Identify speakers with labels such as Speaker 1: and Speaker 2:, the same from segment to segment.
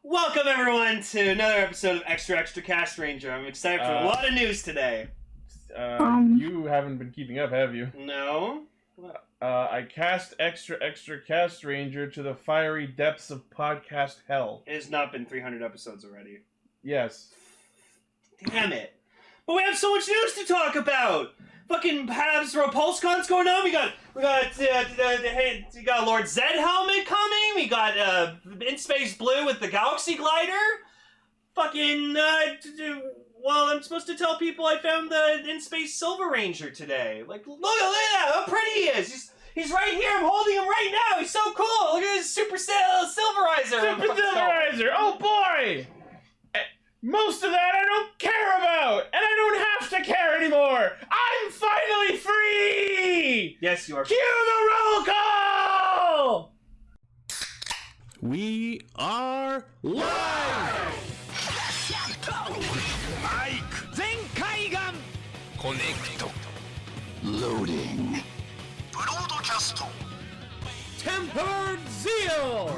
Speaker 1: Welcome everyone to another episode of Extra Castranger. I'm excited for a lot of news today.
Speaker 2: You haven't been keeping up, have you?
Speaker 1: No.
Speaker 2: I cast Extra Castranger to the fiery depths of podcast hell.
Speaker 1: It has not been 300 episodes already.
Speaker 2: Yes.
Speaker 1: Damn it. But we have so much news to talk about. Fucking Habs RepulseCon's going on. We got Lord Zed helmet coming. We got In Space Blue with the Galaxy Glider. Fucking well, I'm supposed to tell people I found the In Space Silver Ranger today. Like, look at that! How pretty he is. He's right here. I'm holding him right now. He's so cool. Look at his Super Silverizer.
Speaker 2: Super Silverizer. Oh boy. Most of that I don't care about, and I don't have to care anymore. I'm finally free!
Speaker 1: Yes, you are.
Speaker 2: Cue the roll call!
Speaker 3: We are live! Zenkaiger!
Speaker 4: Connect.
Speaker 3: Loading.
Speaker 4: Broadcast.
Speaker 3: Tempered Zeal!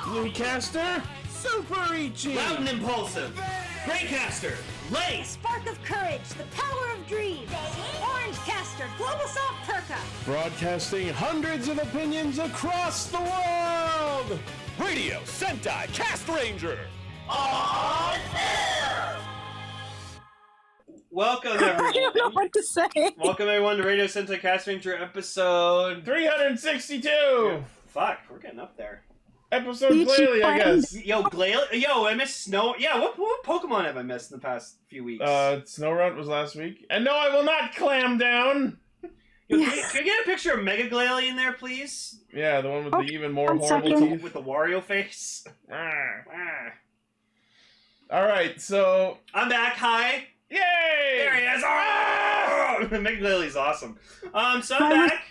Speaker 3: Bluecaster, Super Ichi!
Speaker 1: Loud and impulsive. Greycaster. Lace.
Speaker 5: Spark of Courage, the Power of Dreams. Orange Caster, Global Soft Perka.
Speaker 3: Broadcasting hundreds of opinions across the world! Radio Sentai Castranger!
Speaker 1: Welcome
Speaker 5: I
Speaker 1: everyone.
Speaker 5: don't know what to say.
Speaker 1: Welcome everyone to Radio Sentai Castranger episode
Speaker 2: 362!
Speaker 1: Fuck, we're getting up there.
Speaker 2: Episode
Speaker 5: Ichi
Speaker 2: Glalie, I
Speaker 5: planned.
Speaker 2: guess.
Speaker 1: Yo, I missed Snow. Yeah, what Pokemon have I missed in the past few weeks?
Speaker 2: Snow was last week. And no, I will not clam down!
Speaker 1: Yo, can I get a picture of Mega Glalie in there, please?
Speaker 2: Yeah, the one with the even more
Speaker 5: 1
Speaker 2: horrible
Speaker 5: second.
Speaker 2: teeth.
Speaker 1: With the Wario face.
Speaker 2: Ah. Alright, so...
Speaker 1: I'm back. Hi.
Speaker 2: Yay!
Speaker 1: There he is. Oh! Mega Glalie's awesome. So I'm back.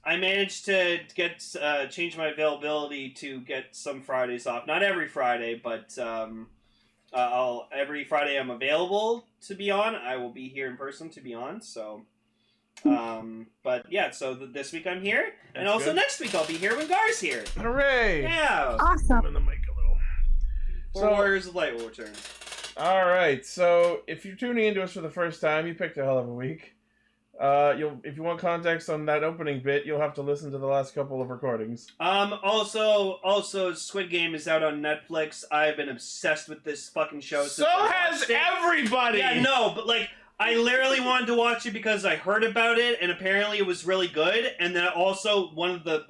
Speaker 1: I managed to get change my availability to get some Fridays off. Not every Friday, but every Friday I'm available to be on. I will be here in person to be on. So, but yeah. So this week I'm here, and
Speaker 2: That's
Speaker 1: also
Speaker 2: good.
Speaker 1: next week I'll be here when Gar's here.
Speaker 2: Hooray!
Speaker 1: Yeah.
Speaker 5: Awesome.
Speaker 2: In the mic a little.
Speaker 1: Four Warriors of Light will return.
Speaker 2: Alright, so if you're tuning into us for the first time, you picked a hell of a week. If you want context on that opening bit, you'll have to listen to the last couple of recordings.
Speaker 1: Also, Squid Game is out on Netflix. I've been obsessed with this fucking show.
Speaker 2: So has everybody!
Speaker 1: Yeah, no, but like, I literally wanted to watch it because I heard about it, and apparently it was really good. And then also, one of the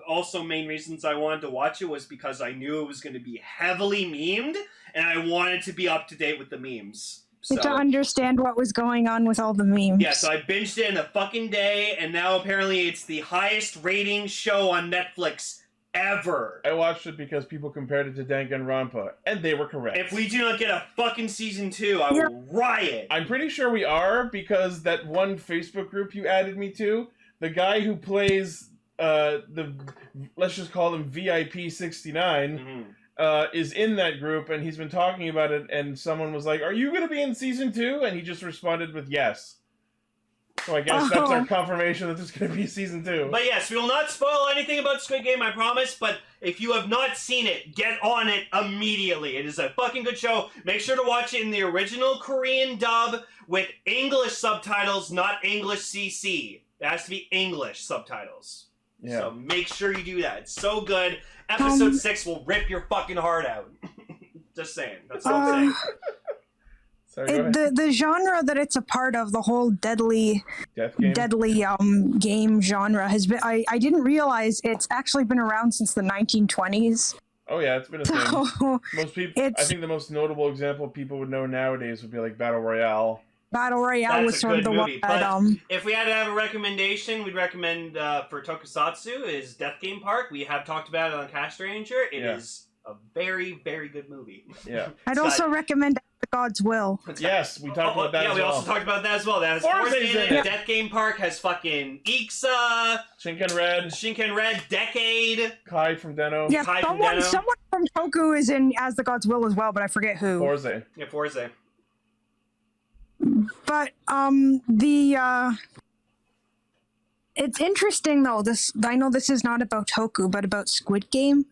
Speaker 1: main reasons I wanted to watch it was because I knew it was going to be heavily memed, and I wanted to be up to date with the memes. So,
Speaker 5: To understand what was going on with all the memes.
Speaker 1: yeah, so I binged it in a fucking day, and now apparently it's the highest rating show on Netflix ever.
Speaker 2: I watched it because people compared it to Danganronpa, and they were correct.
Speaker 1: If we do not get a fucking season 2, I will riot.
Speaker 2: I'm pretty sure we are, because that one Facebook group you added me to, the guy who plays, let's just call him VIP 69,
Speaker 1: Mhm.
Speaker 2: is in that group, and he's been talking about it, and someone was like, "Are you going to be in season 2?" And he just responded with yes. So I guess that's our confirmation that there's going to be season 2.
Speaker 1: But yes, we will not spoil anything about Squid Game, I promise, but if you have not seen it, get on it immediately. It is a fucking good show. Make sure to watch it in the original Korean dub with English subtitles, not English CC. It has to be English subtitles.
Speaker 2: Yeah.
Speaker 1: So make sure you do that. It's so good. Episode 6 will rip your fucking heart out. Just saying. That's all I'm saying.
Speaker 2: Sorry, go ahead.
Speaker 5: The genre that it's a part of, the whole deadly game genre has been. I didn't realize it's actually been around since the 1920s.
Speaker 2: Oh yeah, it's been a thing.
Speaker 5: So
Speaker 2: Most people, I think the most notable example people would know nowadays would be like Battle Royale.
Speaker 5: Battle Royale
Speaker 1: That's
Speaker 5: was
Speaker 1: a
Speaker 5: sort of
Speaker 1: good
Speaker 5: the
Speaker 1: movie,
Speaker 5: one that
Speaker 1: but if we had to have a recommendation, we'd recommend for tokusatsu is Death Game Park. We have talked about it on Castranger. It is a very, very good movie.
Speaker 2: Yeah.
Speaker 5: I'd also recommend The God's Will.
Speaker 2: Yes, we talked about that
Speaker 1: yeah,
Speaker 2: as
Speaker 1: we
Speaker 2: well.
Speaker 1: also talked about that as well. That has
Speaker 2: Forza's
Speaker 1: Forza in
Speaker 2: in
Speaker 1: it.
Speaker 2: it.
Speaker 1: Death Game Park has fucking Ixa,
Speaker 2: Shinken Red,
Speaker 1: Decade.
Speaker 2: Kai from Deno,
Speaker 5: Yeah,
Speaker 1: Kai from
Speaker 5: someone
Speaker 1: Deno.
Speaker 5: from Toku is in as The God's Will as well, but I forget who.
Speaker 2: Forza.
Speaker 1: Yeah, Forza.
Speaker 5: But it's interesting though. I know this is not about Toku, but about Squid Game.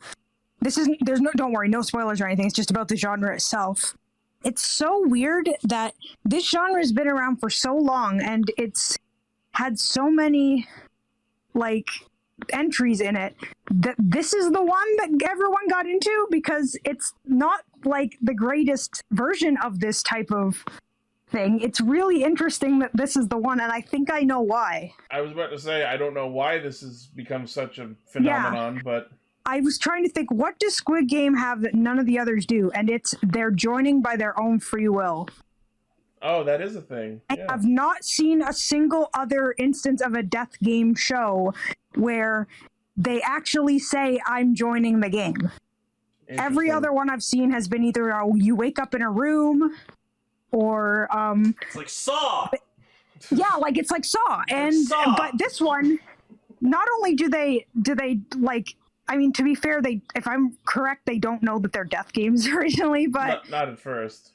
Speaker 5: don't worry, no spoilers or anything. It's just about the genre itself. It's so weird that this genre has been around for so long and it's had so many like entries in it that this is the one that everyone got into because it's not like the greatest version of this type of thing. It's really interesting that this is the one, and I think I know why.
Speaker 2: I was about to say, I don't know why this has become such a phenomenon, but...
Speaker 5: I was trying to think, what does Squid Game have that none of the others do? And it's they're joining by their own free will.
Speaker 2: Oh, that is a thing. Yeah.
Speaker 5: I've not seen a single other instance of a death game show where they actually say, I'm joining the game. Every other one I've seen has been either you wake up in a room or...
Speaker 1: it's like Saw!
Speaker 5: Yeah, like it's like Saw. But this one, not only do they like... I mean, to be fair, if I'm correct, they don't know that they're death games originally, but...
Speaker 2: Not at first.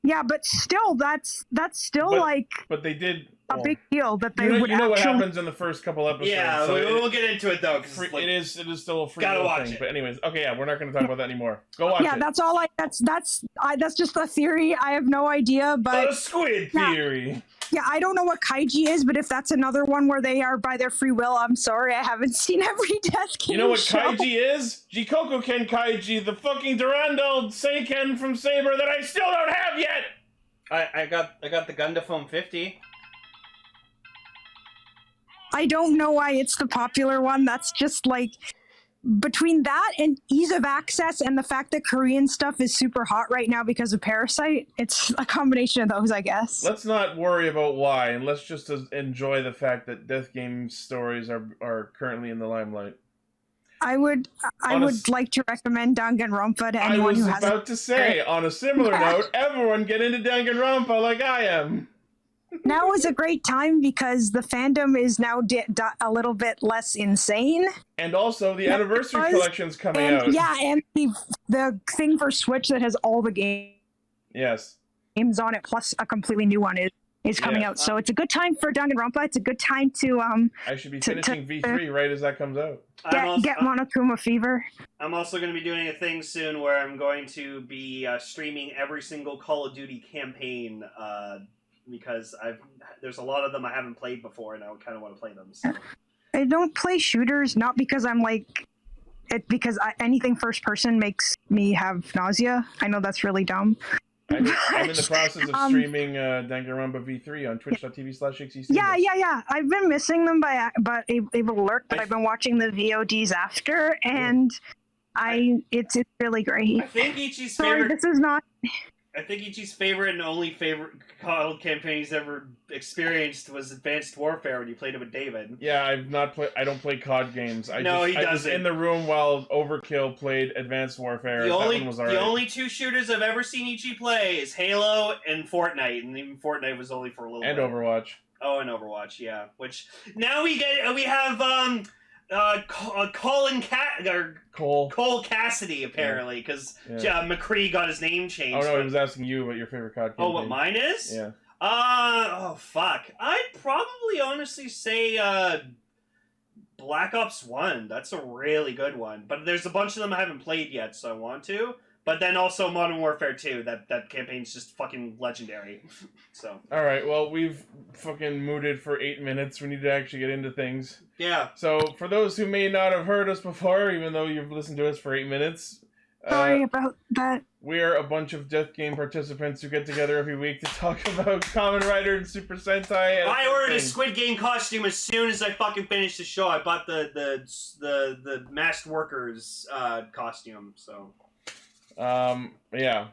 Speaker 5: Yeah, but still, that's still
Speaker 2: But they did...
Speaker 5: a big deal that they would
Speaker 2: You know what happens in the first couple episodes.
Speaker 1: Yeah,
Speaker 2: so
Speaker 1: we'll get into it, though.
Speaker 2: It is still a free
Speaker 1: gotta
Speaker 2: will
Speaker 1: watch
Speaker 2: thing.
Speaker 1: it.
Speaker 2: But anyways, okay, yeah, we're not going to talk about that anymore. Go watch it.
Speaker 5: Yeah, that's all that's just a theory. I have no idea, but...
Speaker 2: The squid theory!
Speaker 5: Yeah, I don't know what kaiji is, but if that's another one where they are by their free will, I'm sorry, I haven't seen every death game.
Speaker 2: You know what
Speaker 5: show.
Speaker 2: kaiji is? Jikoku Ken Kaiji, the fucking Durandal Seiken from Saber that I still don't have yet!
Speaker 1: I got the Gundam 50.
Speaker 5: I don't know why it's the popular one. That's just like... Between that and ease of access and the fact that Korean stuff is super hot right now because of Parasite, it's a combination of those, I guess.
Speaker 2: Let's not worry about why, and let's just enjoy the fact that death game stories are currently in the limelight.
Speaker 5: I would like to recommend Danganronpa to anyone who hasn't.
Speaker 2: I was about to say, on a similar note, everyone get into Danganronpa like I am.
Speaker 5: Now is a great time because the fandom is now a little bit less insane.
Speaker 2: And also, the anniversary collection's coming out.
Speaker 5: Yeah, and the thing for Switch that has all the games on it, plus a completely new one, is coming out. So it's a good time for Danganronpa. It's a good time to...
Speaker 2: I should be finishing V3 right as that comes out.
Speaker 5: Get Monokuma Fever.
Speaker 1: I'm also going to be doing a thing soon where I'm going to be streaming every single Call of Duty campaign, because there's a lot of them I haven't played before, and I kind of want to play them. So.
Speaker 5: I don't play shooters, not because I'm like it, because anything first person makes me have nausea. I know that's really dumb.
Speaker 2: I'm in the process of streaming Danganronpa V3 on twitch.tv/XEC.
Speaker 5: Yeah. I've been missing them but able to lurk, but I've been watching the VODs after, and it's really great.
Speaker 1: I think Ichi's
Speaker 5: favorite. This is not.
Speaker 1: I think Ichi's favorite and only favorite COD campaign he's ever experienced was Advanced Warfare when you played it with David.
Speaker 2: Yeah, I don't play COD games.
Speaker 1: He doesn't.
Speaker 2: I was in the room while Overkill played Advanced Warfare.
Speaker 1: The only two shooters I've ever seen Ichi play is Halo and Fortnite, and even Fortnite was only for a little bit.
Speaker 2: And Overwatch.
Speaker 1: Oh, and Overwatch, yeah. Which now we have Cole Cassidy, apparently, because McCree got his name changed.
Speaker 2: Oh no, he was asking you about your favorite COD campaign.
Speaker 1: Oh, what mine is?
Speaker 2: Yeah.
Speaker 1: Oh fuck! I'd probably honestly say Black Ops 1. That's a really good one. But there's a bunch of them I haven't played yet, so I want to. But then also Modern Warfare 2. That campaign's just fucking legendary. So.
Speaker 2: All right. Well, we've fucking mooted for 8 minutes. We need to actually get into things.
Speaker 1: Yeah.
Speaker 2: So, for those who may not have heard us before, even though you've listened to us for 8 minutes,
Speaker 5: sorry about that.
Speaker 2: We're a bunch of Death Game participants who get together every week to talk about Kamen Rider and Super Sentai. And
Speaker 1: I ordered a Squid Game costume as soon as I fucking finished the show. I bought the masked workers costume. So.
Speaker 2: Yeah.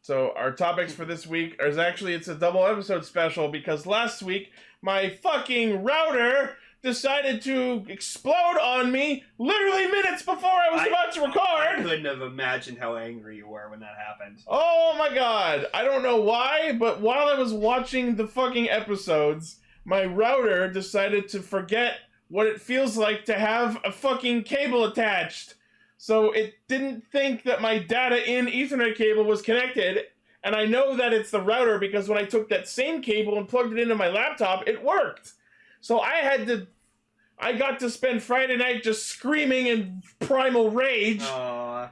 Speaker 2: So our topics for this week is it's a double episode special because last week my fucking router decided to explode on me literally minutes before I was about to record.
Speaker 1: I couldn't have imagined how angry you were when that happened.
Speaker 2: Oh my god. I don't know why, but while I was watching the fucking episodes, my router decided to forget what it feels like to have a fucking cable attached. So it didn't think that my data in Ethernet cable was connected, and I know that it's the router because when I took that same cable and plugged it into my laptop, it worked. So I I got to spend Friday night just screaming in primal rage.
Speaker 1: Aww.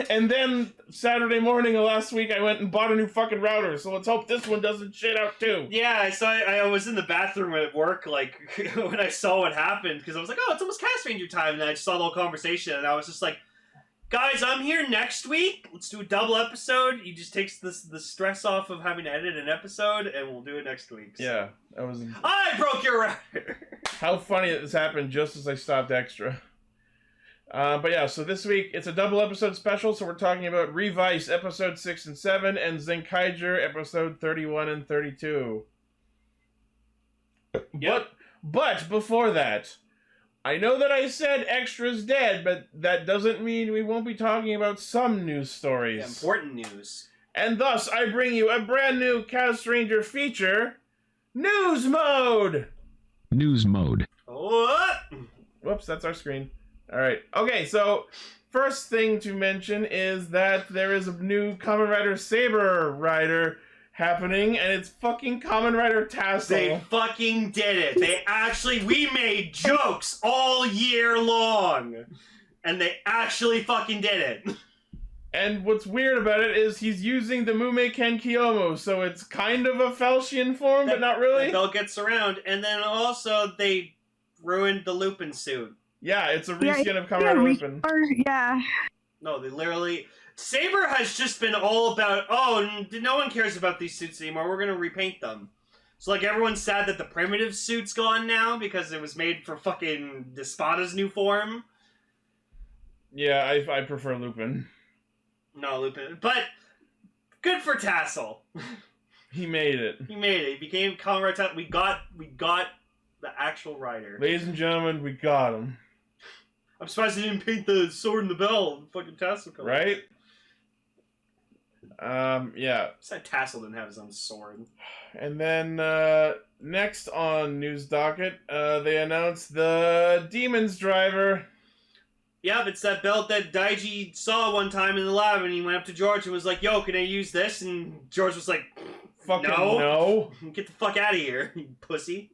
Speaker 2: And then Saturday morning of last week, I went and bought a new fucking router. So let's hope this one doesn't shit out too.
Speaker 1: Yeah, I was in the bathroom at work, like, when I saw what happened, because I was like, oh, it's almost Castranger time, and I just saw the whole conversation, and I was just like, guys, I'm here next week. Let's do a double episode. You just takes the stress off of having to edit an episode, and we'll do it next week. So.
Speaker 2: Yeah, that was...
Speaker 1: I broke your router!
Speaker 2: How funny that this happened just as I stopped extra. But yeah, so this week, it's a double episode special, so we're talking about Revice episode 6 and 7, and Zenkaiger episode 31 and 32.
Speaker 1: Yep.
Speaker 2: But before that, I know that I said extra's dead, but that doesn't mean we won't be talking about some news stories.
Speaker 1: Yeah, important news.
Speaker 2: And thus, I bring you a brand new Castranger feature, News Mode!
Speaker 6: News mode.
Speaker 1: What?
Speaker 2: Whoops, that's our screen. Alright, okay, so first thing to mention is that there is a new Kamen Rider Saber Rider happening, and it's fucking Kamen Rider Tassel.
Speaker 1: They fucking did it. We made jokes all year long. And they actually fucking did it.
Speaker 2: And what's weird about it is he's using the Mume Ken Kiyomo, so it's kind of a Falchion form, but not really.
Speaker 1: The belt gets around, and then also they ruined the Lupin suit.
Speaker 2: Yeah, it's a reskin of Kamen Rider Lupin.
Speaker 5: Yeah.
Speaker 1: No, they literally... Saber has just been all about, oh, no one cares about these suits anymore, we're gonna repaint them. So, like, everyone's sad that the primitive suit's gone now, because it was made for fucking Despada's new form.
Speaker 2: Yeah, I prefer Lupin.
Speaker 1: No, Lupin. But, good for Tassel.
Speaker 2: He made it.
Speaker 1: He made it. He became Kamen Rider Tassel. We got the actual rider.
Speaker 2: Ladies and gentlemen, we got him.
Speaker 1: I'm surprised they didn't paint the sword and the bell fucking Tassel color.
Speaker 2: Right? Yeah.
Speaker 1: Besides, Tassel didn't have his own sword.
Speaker 2: And then, next on News Docket, they announced the Demon's Driver.
Speaker 1: Yeah, it's that belt that Daiji saw one time in the lab, and he went up to George and was like, yo, can I use this? And George was like,
Speaker 2: Fucking no.
Speaker 1: Get the fuck out of here, you pussy.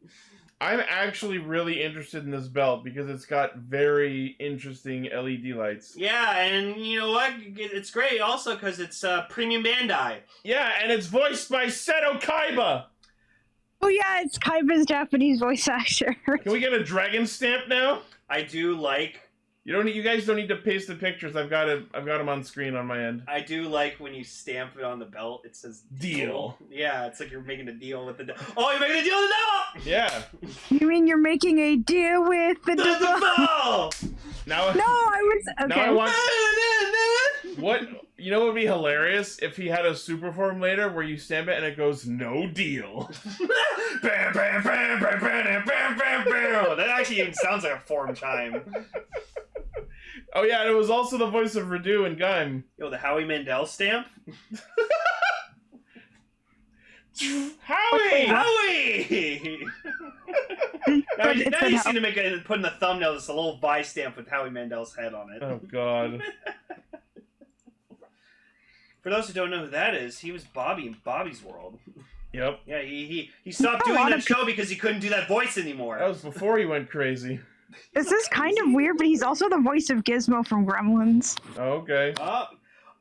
Speaker 2: I'm actually really interested in this belt because it's got very interesting LED lights.
Speaker 1: Yeah, and you know what? It's great also because it's Premium Bandai.
Speaker 2: Yeah, and it's voiced by Seto Kaiba.
Speaker 5: Oh yeah, it's Kaiba's Japanese voice actor.
Speaker 2: Can we get a dragon stamp now?
Speaker 1: I do like...
Speaker 2: You guys don't need to paste the pictures. I've got them on screen on my end.
Speaker 1: I do like when you stamp it on the belt, it says
Speaker 2: deal.
Speaker 1: Yeah, it's like you're making a deal with the devil. Oh, you're making a deal with the devil!
Speaker 2: Yeah.
Speaker 5: You mean you're making a deal with the devil?
Speaker 1: devil!
Speaker 2: Now,
Speaker 5: No, I was okay.
Speaker 2: Now I want... What? You know what would be hilarious? If he had a super form later where you stamp it and it goes, no deal.
Speaker 1: Bam, bam, bam, bam, bam, bam, bam, bam. That actually even sounds like a form chime.
Speaker 2: Oh yeah, and it was also the voice of Radu and Gaim.
Speaker 1: Yo, the Howie Mandel stamp?
Speaker 2: Howie!
Speaker 1: Howie! now you need to put in the thumbnail just a little Vice stamp with Howie Mandel's head on it.
Speaker 2: Oh god.
Speaker 1: For those who don't know who that is, he was Bobby in Bobby's World.
Speaker 2: Yep.
Speaker 1: Yeah, he stopped doing that show because he couldn't do that voice anymore.
Speaker 2: That was before he went crazy.
Speaker 5: This is kind of weird, but he's also the voice of Gizmo from Gremlins.
Speaker 2: Okay.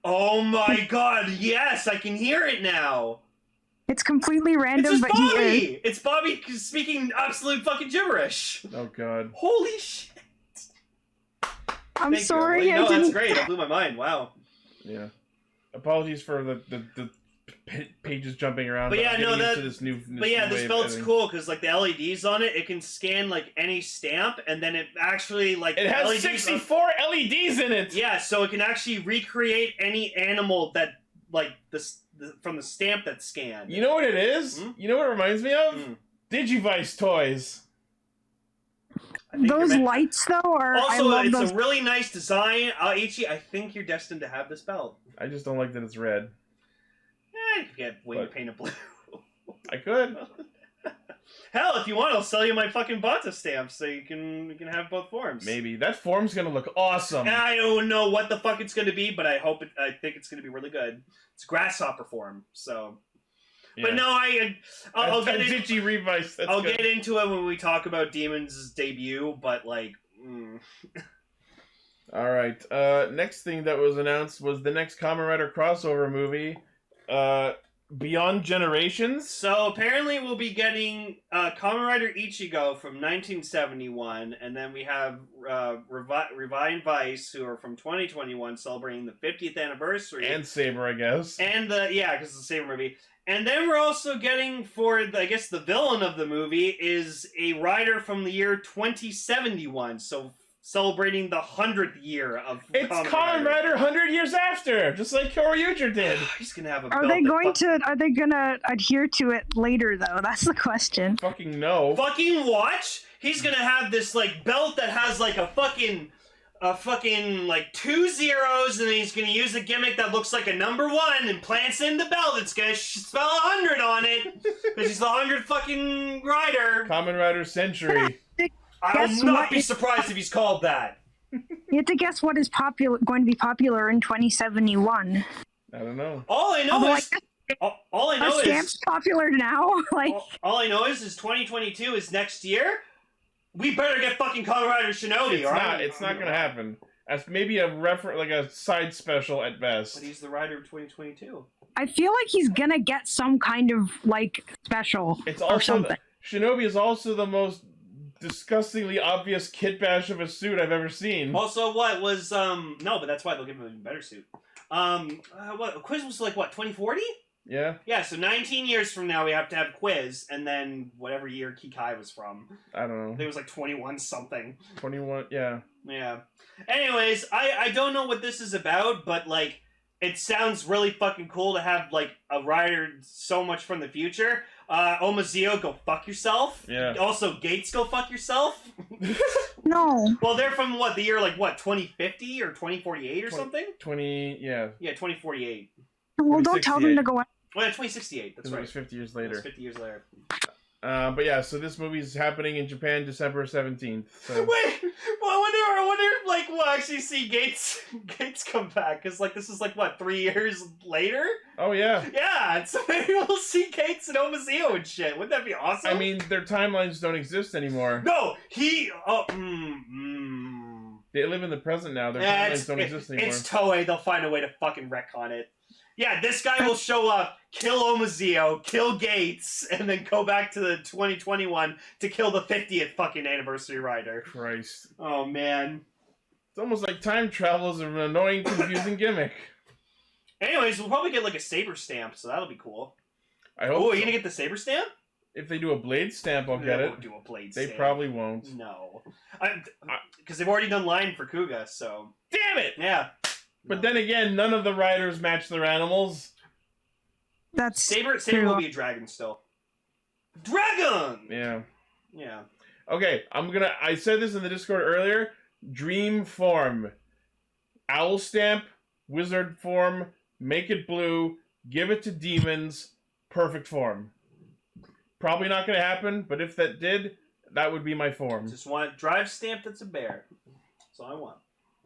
Speaker 1: Oh my god, yes, I can hear it now.
Speaker 5: It's completely random, but
Speaker 1: Bobby!
Speaker 5: he is.
Speaker 1: It's Bobby speaking absolute fucking gibberish.
Speaker 2: Oh god.
Speaker 1: Holy shit.
Speaker 5: I'm sorry.
Speaker 1: No, that's great. That blew my mind. Wow.
Speaker 2: Yeah. Apologies for the pages jumping around.
Speaker 1: But yeah, no,
Speaker 2: this
Speaker 1: belt's cool because like the LEDs on it, it can scan like any stamp, and then it actually like
Speaker 2: it has
Speaker 1: LEDs
Speaker 2: 64 LEDs in it.
Speaker 1: Yeah, so it can actually recreate any animal that like from the stamp that's scanned.
Speaker 2: You know what it is? You know what it reminds me of? Digivice toys.
Speaker 5: Those lights, though, are...
Speaker 1: Also, it's a really nice design. Ichi, I think you're destined to have this belt.
Speaker 2: I just don't like that it's red.
Speaker 1: You could get Wing to paint it blue.
Speaker 2: I could.
Speaker 1: Hell, if you want, I'll sell you my fucking Bata stamps so you can have both forms.
Speaker 2: Maybe. That form's gonna look awesome.
Speaker 1: I don't know what the fuck it's gonna be, but I think it's gonna be really good. It's grasshopper form, so... But no, I'll get into
Speaker 2: Ichi Revice.
Speaker 1: I'll get into it when we talk about Demon's debut. But like,
Speaker 2: all right. Next thing that was announced was the next Kamen Rider crossover movie, Beyond Generations.
Speaker 1: So apparently we'll be getting Kamen Rider Ichigo from 1971, and then we have Revice, who are from 2021, celebrating the 50th anniversary.
Speaker 2: And Saber, I guess.
Speaker 1: And because it's the same movie. And then we're also getting I guess the villain of the movie is a rider from the year 2071, so celebrating the 100th year of
Speaker 2: It's Kamen Rider 100 years after, just like Kyoryuger did.
Speaker 1: He's gonna have a
Speaker 5: Are
Speaker 1: belt
Speaker 5: they gonna adhere to it later though? That's the question.
Speaker 2: Fucking no.
Speaker 1: Fucking watch! He's gonna have this like belt that has like a fucking like 2 zeros, and then he's gonna use a gimmick that looks like a number 1 and plants in the belt. It's gonna spell 100 on it because he's the 100th fucking rider.
Speaker 2: Kamen Rider Century.
Speaker 1: I will not be surprised if he's called that.
Speaker 5: You have to guess what is going to be popular in 2071.
Speaker 2: I don't know.
Speaker 1: All I know is
Speaker 5: stamps popular now.
Speaker 1: All I know is 2022 is next year. We better get fucking Kamen Rider Shinobi.
Speaker 2: It's not gonna happen. As maybe a side special at best.
Speaker 1: But he's the rider of 2022.
Speaker 5: I feel like he's gonna get some kind of special or something.
Speaker 2: Shinobi is also the most disgustingly obvious kit bash of a suit I've ever seen.
Speaker 1: Also, what was no, but that's why they'll give him a better suit. What Quiz was like? What 2040?
Speaker 2: Yeah.
Speaker 1: Yeah. So 19 years from now, we have to have Quiz, and then whatever year Kikai was from.
Speaker 2: I don't know.
Speaker 1: I think it was like 21 something.
Speaker 2: 21. Yeah.
Speaker 1: Yeah. Anyways, I don't know what this is about, but like it sounds really fucking cool to have like a rider so much from the future. Omazeo, go fuck yourself.
Speaker 2: Yeah.
Speaker 1: Also, Gates, go fuck yourself.
Speaker 5: No.
Speaker 1: Well, they're from the year 2050 or 2048 or something?
Speaker 2: 20, yeah.
Speaker 1: Yeah, 2048.
Speaker 5: Well, don't tell them to go out.
Speaker 1: Well, 2068, that's right.
Speaker 2: It was 50 years later.
Speaker 1: It was 50 years later.
Speaker 2: But yeah, so this movie's happening in Japan December 17th. So.
Speaker 1: Wait, well, I wonder if we'll actually see Gates come back, because this is 3 years later?
Speaker 2: Oh yeah.
Speaker 1: Yeah, so maybe we'll see Gates and Omazeo and shit. Wouldn't that be awesome?
Speaker 2: I mean, their timelines don't exist anymore.
Speaker 1: No,
Speaker 2: They live in the present now. Their timelines don't exist anymore.
Speaker 1: It's Toei. They'll find a way to fucking retcon it. Yeah, this guy will show up, kill Omazeo, kill Gates, and then go back to the 2021 to kill the 50th fucking anniversary rider.
Speaker 2: Christ.
Speaker 1: Oh, man.
Speaker 2: It's almost like time travel is an annoying, confusing gimmick.
Speaker 1: Anyways, we'll probably get a saber stamp, so that'll be cool.
Speaker 2: I hope.
Speaker 1: Oh, are you gonna get the saber stamp?
Speaker 2: If they do a blade stamp, I'll get it.
Speaker 1: They won't do a blade stamp.
Speaker 2: They probably won't.
Speaker 1: No. Because they've already done line for Kuga, so...
Speaker 2: Damn it!
Speaker 1: Yeah.
Speaker 2: But then again, none of the riders match their animals.
Speaker 5: That's
Speaker 1: Saber will be a dragon still. Dragon!
Speaker 2: Yeah.
Speaker 1: Yeah.
Speaker 2: Okay, I said this in the Discord earlier. Dream form. Owl stamp, wizard form, make it blue, give it to demons, perfect form. Probably not going to happen, but if that did, that would be my form.
Speaker 1: Just want a drive stamp that's a bear. That's all I want.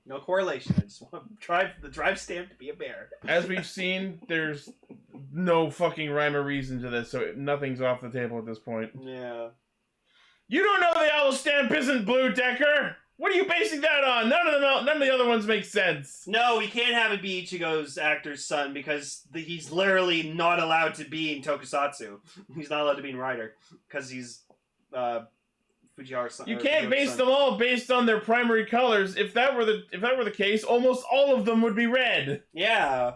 Speaker 1: No correlation. I just want the drive stamp to be a bear.
Speaker 2: As we've seen, there's no fucking rhyme or reason to this, so nothing's off the table at this point.
Speaker 1: Yeah.
Speaker 2: You don't know the owl stamp isn't blue, Decker! What are you basing that on? None of the other ones make sense.
Speaker 1: No, we can't have it be Ichigo's actor's son because he's literally not allowed to be in tokusatsu. He's not allowed to be in Rider because he's Fujiwara's son.
Speaker 2: You can't base them all based on their primary colors. If that were the case, almost all of them would be red.
Speaker 1: Yeah.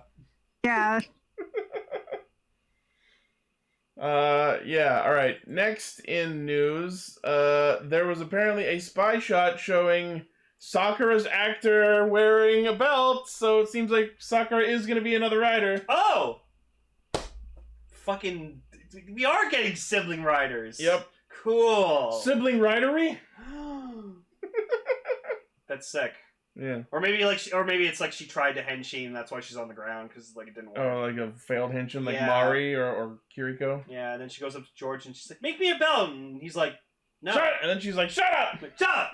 Speaker 5: Yeah.
Speaker 2: Yeah, alright. Next in news, there was apparently a spy shot showing Sakura's actor wearing a belt, so it seems like Sakura is gonna be another rider.
Speaker 1: Oh! Fucking... We are getting sibling riders.
Speaker 2: Yep.
Speaker 1: Cool.
Speaker 2: Sibling ridery?
Speaker 1: That's sick.
Speaker 2: Yeah.
Speaker 1: Or maybe it's like she tried to henshin, and that's why she's on the ground, because it didn't work.
Speaker 2: Oh, like a failed henshin, like
Speaker 1: Yeah.
Speaker 2: Mari or Kiriko?
Speaker 1: Yeah, and then she goes up to George and she's like, "Make me a belt," and he's like, "No."
Speaker 2: And then she's like, "Shut up!"
Speaker 1: Like, shut up!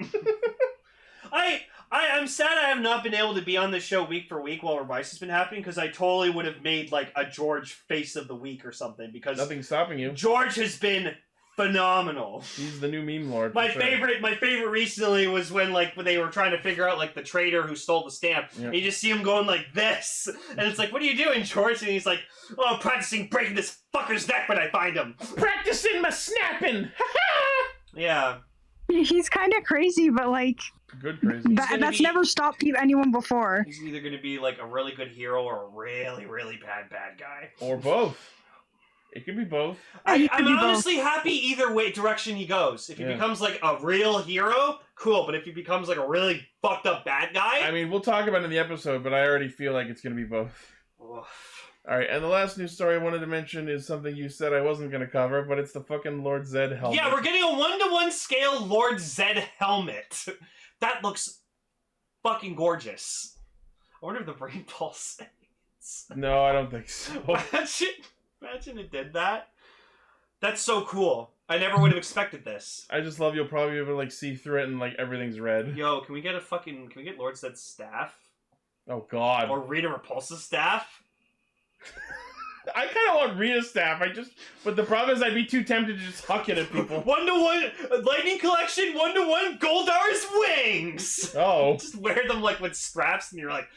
Speaker 1: I'm sad I have not been able to be on the show week for week while Revice has been happening, because I totally would have made like a George face of the week or something, because
Speaker 2: Nothing's stopping you.
Speaker 1: George has been phenomenal.
Speaker 2: He's the new meme lord.
Speaker 1: My favorite recently was when they were trying to figure out like the traitor who stole the stamp.
Speaker 2: Yep.
Speaker 1: And you just see him going like this, and it's like, what are you doing, George? And he's like, oh, I'm practicing breaking this fucker's neck when I find him.
Speaker 2: Practicing my snapping.
Speaker 1: Yeah.
Speaker 5: He's kind of crazy, but like
Speaker 2: Good crazy.
Speaker 5: that's never stopped anyone before.
Speaker 1: He's either going to be like a really good hero or a really, really bad guy.
Speaker 2: Or both. It could be both.
Speaker 5: He
Speaker 1: I'm
Speaker 5: could be
Speaker 1: honestly happy either way direction he goes. If he becomes like a real hero, cool. But if he becomes like a really fucked up bad guy,
Speaker 2: I mean, we'll talk about it in the episode, but I already feel like it's going to be both.
Speaker 1: ugh.
Speaker 2: Alright, and the last news story I wanted to mention is something you said I wasn't going to cover, but it's the fucking Lord Zed helmet.
Speaker 1: Yeah, we're getting a 1-to-1 scale Lord Zed helmet. That looks fucking gorgeous. I wonder if the brain pulse sings.
Speaker 2: No, I don't think so.
Speaker 1: Imagine it did that. That's so cool. I never would have expected this.
Speaker 2: I just love you'll probably be able to like see through it and like everything's red.
Speaker 1: Yo, can we get Lord Zed's staff?
Speaker 2: Oh god.
Speaker 1: Or Rita Repulsa's staff?
Speaker 2: I kind of want Rita's staff. But the problem is I'd be too tempted to just huck it at people.
Speaker 1: 1-to-1 Lightning Collection, 1-to-1 Goldar's wings.
Speaker 2: Oh.
Speaker 1: Just wear them like with straps, and you're like,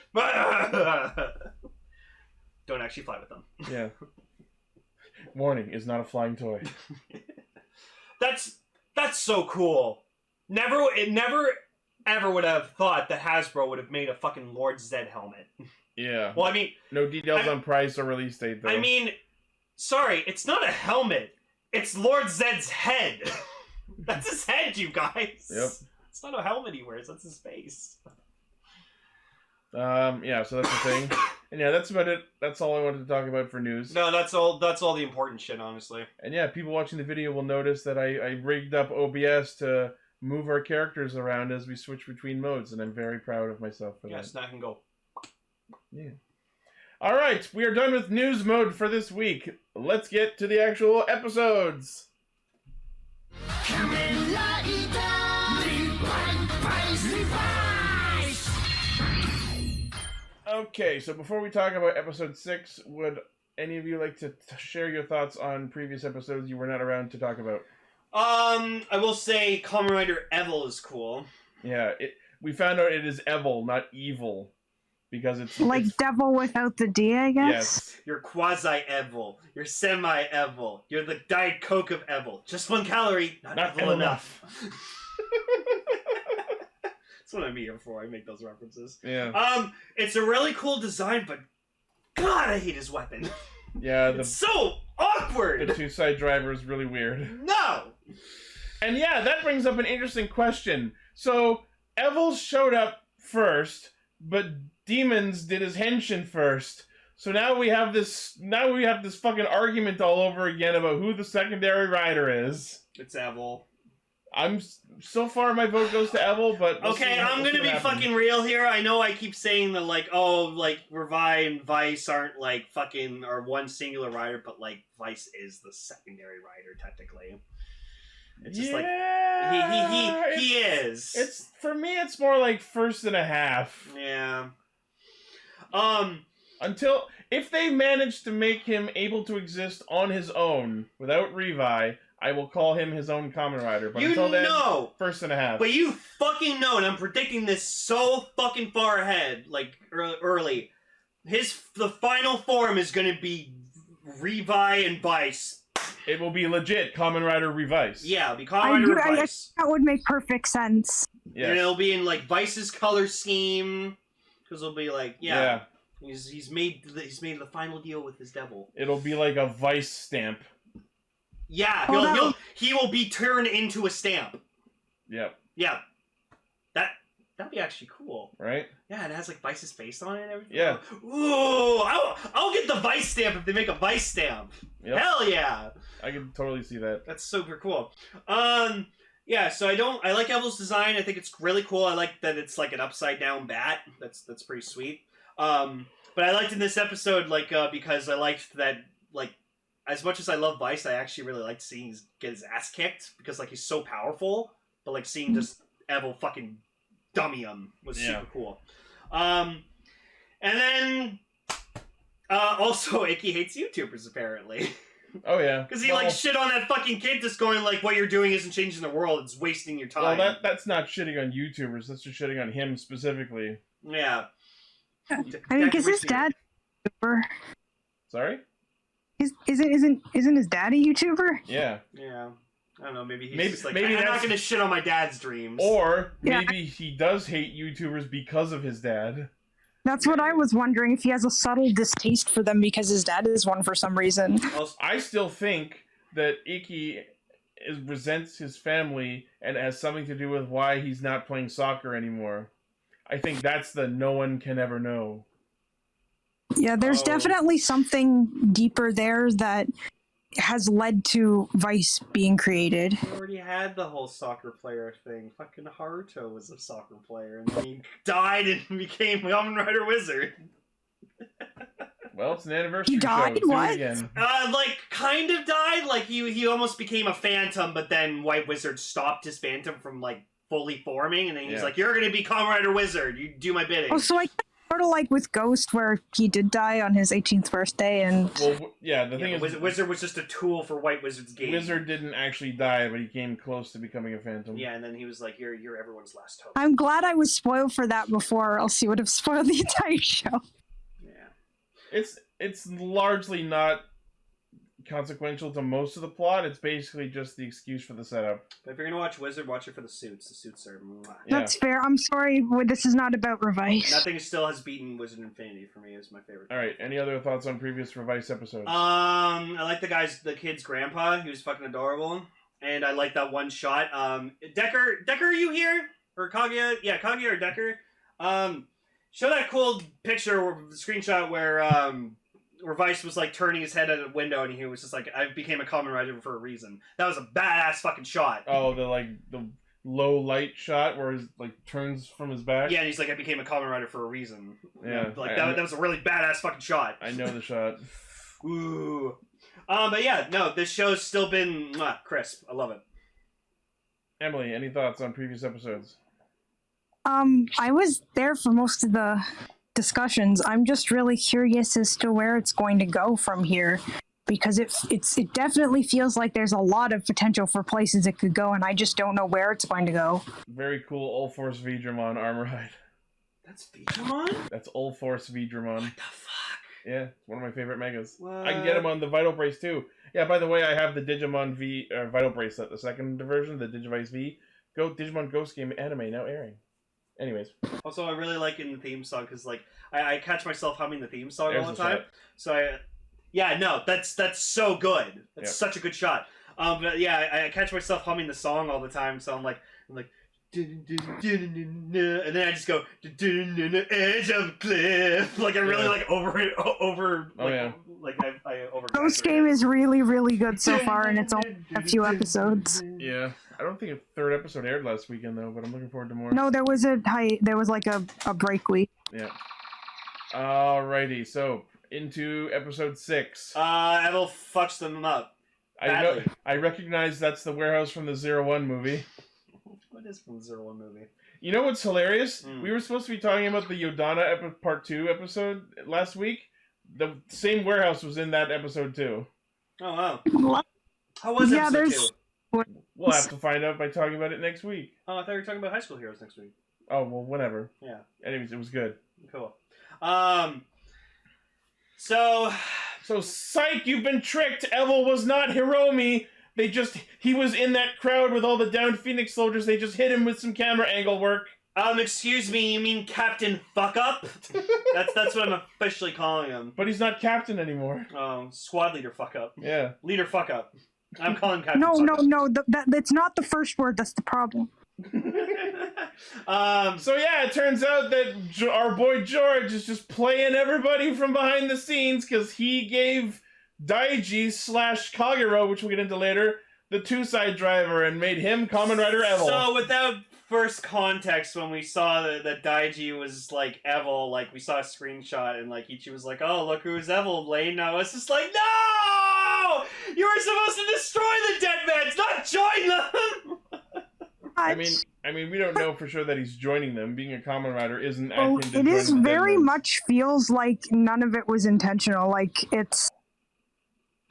Speaker 1: don't actually fly with them.
Speaker 2: Yeah. Warning, is not a flying toy.
Speaker 1: That's so cool. Never ever would have thought that Hasbro would have made a fucking Lord Zed helmet.
Speaker 2: Yeah.
Speaker 1: Well, I mean,
Speaker 2: no details on price or release date, though.
Speaker 1: I mean, sorry, it's not a helmet. It's Lord Zed's head. That's his head, you guys.
Speaker 2: Yep.
Speaker 1: It's not a helmet he wears. That's his face.
Speaker 2: Yeah, so that's the thing. And yeah, that's about it. That's all I wanted to talk about for news.
Speaker 1: No, that's all the important shit, honestly.
Speaker 2: And yeah, people watching the video will notice that I rigged up OBS to move our characters around as we switch between modes, and I'm very proud of myself for that.
Speaker 1: Yes, now I can go.
Speaker 2: Yeah. Alright, we are done with news mode for this week. Let's get to the actual episodes.
Speaker 4: Kamen Rider Revice!
Speaker 2: Okay, so before we talk about episode 6, would any of you like to share your thoughts on previous episodes you were not around to talk about?
Speaker 1: I will say Kamen Rider Evil is cool.
Speaker 2: Yeah, we found out it is Evil, not evil. Because it's...
Speaker 5: Like
Speaker 2: it's,
Speaker 5: devil without the D, I guess?
Speaker 2: yes.
Speaker 1: You're quasi-Evil. You're semi-Evil. You're the Diet Coke of Evil. Just 1 calorie, not Evil enough. That's what I'm here for. I make those references.
Speaker 2: Yeah.
Speaker 1: It's a really cool design, but God, I hate his weapon.
Speaker 2: Yeah,
Speaker 1: It's so awkward!
Speaker 2: the 2-side driver is really weird.
Speaker 1: No!
Speaker 2: And yeah, that brings up an interesting question. So, Evil showed up first, but Demons did his henshin first. So now we have this fucking argument all over again about who the secondary rider is.
Speaker 1: It's Evil.
Speaker 2: So far my vote goes to Evil, but
Speaker 1: Okay, I'm gonna be fucking real here. I know I keep saying that, like, oh, like, Revive and Vice aren't, like, fucking, or one singular rider, but, like, Vice is the secondary rider, technically. It's just like, he is.
Speaker 2: It's, for me, it's more like first and a half.
Speaker 1: Yeah.
Speaker 2: Until, if they manage to make him able to exist on his own, without Revi, I will call him his own Kamen Rider. But until then, first and a half.
Speaker 1: But you fucking know, and I'm predicting this so fucking far ahead, like, early. The final form is gonna be Revi and Vice.
Speaker 2: It will be legit Kamen Rider Revice.
Speaker 1: Yeah, it'll be Kamen Rider Revice.
Speaker 5: That would make perfect sense.
Speaker 2: Yes.
Speaker 1: And it'll be in, like, Vice's color scheme. Because it'll be like, yeah. He's made the final deal with his devil.
Speaker 2: It'll be like a Vice stamp.
Speaker 1: Yeah, he will be turned into a stamp.
Speaker 2: Yep.
Speaker 1: Yeah. That'd be actually cool.
Speaker 2: Right?
Speaker 1: Yeah, it has like Vice's face on it and everything.
Speaker 2: Yeah.
Speaker 1: Ooh, I'll get the Vice stamp if they make a Vice stamp. Yep. Hell yeah.
Speaker 2: I can totally see that.
Speaker 1: That's super cool. Yeah, so I like Evil's design. I think it's really cool. I like that it's like an upside down bat. That's pretty sweet. But I liked in this episode, like, because I liked that, like, as much as I love Vice, I actually really liked seeing him get his ass kicked, because, like, he's so powerful, but, like, seeing just Evil fucking dummium was
Speaker 2: Yeah.
Speaker 1: super cool. And then also Icky hates YouTubers apparently.
Speaker 2: Oh yeah.
Speaker 1: Because he like shit on that fucking kid just going like, what you're doing isn't changing the world, it's wasting your time.
Speaker 2: Well, that's not shitting on YouTubers, that's just shitting on him specifically.
Speaker 1: Yeah.
Speaker 5: I mean, because his dad YouTuber.
Speaker 2: Sorry?
Speaker 5: Isn't his dad a YouTuber?
Speaker 2: Yeah.
Speaker 1: Yeah. I don't know, maybe he's
Speaker 2: Maybe-
Speaker 1: just like,
Speaker 2: maybe
Speaker 1: I'm not
Speaker 2: that's-
Speaker 1: gonna shit on my dad's dreams.
Speaker 2: Or
Speaker 5: Yeah.
Speaker 2: maybe he does hate YouTubers because of his dad.
Speaker 5: That's what I was wondering, if he has a subtle distaste for them because his dad is one for some reason.
Speaker 2: I still think that Icky resents his family and it has something to do with why he's not playing soccer anymore. I think that's the no one can ever know.
Speaker 5: Yeah, there's
Speaker 1: Oh.
Speaker 5: definitely something deeper there that has led to Vice being created.
Speaker 1: We already had the whole soccer player thing. Fucking Haruto was a soccer player, and then he died and became Kamen Rider Wizard.
Speaker 2: Well, it's an anniversary
Speaker 5: He died?
Speaker 2: show. Do it
Speaker 5: What?
Speaker 2: again.
Speaker 1: Like, kind of died. Like, he almost became a phantom, but then White Wizard stopped his phantom from, like, fully forming, and then he's
Speaker 2: Yeah.
Speaker 1: like, you're gonna be Kamen Rider Wizard. You do my bidding.
Speaker 5: Oh, so like sort of like with Ghost, where he did die on his 18th birthday, and
Speaker 2: Well, yeah, the thing
Speaker 1: Yeah,
Speaker 2: is,
Speaker 1: Wizard was just a tool for White Wizard's game.
Speaker 2: Wizard didn't actually die, but he came close to becoming a phantom.
Speaker 1: Yeah, and then he was like, you're everyone's last hope.
Speaker 5: I'm glad I was spoiled for that before, or else he would have spoiled the entire show.
Speaker 1: Yeah.
Speaker 2: It's largely not consequential to most of the plot. It's basically just the excuse for the setup.
Speaker 1: But if you're gonna watch Wizard, watch it for the suits. The suits are mwah.
Speaker 2: Yeah.
Speaker 5: That's fair. I'm sorry, this is not about Revice.
Speaker 1: Nothing still has beaten Wizard Infinity for me. Is my favorite.
Speaker 2: All right. Any other thoughts on previous Revice episodes?
Speaker 1: I like the kid's grandpa. He was fucking adorable, and I like that one shot. Decker, are you here? Or Kaguya? Yeah, Kaguya or Decker. Show that cool picture, or screenshot where Revice was like turning his head at a window, and he was just like, "I became a Kamen Rider for a reason." That was a badass fucking shot.
Speaker 2: Oh, the low light shot where he like turns from his back.
Speaker 1: Yeah, and he's like, "I became a Kamen Rider for a reason."
Speaker 2: Yeah,
Speaker 1: like that was a really badass fucking shot.
Speaker 2: I know the shot.
Speaker 1: Ooh. But yeah, no, this show's still been crisp. I love it.
Speaker 2: Emily, any thoughts on previous episodes?
Speaker 5: I was there for most of the discussions. I'm just really curious as to where it's going to go from here, because it definitely feels like there's a lot of potential for places it could go, and I just don't know where it's going to go.
Speaker 2: Very cool All Force Vidramon armor hide.
Speaker 1: That's Vegemon?
Speaker 2: That's All Force Vidramon.
Speaker 1: What the fuck?
Speaker 2: Yeah, it's one of my favorite megas.
Speaker 1: What?
Speaker 2: I can get him on the Vital Brace too. Yeah, by the way, I have the Digimon V Vital Bracelet, the second version, the Digivice V. Digimon Ghost Game anime now airing. Anyways,
Speaker 1: Also, I really like in the theme song because, like, I catch myself humming the theme song
Speaker 2: There's
Speaker 1: all the
Speaker 2: the
Speaker 1: time.
Speaker 2: shot.
Speaker 1: So that's so good. That's
Speaker 2: Yep.
Speaker 1: such a good shot. But yeah, I catch myself humming the song all the time. So I'm like, and then I just go edge of cliff. Like I really
Speaker 2: Yeah.
Speaker 1: like over.
Speaker 2: Oh,
Speaker 1: Like,
Speaker 2: yeah.
Speaker 1: Like I over.
Speaker 5: Ghost Game is really, really good so far, and it's only a few episodes.
Speaker 2: yeah. I don't think a third episode aired last weekend though, but I'm looking forward to more.
Speaker 5: No, there was like a break week.
Speaker 2: Yeah. Alrighty, so into episode 6.
Speaker 1: Evil fucks them up. badly.
Speaker 2: I recognize that's the warehouse from the 01 movie.
Speaker 1: What is from the 01 movie?
Speaker 2: You know what's hilarious?
Speaker 1: Mm.
Speaker 2: We were supposed to be talking about the Yodana part 2 episode last week. The same warehouse was in that episode too.
Speaker 1: Oh wow.
Speaker 5: What?
Speaker 1: How was
Speaker 5: Yeah,
Speaker 1: episode
Speaker 5: there's-
Speaker 1: 2?
Speaker 2: We'll have to find out by talking about it next week.
Speaker 1: Oh, I thought you were talking about High School Heroes next week.
Speaker 2: Oh, well, whatever.
Speaker 1: Yeah.
Speaker 2: Anyways, it was good.
Speaker 1: Cool. So
Speaker 2: So, psych, you've been tricked. Evil was not Hiromi. He was in that crowd with all the downed Phoenix soldiers. They just hit him with some camera angle work.
Speaker 1: excuse me, you mean Captain Fuck Up? That's what I'm officially calling him.
Speaker 2: But he's not captain anymore.
Speaker 1: Squad Leader Fuck Up.
Speaker 2: Yeah.
Speaker 1: Leader Fuck Up. I'm calling Captain
Speaker 5: No,
Speaker 1: Fuck
Speaker 5: no,
Speaker 1: Up.
Speaker 5: no. That's not the first word. That's the problem.
Speaker 2: So yeah, it turns out that our boy George is just playing everybody from behind the scenes because he gave Daiji / Kagero, which we'll get into later, the 2-side driver and made him Kamen Rider Evil.
Speaker 1: So without first context, when we saw that Daiji was like Evil, like we saw a screenshot and like Ichi was like, "Oh, look who's Evil, Lane." I was just like, "No! You were supposed to destroy the dead mans, not join them."
Speaker 2: I mean, I mean, we don't know for sure that he's joining them. Being a Kamen Rider isn't
Speaker 5: Oh,
Speaker 2: acting to
Speaker 5: it
Speaker 2: join
Speaker 5: is
Speaker 2: the
Speaker 5: very
Speaker 2: Deadmans.
Speaker 5: much feels like none of it was intentional. Like it's.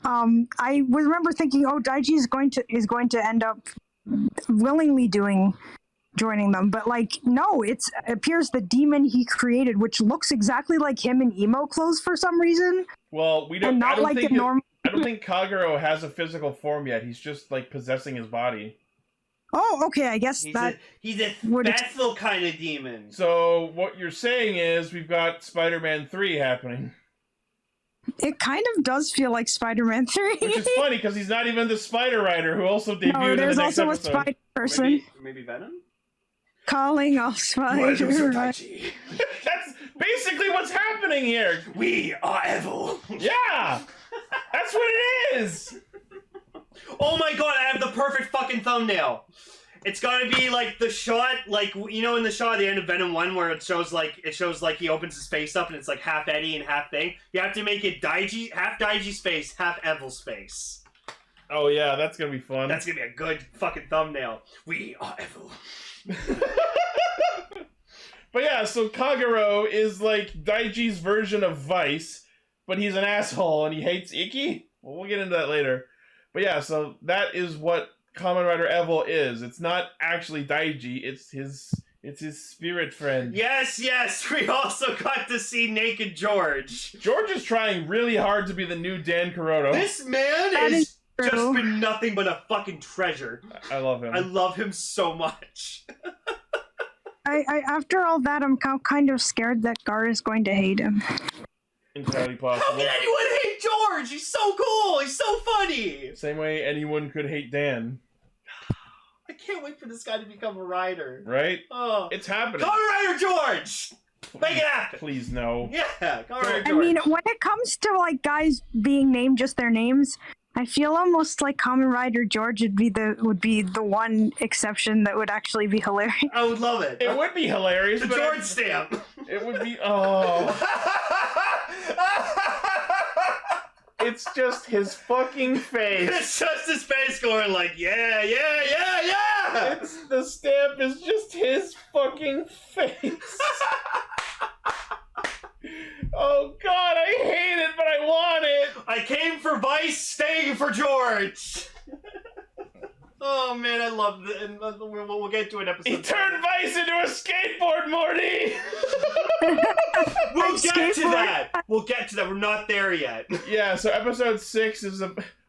Speaker 5: I remember thinking, oh, Daiji is going to end up willingly joining them, but like no, it appears the demon he created, which looks exactly like him in emo clothes for some reason.
Speaker 2: Well, we don't.
Speaker 5: And not
Speaker 2: I don't
Speaker 5: like
Speaker 2: think
Speaker 5: a normal.
Speaker 2: I don't think Kagero has a physical form yet. He's just like possessing his body.
Speaker 5: Oh, okay. I guess
Speaker 1: He's a
Speaker 5: would
Speaker 1: vessel kind of demon.
Speaker 2: So what you're saying is we've got Spider-Man 3 happening.
Speaker 5: it kind of does feel like Spider-Man 3.
Speaker 2: Which is funny because he's not even the Spider Rider who also debuted
Speaker 5: No,
Speaker 2: in
Speaker 5: there's
Speaker 2: the next
Speaker 5: also
Speaker 2: episode.
Speaker 5: a spider person
Speaker 1: Maybe Venom?
Speaker 5: calling all spider.
Speaker 2: That's basically what's happening here.
Speaker 1: We are evil.
Speaker 2: Yeah, that's what it is.
Speaker 1: Oh my god, I have the perfect fucking thumbnail. It's gotta be like the shot, like, you know, in the shot at the end of Venom 1 where it shows like he opens his face up and it's like half Eddie and half thing. You have to make it half Daiji space, half Evil space.
Speaker 2: Oh yeah, that's gonna be fun.
Speaker 1: That's gonna be a good fucking thumbnail. We are evil.
Speaker 2: But yeah, so Kagero is like Daiji's version of Vice, but he's an asshole and he hates Ichi. Well, we'll get into that later. But yeah, so that is what Kamen Rider Evil is. It's not actually Daiji, it's his spirit friend.
Speaker 1: Yes, we also got to see Naked George.
Speaker 2: George is trying really hard to be the new Dan Kuroto.
Speaker 1: This man
Speaker 5: That
Speaker 1: is
Speaker 5: is true.
Speaker 1: just been nothing but a fucking treasure.
Speaker 2: I love him.
Speaker 1: I love him so much.
Speaker 5: I after all that, I'm kind of scared that Gar is going to hate him.
Speaker 2: Entirely
Speaker 1: How
Speaker 2: possible.
Speaker 1: can anyone hate George? He's so cool. He's so funny.
Speaker 2: Same way anyone could hate Dan,
Speaker 1: I can't wait for this guy to become a writer.
Speaker 2: right?
Speaker 1: Oh,
Speaker 2: It's happening.
Speaker 1: Kamen Rider George. Make it happen.
Speaker 2: Please no.
Speaker 1: Yeah, Kamen Rider
Speaker 5: I
Speaker 1: George.
Speaker 5: mean, when it comes to like guys being named just their names, I feel almost like Kamen Rider George would be the one exception that would actually be hilarious.
Speaker 1: I would love it.
Speaker 2: It would be hilarious,
Speaker 1: The
Speaker 2: but
Speaker 1: George stamp.
Speaker 2: it would be it's just his fucking face.
Speaker 1: It's just his face going like, yeah.
Speaker 2: It's the stamp is just his fucking face. Oh god, I hate it, but I want it.
Speaker 1: I came for Vice, staying for George. Oh man, I love it. And we'll get to an episode.
Speaker 2: He turned Vice into a skateboard, Morty.
Speaker 1: We'll get to
Speaker 5: Skateboard.
Speaker 1: that. We'll get to that. We're not there yet.
Speaker 2: Yeah, so episode 6 is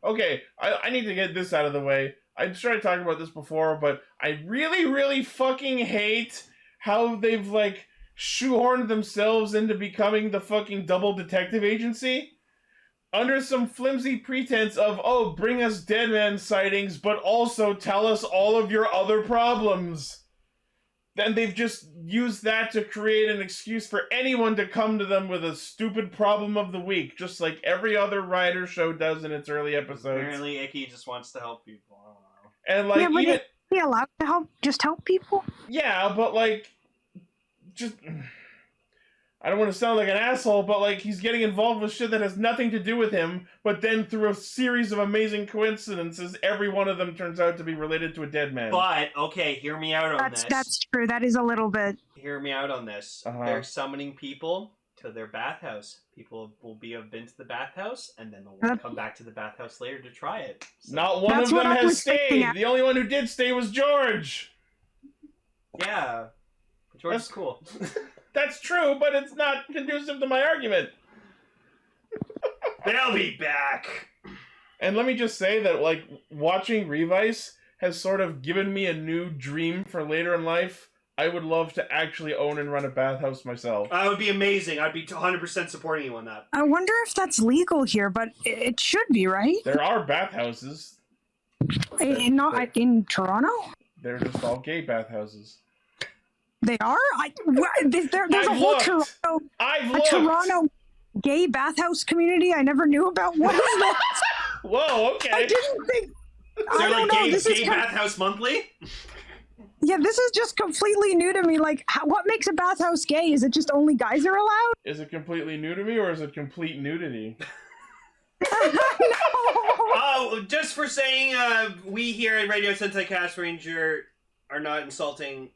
Speaker 2: okay. I need to get this out of the way. I tried to talk about this before, but I really, really fucking hate how they've like shoehorned themselves into becoming the fucking double detective agency under some flimsy pretense of, oh, bring us Deadman sightings, but also tell us all of your other problems. Then they've just used that to create an excuse for anyone to come to them with a stupid problem of the week, just like every other Rider show does in its early episodes.
Speaker 1: Apparently, Icky just wants to help people. I don't know.
Speaker 2: And like,
Speaker 5: yeah, but
Speaker 2: even
Speaker 5: is he allowed to help people?
Speaker 2: yeah, but like, just I don't want to sound like an asshole, but like he's getting involved with shit that has nothing to do with him, but then through a series of amazing coincidences, every one of them turns out to be related to a dead man.
Speaker 1: But okay, hear me out on this.
Speaker 5: That's true. That is a little bit.
Speaker 1: Hear me out on this.
Speaker 2: Uh-huh.
Speaker 1: They're summoning people to their bathhouse. People will have been to the bathhouse, and then they'll
Speaker 5: Yep.
Speaker 1: come back to the bathhouse later to try it. So,
Speaker 2: Not one
Speaker 5: That's
Speaker 2: of
Speaker 5: what
Speaker 2: them
Speaker 5: I
Speaker 2: has
Speaker 5: was thinking
Speaker 2: stayed.
Speaker 5: at-
Speaker 2: The only one who did stay was George.
Speaker 1: yeah, George is cool.
Speaker 2: That's true, but it's not conducive to my argument.
Speaker 1: They'll be back.
Speaker 2: And let me just say that, like, watching Revice has sort of given me a new dream for later in life. I would love to actually own and run a bathhouse myself.
Speaker 1: That would be amazing. I'd be 100% supporting you on that.
Speaker 5: I wonder if that's legal here, but it should be, right?
Speaker 2: There are bathhouses.
Speaker 5: Not in Toronto.
Speaker 2: They're just all gay bathhouses.
Speaker 5: They are. There's a
Speaker 2: I've
Speaker 5: whole
Speaker 2: looked.
Speaker 5: Toronto,
Speaker 2: I've
Speaker 5: a
Speaker 2: looked!
Speaker 5: Toronto gay bathhouse community I never knew about. What is that?
Speaker 2: Whoa, okay.
Speaker 5: I didn't think.
Speaker 1: Is
Speaker 5: I
Speaker 1: there
Speaker 5: don't
Speaker 1: like
Speaker 5: know.
Speaker 1: gay,
Speaker 5: This
Speaker 1: gay
Speaker 5: is
Speaker 1: bathhouse monthly?
Speaker 5: yeah. This is just completely new to me. Like, what makes a bathhouse gay? Is it just only guys are allowed?
Speaker 2: Is it completely new to me, or is it complete nudity?
Speaker 1: Oh, just for saying, we here at Radio Sentai Castranger are not insulting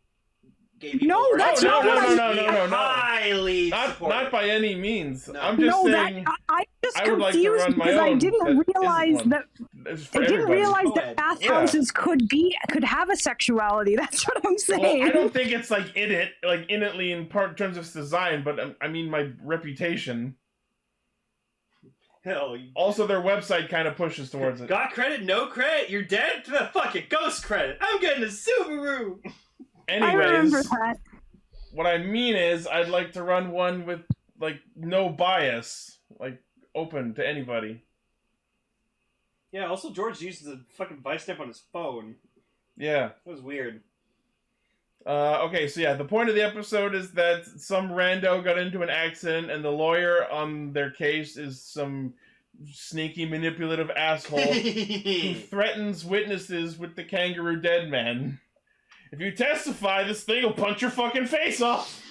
Speaker 1: gay people.
Speaker 5: No,
Speaker 1: or
Speaker 5: that's
Speaker 2: not what I-
Speaker 1: absolutely
Speaker 2: no.
Speaker 1: Highly
Speaker 2: Not
Speaker 1: supportive.
Speaker 2: by any means.
Speaker 1: No.
Speaker 2: I'm just
Speaker 5: no,
Speaker 2: saying
Speaker 5: I'm just
Speaker 2: I would like to
Speaker 5: confused
Speaker 2: run my
Speaker 5: because I
Speaker 2: own
Speaker 5: didn't
Speaker 2: that isn't
Speaker 5: realize
Speaker 2: one.
Speaker 5: that
Speaker 2: it's for
Speaker 5: I didn't
Speaker 2: everybody.
Speaker 5: realize
Speaker 1: Co-ed.
Speaker 5: that bathhouses could have a sexuality. That's what I'm saying.
Speaker 2: Well, I don't think it's like innately in terms of its design, but I mean my reputation.
Speaker 1: Hell,
Speaker 2: Also, their website kind of pushes towards it.
Speaker 1: got credit, no credit. You're dead. The fucking ghost credit. I'm getting a Subaru.
Speaker 5: I remember
Speaker 2: Anyways,
Speaker 5: that.
Speaker 2: what I mean is, I'd like to run one with like no bias, like open to anybody.
Speaker 1: Yeah. Also, George uses a fucking Vice stamp on his phone.
Speaker 2: Yeah.
Speaker 1: That was weird.
Speaker 2: Okay, so yeah, the point of the episode is that some rando got into an accident, and the lawyer on their case is some sneaky, manipulative asshole who threatens witnesses with the kangaroo dead man. If you testify, this thing will punch your fucking face off.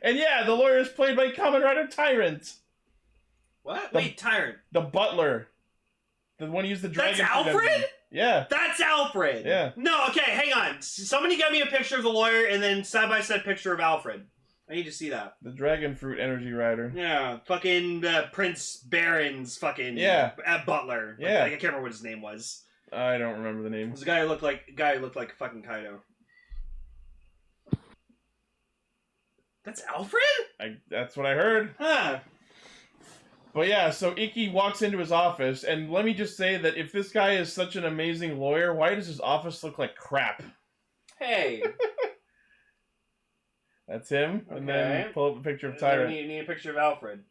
Speaker 2: And yeah, the lawyer is played by Kamen Rider Tyrant.
Speaker 1: What?
Speaker 2: The-
Speaker 1: Wait, Tyrant.
Speaker 2: The butler. The one who used the dragon.
Speaker 1: That's
Speaker 2: fruit
Speaker 1: Alfred?
Speaker 2: energy. Yeah.
Speaker 1: That's Alfred.
Speaker 2: Yeah.
Speaker 1: No, okay, hang on. Somebody get me a picture of the lawyer and then side-by-side picture of Alfred. I need to see that.
Speaker 2: The dragon fruit energy rider.
Speaker 1: Yeah, fucking Prince Baron's fucking butler.
Speaker 2: Yeah.
Speaker 1: I can't remember what his name was.
Speaker 2: I don't remember the
Speaker 1: It
Speaker 2: name.
Speaker 1: was a guy who looked like fucking Kaido. That's Alfred?
Speaker 2: That's what I heard.
Speaker 1: Huh.
Speaker 2: But yeah, so Ichi walks into his office, and let me just say that if this guy is such an amazing lawyer, why does his office look like crap?
Speaker 1: Hey.
Speaker 2: That's him, and
Speaker 1: Okay.
Speaker 2: then pull up a picture of
Speaker 1: I
Speaker 2: Tyrant.
Speaker 1: need a picture of Alfred.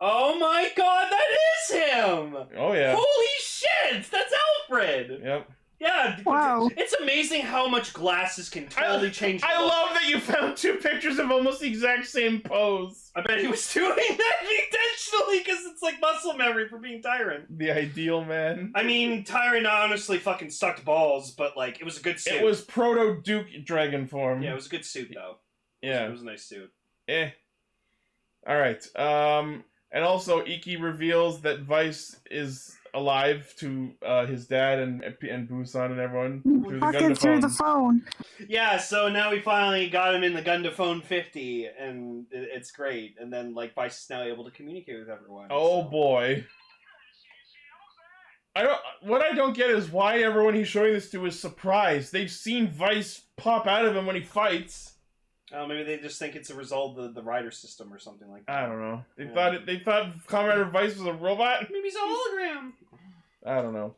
Speaker 1: Oh my god, that is him!
Speaker 2: Oh yeah.
Speaker 1: Holy shit! That's Alfred!
Speaker 2: Yep.
Speaker 1: Yeah,
Speaker 5: Wow.
Speaker 1: it's amazing how much glasses can totally change the
Speaker 2: I
Speaker 1: look.
Speaker 2: love that you found two pictures of almost the exact same pose.
Speaker 1: I bet he was doing that intentionally because it's like muscle memory for being Tyrant.
Speaker 2: The ideal man.
Speaker 1: I mean, Tyrant honestly fucking sucked balls, but like, it was a good suit.
Speaker 2: It was Proto Duke dragon form.
Speaker 1: Yeah, it was a good suit though.
Speaker 2: Yeah.
Speaker 1: It was a nice suit.
Speaker 2: Alright, and also Ichi reveals that Vice is alive to his dad and Busan and everyone through the
Speaker 5: Fucking through the phone.
Speaker 1: Yeah, so now we finally got him in the Gundaphone 50, and it's great. And then, like, Vice is now able to communicate with everyone.
Speaker 2: Oh
Speaker 1: so.
Speaker 2: boy. What I don't get is why everyone he's showing this to is surprised. They've seen Vice pop out of him when he fights.
Speaker 1: Maybe they just think it's a result of the rider system or something like that.
Speaker 2: I don't know. They
Speaker 1: Yeah.
Speaker 2: thought Kamen Rider Vice was a robot.
Speaker 1: Maybe he's a hologram.
Speaker 2: I don't know.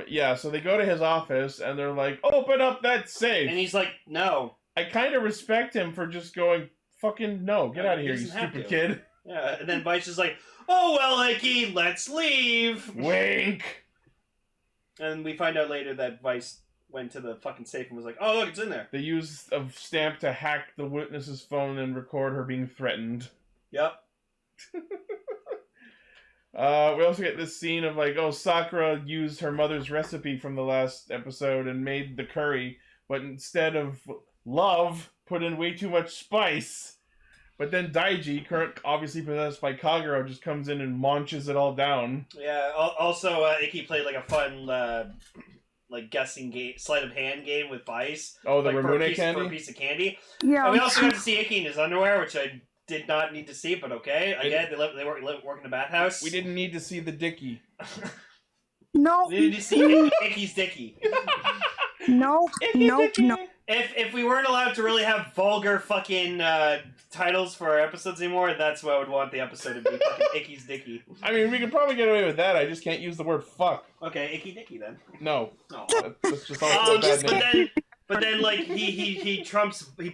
Speaker 2: Yeah, so they go to his office and they're like, "Open up that safe."
Speaker 1: And he's like, no.
Speaker 2: I kind of respect him for just going, "Fucking no, get
Speaker 1: Yeah,
Speaker 2: out of
Speaker 1: he
Speaker 2: here, you
Speaker 1: doesn't have
Speaker 2: stupid
Speaker 1: to.
Speaker 2: kid."
Speaker 1: Yeah, and then Vice is like, oh, well, Icky, let's leave.
Speaker 2: Wink.
Speaker 1: And we find out later that Vice went to the fucking safe and was like, oh, look, it's in there.
Speaker 2: They used a stamp to hack the witness's phone and record her being threatened.
Speaker 1: Yep.
Speaker 2: We also get this scene of like, oh, Sakura used her mother's recipe from the last episode and made the curry, but instead of love, put in way too much spice. But then Daiji, obviously possessed by Kagero, just comes in and munches it all down.
Speaker 1: Yeah, also, Icky played like a fun, like guessing game, sleight of hand game with Vice.
Speaker 2: Oh, the
Speaker 1: like,
Speaker 2: Ramune candy?
Speaker 1: For a piece of candy.
Speaker 5: Yeah.
Speaker 1: And we also got to see Icky in his underwear, which I did not need to see, but okay. Again, they work in a bathhouse.
Speaker 2: We didn't need to see the dicky.
Speaker 5: No.
Speaker 1: We needed to see Icky's dicky.
Speaker 5: No. No. No.
Speaker 1: If we weren't allowed to really have vulgar fucking titles for our episodes anymore, that's what I would want the episode to be. Fucking Icky's dicky.
Speaker 2: I mean, we could probably get away with that. I just can't use the word fuck.
Speaker 1: Okay, Icky dicky then.
Speaker 2: No.
Speaker 1: Oh.
Speaker 2: That's just all a bad name.
Speaker 1: But then, like, he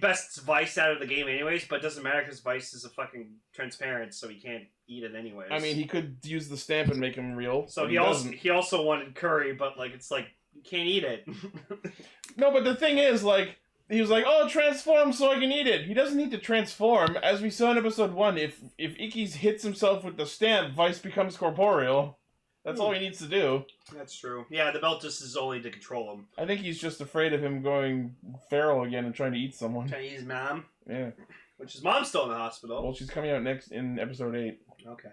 Speaker 1: bests Vice out of the game anyways, but it doesn't matter because Vice is a fucking transparent, so he can't eat it anyways.
Speaker 2: I mean, he could use the stamp and make him real.
Speaker 1: So
Speaker 2: but
Speaker 1: he also wanted curry, but, like, it's like, you can't eat it.
Speaker 2: No, but the thing is, like, he was like, oh, transform so I can eat it. He doesn't need to transform. As we saw in episode 1, if Icky hits himself with the stamp, Vice becomes corporeal. That's all he needs to do.
Speaker 1: That's true. Yeah, the belt just is only to control him.
Speaker 2: I think he's just afraid of him going feral again and trying to eat someone.
Speaker 1: Trying to eat his mom.
Speaker 2: Yeah.
Speaker 1: Which his mom's still in the hospital.
Speaker 2: Well, she's coming out next in episode 8.
Speaker 1: Okay.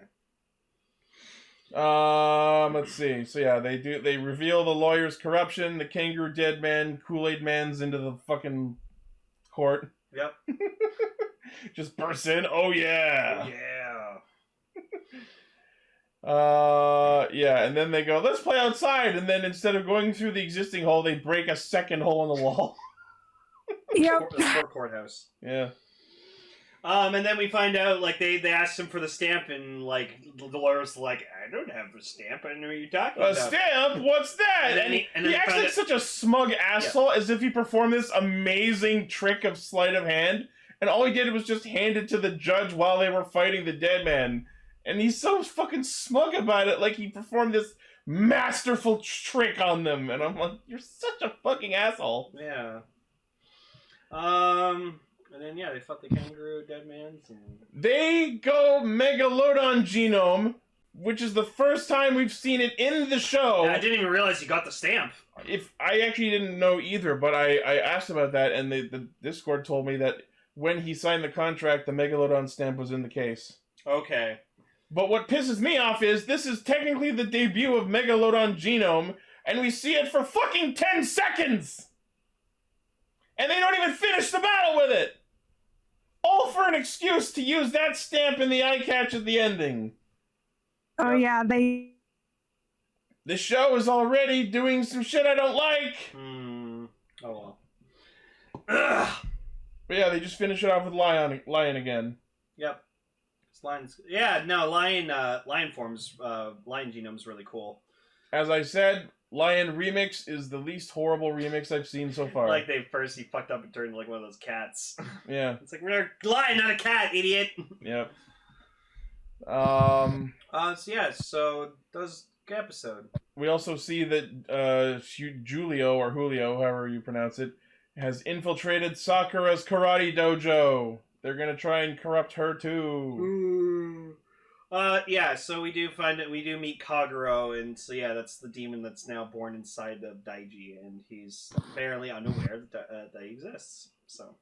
Speaker 2: Let's see. So yeah, they reveal the lawyer's corruption, the kangaroo dead man, Kool-Aid Man's into the fucking court.
Speaker 1: Yep.
Speaker 2: Just bursts in. Oh yeah.
Speaker 1: Yeah.
Speaker 2: And then they go, let's play outside, and then instead of going through the existing hole, they break a second hole in the wall.
Speaker 5: Yep.
Speaker 1: The courthouse.
Speaker 2: Yeah.
Speaker 1: And then we find out, like, they asked him for the stamp, and, like, the lawyer's like, I don't have a stamp, I don't know what you're talking about.
Speaker 2: A stamp? What's that? And he acts like such a smug asshole, as if he performed this amazing trick of sleight of hand, and all he did was just hand it to the judge while they were fighting the dead man. And he's so fucking smug about it, like he performed this masterful trick on them. And I'm like, you're such a fucking asshole.
Speaker 1: Yeah. And then, yeah, they fought the kangaroo dead mans. And...
Speaker 2: They go Megalodon Genome, which is the first time we've seen it in the show.
Speaker 1: Yeah, I didn't even realize you got the stamp.
Speaker 2: If I actually didn't know either, but I asked about that, and the Discord told me that when he signed the contract, the Megalodon stamp was in the case.
Speaker 1: Okay.
Speaker 2: But what pisses me off is this is technically the debut of Megalodon Genome, and we see it for fucking 10 seconds! And they don't even finish the battle with it! All for an excuse to use that stamp in the eye catch at the ending.
Speaker 5: Oh yeah, they.
Speaker 2: The show is already doing some shit I don't like!
Speaker 1: Oh well.
Speaker 2: Ugh. But yeah, they just finish it off with Lion again.
Speaker 1: Yep. Lions. Yeah, no, lion forms, lion genome's really cool.
Speaker 2: As I said, Lion Remix is the least horrible remix I've seen so far.
Speaker 1: Like he fucked up and turned like one of those cats.
Speaker 2: Yeah.
Speaker 1: It's like, we're a lion, not a cat, idiot.
Speaker 2: Yep.
Speaker 1: So that was a good episode.
Speaker 2: We also see that Julio, or Julio, however you pronounce it, has infiltrated Sakura's karate dojo. They're gonna try and corrupt her too.
Speaker 1: Yeah, so we do meet Kagero, and so yeah, that's the demon that's now born inside of Daiji, and he's apparently unaware that he exists, so.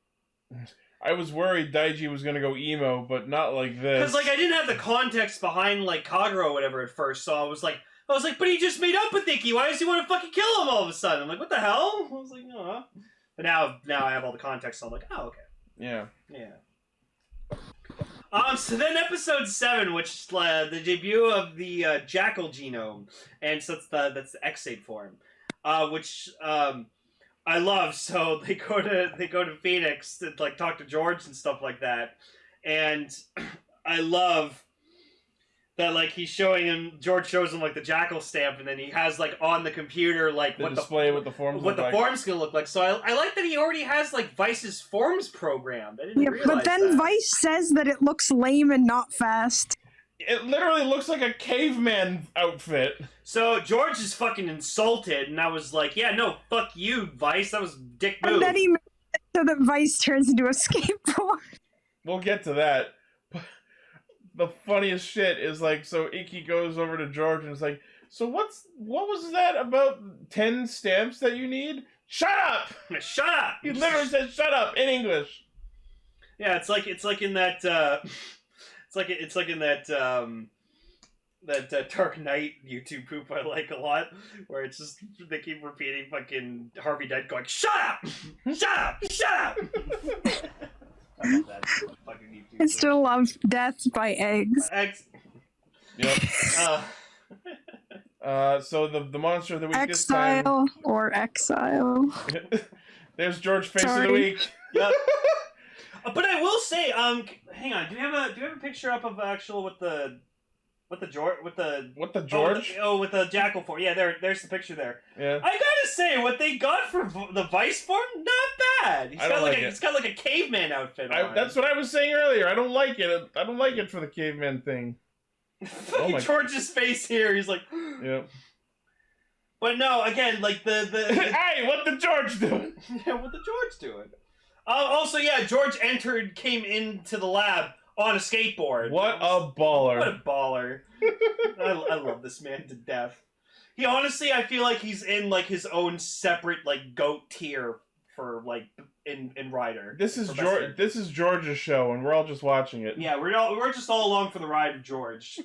Speaker 2: I was worried Daiji was gonna go emo, but not like this.
Speaker 1: Because, like, I didn't have the context behind, like, Kagero or whatever at first, so I was like, but he just made up with Ichi, why does he want to fucking kill him all of a sudden? I'm like, what the hell? I was like, no. But now I have all the context, so I'm like, oh, okay.
Speaker 2: Yeah.
Speaker 1: So then episode 7, which is the debut of the Jackal genome, and so that's the X8 form, which I love. So they go to Phoenix to like talk to George and stuff like that, and I love that, like, he's showing him, George shows him like the Jackal stamp, and then he has like on the computer like
Speaker 2: what the
Speaker 1: form's gonna look like. So I like that he already has like Vice's forms programmed. I didn't realize
Speaker 5: but then
Speaker 1: that.
Speaker 5: Vice says that it looks lame and not fast.
Speaker 2: It literally looks like a caveman outfit.
Speaker 1: So George is fucking insulted, and I was like, yeah, no, fuck you, Vice. That was dick move.
Speaker 5: And then he made it so that Vice turns into a skateboard.
Speaker 2: We'll get to that. The funniest shit is, like, so Ichi goes over to George and is like, so what was that about 10 stamps that you need? Shut up!
Speaker 1: Shut up!
Speaker 2: He literally said shut up in English.
Speaker 1: Yeah, it's like in that it's like in that Dark Knight YouTube poop I like a lot, where it's just they keep repeating fucking Harvey Dent going, shut up! Shut up! Shut up! I love that fucking YouTube.
Speaker 5: I still love Death by Eggs.
Speaker 2: Yep. So the monster of the week
Speaker 5: Exile
Speaker 2: this time.
Speaker 5: or Exile.
Speaker 2: There's George Face
Speaker 5: Sorry.
Speaker 2: of the Week.
Speaker 1: Yep. But I will say, hang on, do you have a picture up of actual with the George?
Speaker 2: With the George?
Speaker 1: With the Jackal form. Yeah, there's the picture there.
Speaker 2: Yeah.
Speaker 1: I gotta say, what they got for the Vice form, not bad. He's got like a caveman outfit on.
Speaker 2: That's what I was saying earlier. I don't like it. I don't like it for the caveman thing.
Speaker 1: Fucking George's face here. He's like,
Speaker 2: yeah.
Speaker 1: But no, again, like the
Speaker 2: hey, what the George doing?
Speaker 1: Yeah, what the George doing? Also, yeah, George came into the lab on a skateboard.
Speaker 2: What a baller.
Speaker 1: What a baller. I love this man to death. He honestly, I feel like he's in like his own separate like GOAT tier for like in Rider.
Speaker 2: This is George's show, and we're all just watching it.
Speaker 1: Yeah, we're just all along for the ride of George.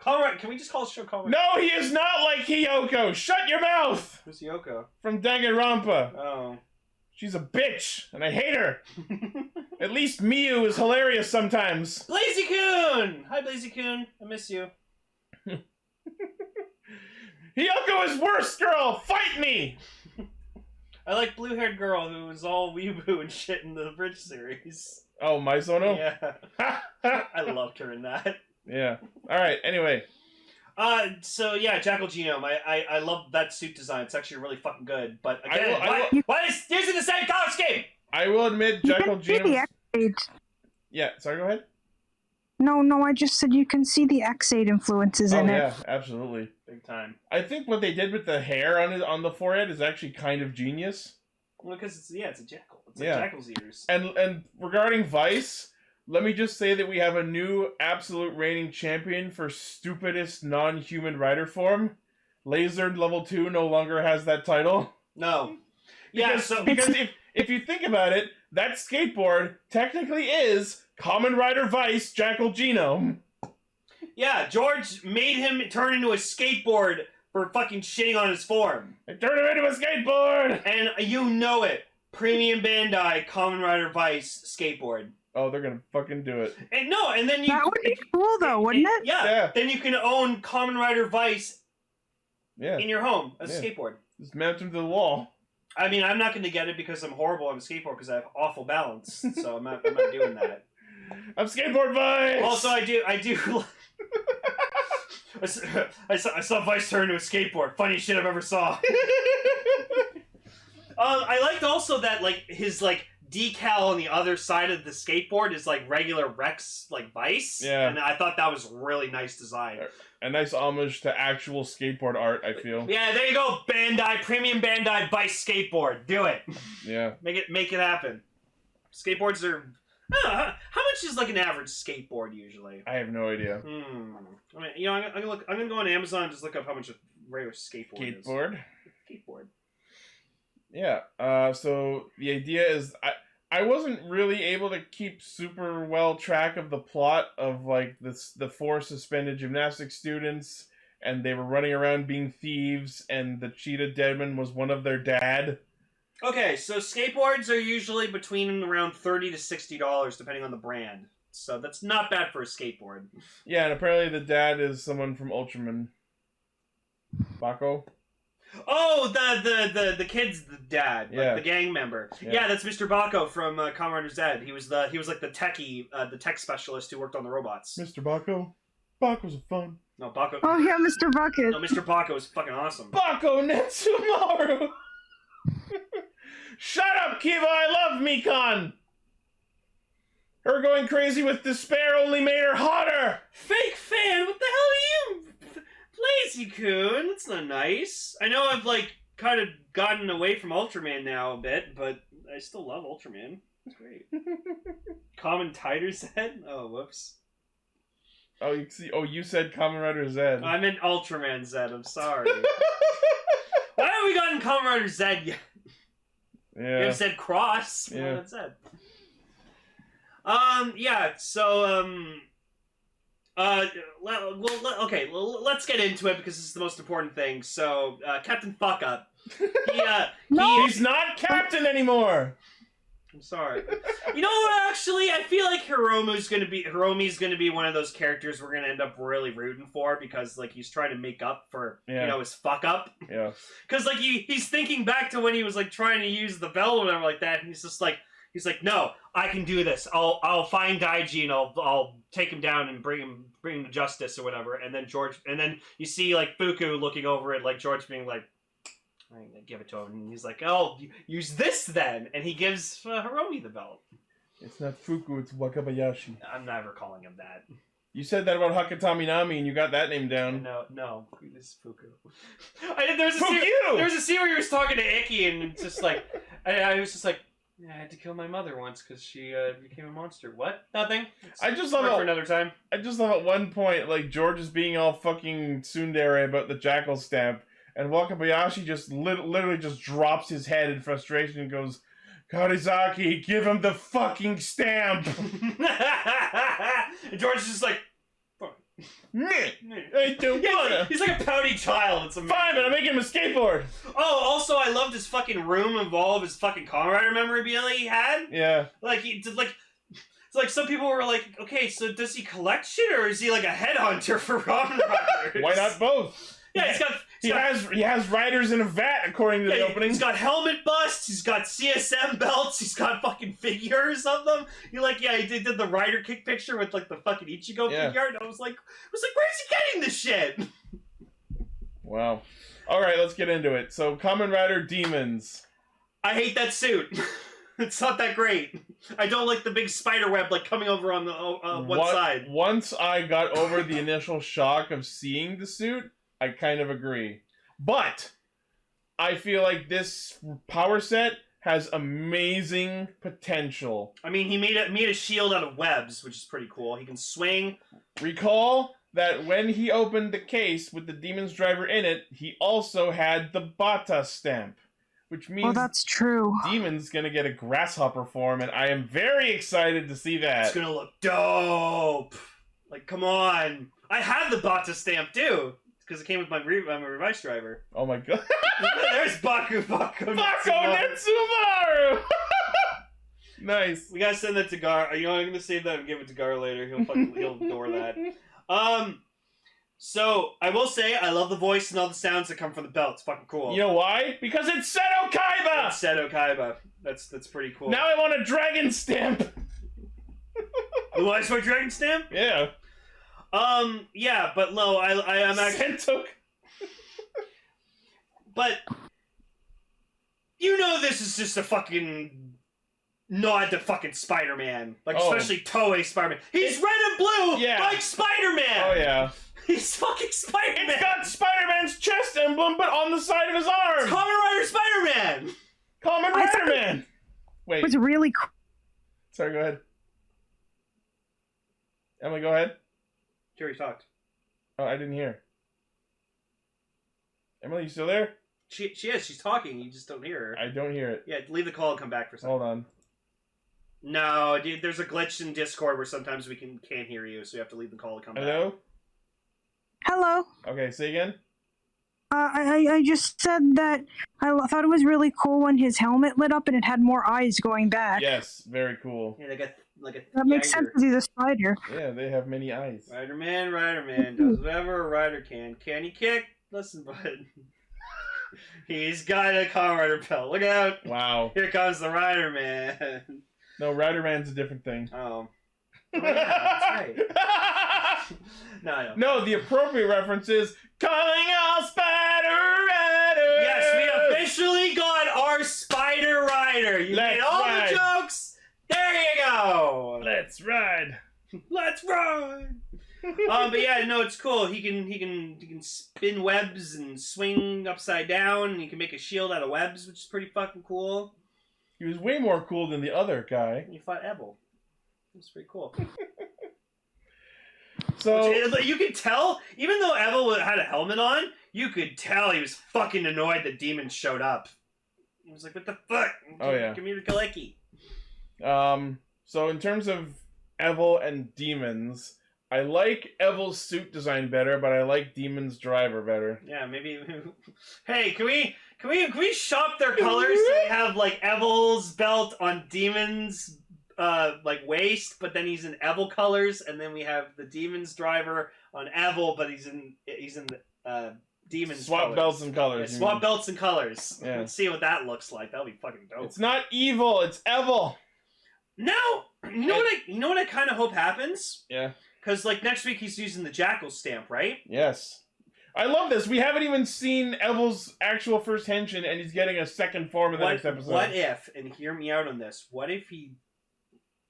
Speaker 1: Can we just call the show Kamen Rider?
Speaker 2: No, he is not like Hiyoko. Shut your mouth.
Speaker 1: Who's Yoko?
Speaker 2: From Danganronpa.
Speaker 1: Oh.
Speaker 2: She's a bitch, and I hate her. At least Miyu is hilarious sometimes.
Speaker 1: Blazy-kun! Hi, Blazy-kun. I miss you.
Speaker 2: Hiyoko is worse, girl! Fight me!
Speaker 1: I like blue-haired girl who was all weeaboo and shit in the Bridge series.
Speaker 2: Oh, Maizono?
Speaker 1: Yeah. I loved her in that.
Speaker 2: Yeah. Alright, anyway.
Speaker 1: So yeah, Jackal Genome. I love that suit design. It's actually really fucking good. But again, why is this in the same color scheme?
Speaker 2: I will admit, Jackal Genome. Yeah, sorry, go ahead.
Speaker 5: No, I just said you can see the X8 influences in it.
Speaker 2: Oh, yeah, absolutely.
Speaker 1: Big time.
Speaker 2: I think what they did with the hair on the forehead is actually kind of genius.
Speaker 1: Well, because it's a jackal. It's like jackal's ears.
Speaker 2: And regarding Vice, let me just say that we have a new absolute reigning champion for stupidest non-human rider form. Lasered level 2 no longer has that title.
Speaker 1: No.
Speaker 2: Because if you think about it, that skateboard technically is Kamen Rider Vice Jackal Genome.
Speaker 1: Yeah, George made him turn into a skateboard for fucking shitting on his form.
Speaker 2: I turned him into a skateboard!
Speaker 1: And you know it. Premium Bandai Kamen Rider Vice skateboard.
Speaker 2: Oh, they're gonna fucking do it.
Speaker 1: And then you...
Speaker 5: That would be cool, though, wouldn't it?
Speaker 1: Yeah. Then you can own Kamen Rider Vice in your home as a skateboard.
Speaker 2: Just mount him to the wall.
Speaker 1: I mean, I'm not going to get it because I'm horrible on a skateboard because I have awful balance. So I'm not doing that.
Speaker 2: I'm skateboard Vice!
Speaker 1: Also, I do... I saw Vice turn into a skateboard. Funniest shit I've ever saw. I liked also that, like, his, like, decal on the other side of the skateboard is, like, regular Rex, like, Vice.
Speaker 2: Yeah.
Speaker 1: And I thought that was really nice design.
Speaker 2: A nice homage to actual skateboard art, I feel.
Speaker 1: Yeah, there you go, Bandai, Premium Bandai Vice skateboard. Do it.
Speaker 2: Yeah.
Speaker 1: Make it happen. Skateboards are... how much is, like, an average skateboard, usually?
Speaker 2: I have no idea.
Speaker 1: I mean, you know, I'm gonna go on Amazon and just look up how much a regular skateboard is. Skateboard.
Speaker 2: Yeah. So the idea is, I wasn't really able to keep super well track of the plot of like the 4 suspended gymnastics students, and they were running around being thieves, and the cheetah deadman was one of their dad.
Speaker 1: Okay, so skateboards are usually between around $30 to $60, depending on the brand. So that's not bad for a skateboard.
Speaker 2: Yeah, and apparently the dad is someone from Ultraman. Bako?
Speaker 1: Oh, the kid's dad, like the gang member. Yeah, that's Mr. Bako from Kamen Rider Z. He was like the techie, the tech specialist who worked on the robots.
Speaker 2: Mr. Bako? Bako's fun.
Speaker 1: No, Bako.
Speaker 5: Oh yeah, Mr. Bucket.
Speaker 1: No, Mr. Bako is fucking awesome.
Speaker 2: Bako Netsumaru! Shut up, Kiva! I love Mikan! Her going crazy with despair only made her hotter!
Speaker 1: Fake fan? What the hell are you? Lazy-kun? That's not nice. I know I've, like, kind of gotten away from Ultraman now a bit, but I still love Ultraman. It's great. Kamen Rider Z? Oh, whoops.
Speaker 2: Oh, you said Kamen Rider Z.
Speaker 1: I meant Ultraman Z. I'm sorry. Why haven't we gotten Kamen Rider Z yet?
Speaker 2: Yeah.
Speaker 1: You have said Cross.
Speaker 2: Yeah.
Speaker 1: That's it. Yeah, so, let's get into it because this is the most important thing. So, Captain Fuck Up.
Speaker 2: He's not captain anymore!
Speaker 1: I'm sorry. You know what, actually? I feel like Hiromi's gonna be one of those characters we're gonna end up really rooting for because, like, he's trying to make up for, you know, his fuck up.
Speaker 2: Yeah.
Speaker 1: Because, like, he's thinking back to when he was, like, trying to use the bell or whatever like that, and he's just like, no, I can do this. I'll find Daiji and I'll take him down and bring him to justice or whatever. And then you see, like, Fuku looking over it, like, George being like, I'm gonna give it to him. And he's like, oh, use this then. And he gives Hiromi the belt.
Speaker 2: It's not Fuku, it's Wakabayashi.
Speaker 1: I'm never calling him that.
Speaker 2: You said that about Hakatami Nami and you got that name down.
Speaker 1: No, this is Fuku. There was a scene where he was talking to Ichi and it's just like, I was just like, I had to kill my mother once because she became a monster. What? Nothing.
Speaker 2: I just love
Speaker 1: for another time.
Speaker 2: I just love at one point, like, George is being all fucking tsundere about the jackal stamp, and Wakabayashi just literally just drops his head in frustration and goes, Karizaki, give him the fucking stamp!
Speaker 1: And George is just like, fuck.
Speaker 2: Meh. I don't wanna.
Speaker 1: He's like a pouty child. It's amazing.
Speaker 2: Fine, but I'm making him a skateboard.
Speaker 1: Oh, also, I loved his fucking room of all of his fucking Kamen Rider memorabilia he had.
Speaker 2: Yeah.
Speaker 1: Like, he did, like... It's like some people were like, okay, so does he collect shit or is he like a headhunter for Kamen Riders?
Speaker 2: Why not both?
Speaker 1: Yeah,
Speaker 2: He has riders in a vat, according to the opening.
Speaker 1: He's got helmet busts, he's got CSM belts, he's got fucking figures of them. He did the rider kick picture with like the fucking Ichigo figure, and I was like, where's he getting this shit?
Speaker 2: Wow. Alright, let's get into it. So, Kamen Rider Demons.
Speaker 1: I hate that suit. It's not that great. I don't like the big spider web like coming over on the one side.
Speaker 2: Once I got over the initial shock of seeing the suit, I kind of agree. But I feel like this power set has amazing potential.
Speaker 1: I mean, he made a shield out of webs, which is pretty cool. He can swing.
Speaker 2: Recall that when he opened the case with the Demon's Driver in it, he also had the Bata stamp. Which means
Speaker 5: that's true.
Speaker 2: Demon's gonna get a grasshopper form, and I am very excited to see that.
Speaker 1: It's gonna look dope. Like, come on. I have the Bata stamp, too. Because it came with my Revice driver.
Speaker 2: Oh my god.
Speaker 1: There's Baku
Speaker 2: Netsumaru! Nice.
Speaker 1: We gotta send that to Gar. Are you gonna save that and give it to Gar later? He'll adore that. So, I will say, I love the voice and all the sounds that come from the belt. It's fucking cool.
Speaker 2: You know why? Because it's Seto Kaiba!
Speaker 1: It's Seto Kaiba. That's pretty cool.
Speaker 2: Now I want a dragon stamp!
Speaker 1: You want my dragon stamp?
Speaker 2: Yeah.
Speaker 1: Yeah, but Lo, I'm actually...
Speaker 2: Sento...
Speaker 1: But... You know this is just a fucking... nod to fucking Spider-Man. Like, especially Toei Spider-Man. He's red and blue like Spider-Man!
Speaker 2: Oh, yeah.
Speaker 1: He's fucking Spider-Man!
Speaker 2: It's got Spider-Man's chest emblem, but on the side of his arm!
Speaker 1: It's Kamen Rider Spider-Man!
Speaker 2: Kamen Rider Man! Wait.
Speaker 5: It was really cool.
Speaker 2: Sorry, go ahead. Emily, go ahead.
Speaker 1: Jerry talked.
Speaker 2: Oh, I didn't hear. Emily, you still there?
Speaker 1: She is. She's talking. You just don't hear her.
Speaker 2: I don't hear it.
Speaker 1: Yeah, leave the call and come back for a second.
Speaker 2: Hold on.
Speaker 1: No, dude, there's a glitch in Discord where sometimes we can't hear you, so you have to leave the call and come back.
Speaker 2: Hello?
Speaker 5: Hello.
Speaker 2: Okay, say again.
Speaker 5: I just said that I thought it was really cool when his helmet lit up and it had more eyes going back.
Speaker 2: Yes, very cool.
Speaker 1: Yeah, they got like a
Speaker 5: That makes sense because he's a spider.
Speaker 2: Yeah, they have many eyes.
Speaker 1: Rider Man, does whatever a rider can. Can he kick? Listen, bud. He's got a Kamen Rider belt. Look out.
Speaker 2: Wow.
Speaker 1: Here comes the Rider Man.
Speaker 2: No, Rider Man's a different thing.
Speaker 1: Oh. Yeah, that's right. No, I don't.
Speaker 2: No, the appropriate reference is calling all Spider Riders.
Speaker 1: Yes, we officially got our Spider Rider. You
Speaker 2: Let's
Speaker 1: made all
Speaker 2: ride.
Speaker 1: the jokes. There you go.
Speaker 2: Let's ride.
Speaker 1: Let's ride. But yeah, no, it's cool. He can spin webs and swing upside down, and he can make a shield out of webs, which is pretty fucking cool.
Speaker 2: He was way more cool than the other guy.
Speaker 1: He fought Ebel. It's pretty cool.
Speaker 2: So
Speaker 1: you could tell, even though Ebel had a helmet on, you could tell he was fucking annoyed that demons showed up. He was like, "What the fuck?
Speaker 2: Oh yeah,
Speaker 1: give me the Kaleki."
Speaker 2: So in terms of Evil and Demons, I like Evil's suit design better, but I like Demon's driver better.
Speaker 1: Yeah, maybe. Hey, can we shop their colors so we have like Evil's belt on Demon's like waist, but then he's in Evil colors, and then we have the Demon's driver on Evil, but he's in Demon's
Speaker 2: swap
Speaker 1: colors.
Speaker 2: belts and colors.
Speaker 1: Yeah, swap belts and colors.
Speaker 2: Yeah.
Speaker 1: Let's see what that looks like. That'll be fucking dope.
Speaker 2: It's not evil, it's Evil.
Speaker 1: Now, you know what I kind of hope happens?
Speaker 2: Yeah.
Speaker 1: Because like next week he's using the Jackal stamp, right?
Speaker 2: Yes. I love this. We haven't even seen Evil's actual first henshin, and he's getting a second form in the next episode.
Speaker 1: What if, and hear me out on this, what if he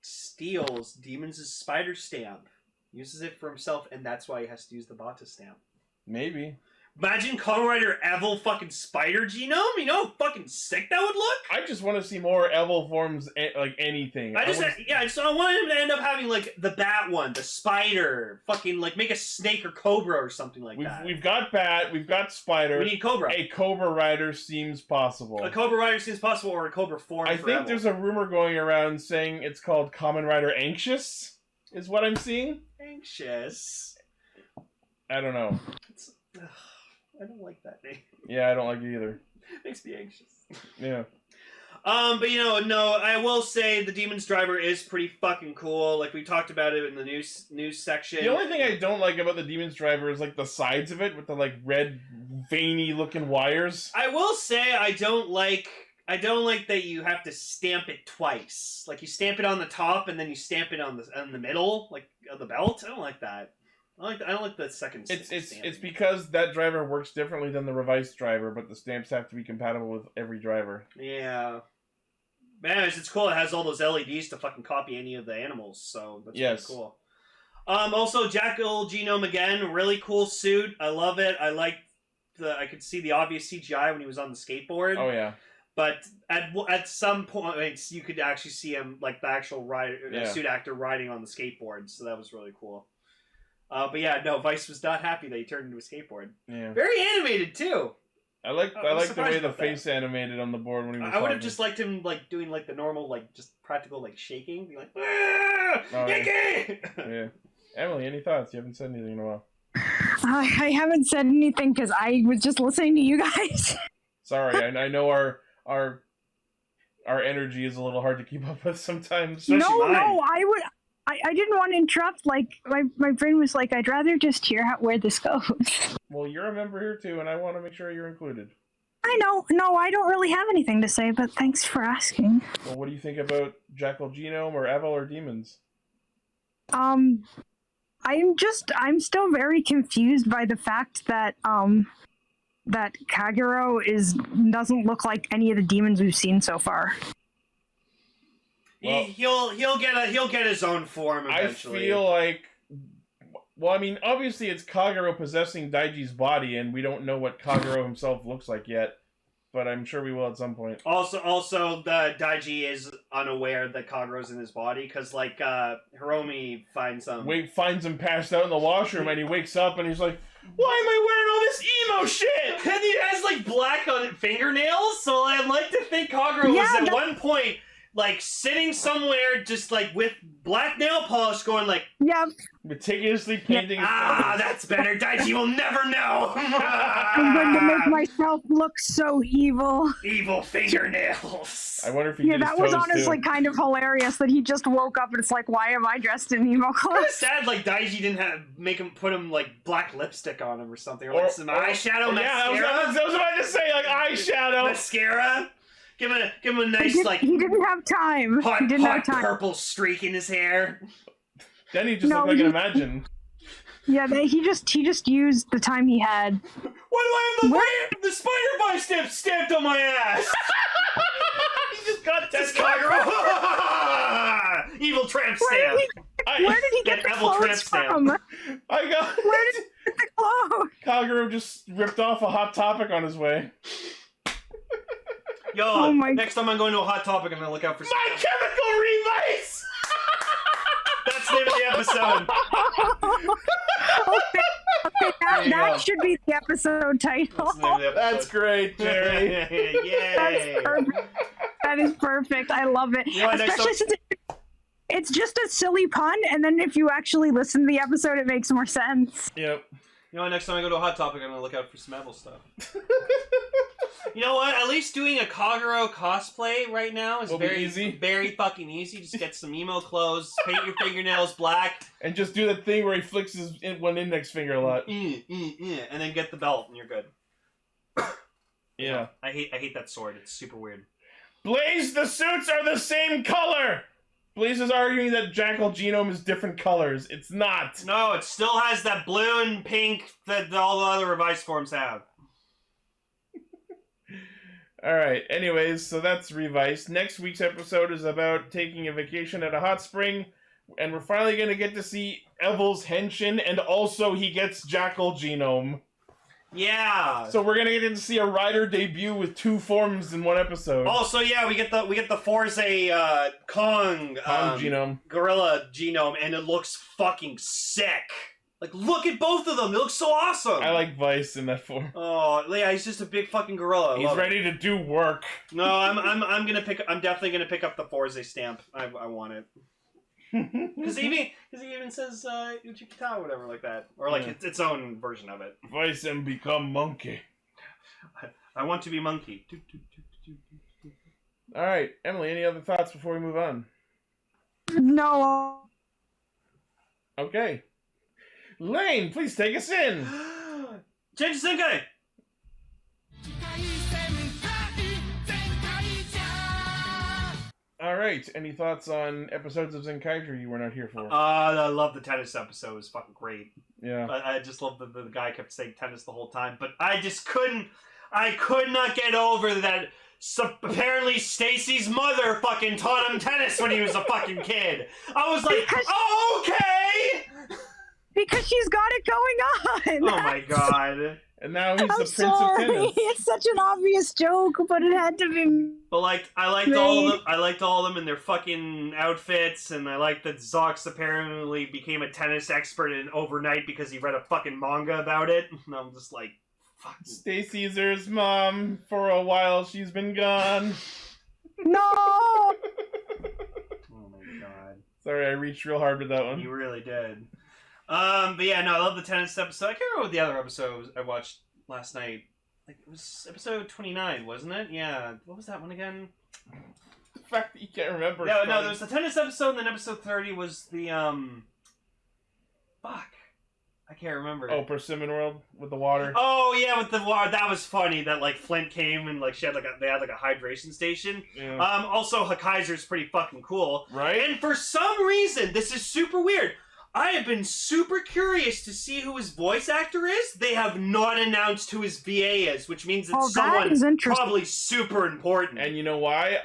Speaker 1: steals Demon's spider stamp, uses it for himself, and that's why he has to use the Bata stamp?
Speaker 2: Maybe.
Speaker 1: Imagine Kamen Rider Evil fucking spider genome? You know how fucking sick that would look?
Speaker 2: I just want to see more Evil forms, like anything.
Speaker 1: I want him to end up having like the bat one, the spider, fucking like make a snake or cobra or something like that.
Speaker 2: We've got Bat, we've got Spider.
Speaker 1: We need Cobra.
Speaker 2: A Cobra Rider seems possible.
Speaker 1: A Cobra Rider seems possible, or a Cobra form.
Speaker 2: I think there's a rumor going around saying it's called Kamen Rider Anxious, is what I'm seeing.
Speaker 1: Anxious.
Speaker 2: I don't know.
Speaker 1: I don't like that name.
Speaker 2: Yeah, I don't like it either.
Speaker 1: Makes me anxious.
Speaker 2: Yeah.
Speaker 1: But no, I will say the Demon's Driver is pretty fucking cool. Like we talked about it in the news section.
Speaker 2: The only thing I don't like about the Demon's Driver is like the sides of it with the like red veiny looking wires.
Speaker 1: I will say I don't like that you have to stamp it twice. Like you stamp it on the top and then you stamp it on the middle, like of the belt. I don't like that. I don't like the second.
Speaker 2: It's because that driver works differently than the Revice driver, but the stamps have to be compatible with every driver.
Speaker 1: Yeah. Man, it's cool. It has all those LEDs to fucking copy any of the animals, so that's really cool. Also, Jackal Genome again, really cool suit. I love it. I could see the obvious CGI when he was on the skateboard.
Speaker 2: Oh yeah.
Speaker 1: But at some point, you could actually see him, like the actual suit actor riding on the skateboard, so that was really cool. But yeah, no, Vice was not happy that he turned into a skateboard.
Speaker 2: Yeah.
Speaker 1: Very animated too.
Speaker 2: I like the way the face animated on the board when he was.
Speaker 1: I would have just liked him like doing like the normal like just practical like shaking, being like, ah, Yankee!
Speaker 2: Yeah. Emily, any thoughts? You haven't said anything in a while.
Speaker 5: I haven't said anything because I was just listening to you guys.
Speaker 2: Sorry, I know our energy is a little hard to keep up with sometimes.
Speaker 5: I didn't want to interrupt. Like my brain was like, I'd rather just hear where this goes.
Speaker 2: Well, you're a member here too, and I want to make sure you're included.
Speaker 5: I know. No, I don't really have anything to say, but thanks for asking.
Speaker 2: Well, what do you think about Jackal Genome or Evil or Demons?
Speaker 5: I'm still very confused by the fact that that Kagero doesn't look like any of the demons we've seen so far.
Speaker 1: Well, he'll get his own form eventually.
Speaker 2: I feel like, well, I mean, obviously it's Kagero possessing Daiji's body, and we don't know what Kagero himself looks like yet, but I'm sure we will at some point.
Speaker 1: Also, the Daiji is unaware that Kagero's in his body because, like, Hiromi finds him
Speaker 2: passed out in the washroom, and he wakes up and he's like, "Why am I wearing all this emo shit?"
Speaker 1: And he has like black on fingernails, so I'd like to think Kagero was at one point. Like, sitting somewhere just, like, with black nail polish going, like...
Speaker 5: Yep.
Speaker 2: Meticulously painting his fingers.
Speaker 1: That's better. Daichi will never know.
Speaker 5: I'm going to make myself look so evil.
Speaker 1: Evil fingernails.
Speaker 2: I wonder if he did his
Speaker 5: that was
Speaker 2: toes,
Speaker 5: honestly
Speaker 2: too.
Speaker 5: Kind of hilarious that he just woke up and it's like, why am I dressed in emo clothes?
Speaker 1: Kind of sad, like, Daichi didn't put him, like, black lipstick on him or something. Or like some eyeshadow, mascara.
Speaker 2: Yeah, I was about to say, like, eyeshadow.
Speaker 1: Mascara. Give him a nice,
Speaker 5: he didn't have time.
Speaker 1: Hot,
Speaker 5: he didn't have time.
Speaker 1: Purple streak in his hair.
Speaker 2: Then he just looked like an Imagine.
Speaker 5: Yeah, he just used the time he had.
Speaker 1: Why do I have the spider bite stamped on my ass?
Speaker 2: He just got
Speaker 1: this Kagero. Evil tramp stamp.
Speaker 5: Where did he get the clothes from?
Speaker 2: Where did
Speaker 5: he get the clothes?
Speaker 2: Kagero just ripped off a Hot Topic on his way.
Speaker 1: Yo, next time I'm going to a Hot Topic, I'm going to look out for...
Speaker 2: My Chemical Revice!
Speaker 1: That's the name of the episode.
Speaker 5: Okay, that should be the episode title.
Speaker 2: That's great, Jerry.
Speaker 1: Yay.
Speaker 5: That is perfect. I love it. Especially since it's just a silly pun, and then if you actually listen to the episode, it makes more sense.
Speaker 2: Yep.
Speaker 1: You know what, next time I go to a Hot Topic, I'm going to look out for some Evil stuff. You know what? At least doing a Kagero cosplay right now is very fucking easy. Just get some emo clothes, paint your fingernails black,
Speaker 2: and just do the thing where he flicks his one index finger a lot.
Speaker 1: And then get the belt, and you're good.
Speaker 2: Yeah.
Speaker 1: I hate that sword. It's super weird.
Speaker 2: Blaze, the suits are the same color. Blaze is arguing that Jackal Genome is different colors. It's not.
Speaker 1: No, it still has that blue and pink that all the other Revice forms have.
Speaker 2: Alright, anyways, so that's Revice. Next week's episode is about taking a vacation at a hot spring, and we're finally going to get to see Evil's henshin, and also he gets Jackal Genome.
Speaker 1: Yeah.
Speaker 2: So we're going to get to see a rider debut with 2 forms in one episode.
Speaker 1: Also, yeah, we get the Forze Kong
Speaker 2: genome.
Speaker 1: Gorilla genome, and it looks fucking sick. Like, look at both of them. They look so awesome.
Speaker 2: I like Vice in that form.
Speaker 1: Oh, yeah, he's just a big fucking gorilla.
Speaker 2: He's ready to do work.
Speaker 1: No, I'm definitely gonna pick up the Forze stamp. I want it. Because he even says Uchikita or whatever like that, or like its own version of it.
Speaker 2: Vice and become monkey.
Speaker 1: I want to be monkey.
Speaker 2: All right, Emily. Any other thoughts before we move on?
Speaker 5: No.
Speaker 2: Okay. Lane, please take us in.
Speaker 1: Change Zenkai!
Speaker 2: All right. Any thoughts on episodes of Zenkaiger you were not here for?
Speaker 1: I love the tennis episode. It was fucking great.
Speaker 2: Yeah.
Speaker 1: I just love that the guy kept saying tennis the whole time, but I just couldn't. I could not get over that. So apparently Stacy's mother fucking taught him tennis when he was a fucking kid. I was like, oh, okay!
Speaker 5: Because she's got it going on.
Speaker 1: Oh my god.
Speaker 2: And now he's the
Speaker 5: I'm
Speaker 2: prince
Speaker 5: sorry.
Speaker 2: of tennis.
Speaker 5: It's such an obvious joke, but it had to be.
Speaker 1: But like, I liked all of them. I liked all of them in their fucking outfits, and I liked that Zox apparently became a tennis expert in overnight because he read a fucking manga about it. And I'm just like, fuck.
Speaker 2: Stacy's her mom. For a while, she's been gone.
Speaker 5: No!
Speaker 1: Oh my god.
Speaker 2: Sorry, I reached real hard with that one.
Speaker 1: You really did. But yeah, no, I love the tennis episode. I can't remember what the other episode I watched last night. Like, it was episode 29, wasn't it? Yeah. What was that one again?
Speaker 2: The fact that you can't remember.
Speaker 1: No, there was the tennis episode, and then episode 30 was the, fuck. I can't remember.
Speaker 2: Oh, Persimmon World with the water.
Speaker 1: Oh, yeah, with the water. That was funny that, like, Flint came and, like, they had, like, a hydration station.
Speaker 2: Yeah.
Speaker 1: Also, Hakaiser's pretty fucking cool.
Speaker 2: Right?
Speaker 1: And for some reason, this is super weird. I have been super curious to see who his voice actor is. They have not announced who his VA is, which means it's someone probably super important.
Speaker 2: And you know why?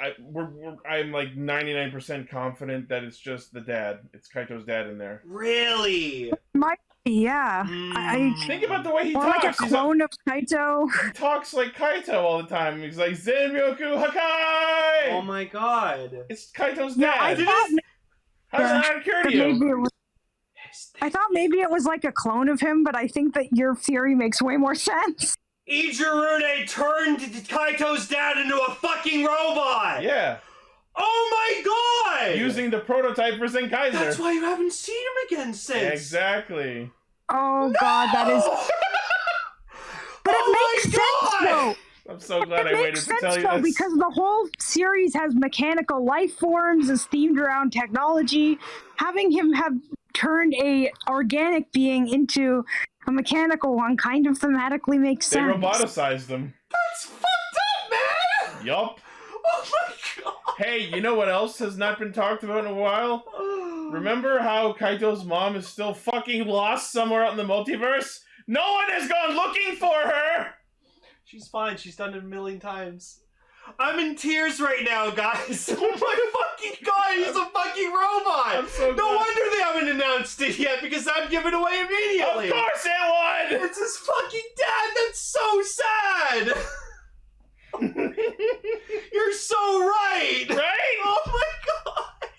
Speaker 2: I'm like 99% confident that it's just the dad. It's Kaito's dad in there.
Speaker 1: Really?
Speaker 5: Might be, yeah.
Speaker 2: Think about the way he
Speaker 5: or
Speaker 2: talks.
Speaker 5: Like a clone of Kaito.
Speaker 2: He talks like Kaito all the time. He's like, Zenryoku Hakai!
Speaker 1: Oh my god.
Speaker 2: It's Kaito's dad.
Speaker 5: Yeah,
Speaker 2: How does that occur to you?
Speaker 5: I thought maybe it was like a clone of him, but I think that your theory makes way more sense.
Speaker 1: Ijirune turned Kaito's dad into a fucking robot!
Speaker 2: Yeah.
Speaker 1: Oh my god!
Speaker 2: Using the prototype for Zenkaiger.
Speaker 1: That's why you haven't seen him again since.
Speaker 2: Exactly.
Speaker 5: Oh god, that is... But it makes sense, though.
Speaker 2: I'm so glad I waited to tell you this.
Speaker 5: Because the whole series has mechanical life forms, is themed around technology. Having him have turned a organic being into a mechanical one kind of thematically makes sense.
Speaker 2: They roboticized them.
Speaker 1: That's fucked up, man!
Speaker 2: Yup.
Speaker 1: Oh my god!
Speaker 2: Hey, you know what else has not been talked about in a while? Remember how Kaito's mom is still fucking lost somewhere out in the multiverse? No one has gone looking for her!
Speaker 1: She's fine. She's done it a million times. I'm in tears right now, guys. Oh my fucking god, he's a fucking robot!
Speaker 2: I'm so
Speaker 1: no wonder they haven't announced it yet, because I'd give it away immediately.
Speaker 2: Of course it would!
Speaker 1: It's his fucking dad! That's so sad! You're so right!
Speaker 2: Right?
Speaker 1: Oh my god!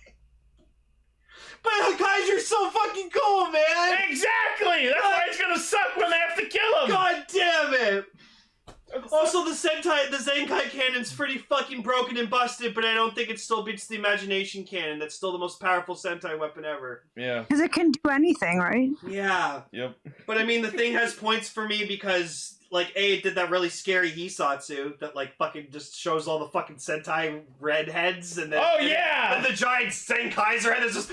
Speaker 1: But Kaiser's so fucking cool, man!
Speaker 2: Exactly! That's why it's gonna suck when they have to kill him!
Speaker 1: God damn it! Also, the Zenkai canon's pretty fucking broken and busted, but I don't think it still beats the imagination cannon. That's still the most powerful Sentai weapon ever.
Speaker 2: Yeah.
Speaker 5: Because it can do anything, right?
Speaker 1: Yeah.
Speaker 2: Yep.
Speaker 1: But I mean, the thing has points for me because, like, it did that really scary Hisatsu that, like, fucking just shows all the fucking Sentai redheads, and then...
Speaker 2: Oh, yeah!
Speaker 1: And the giant Zenkaiser head is just...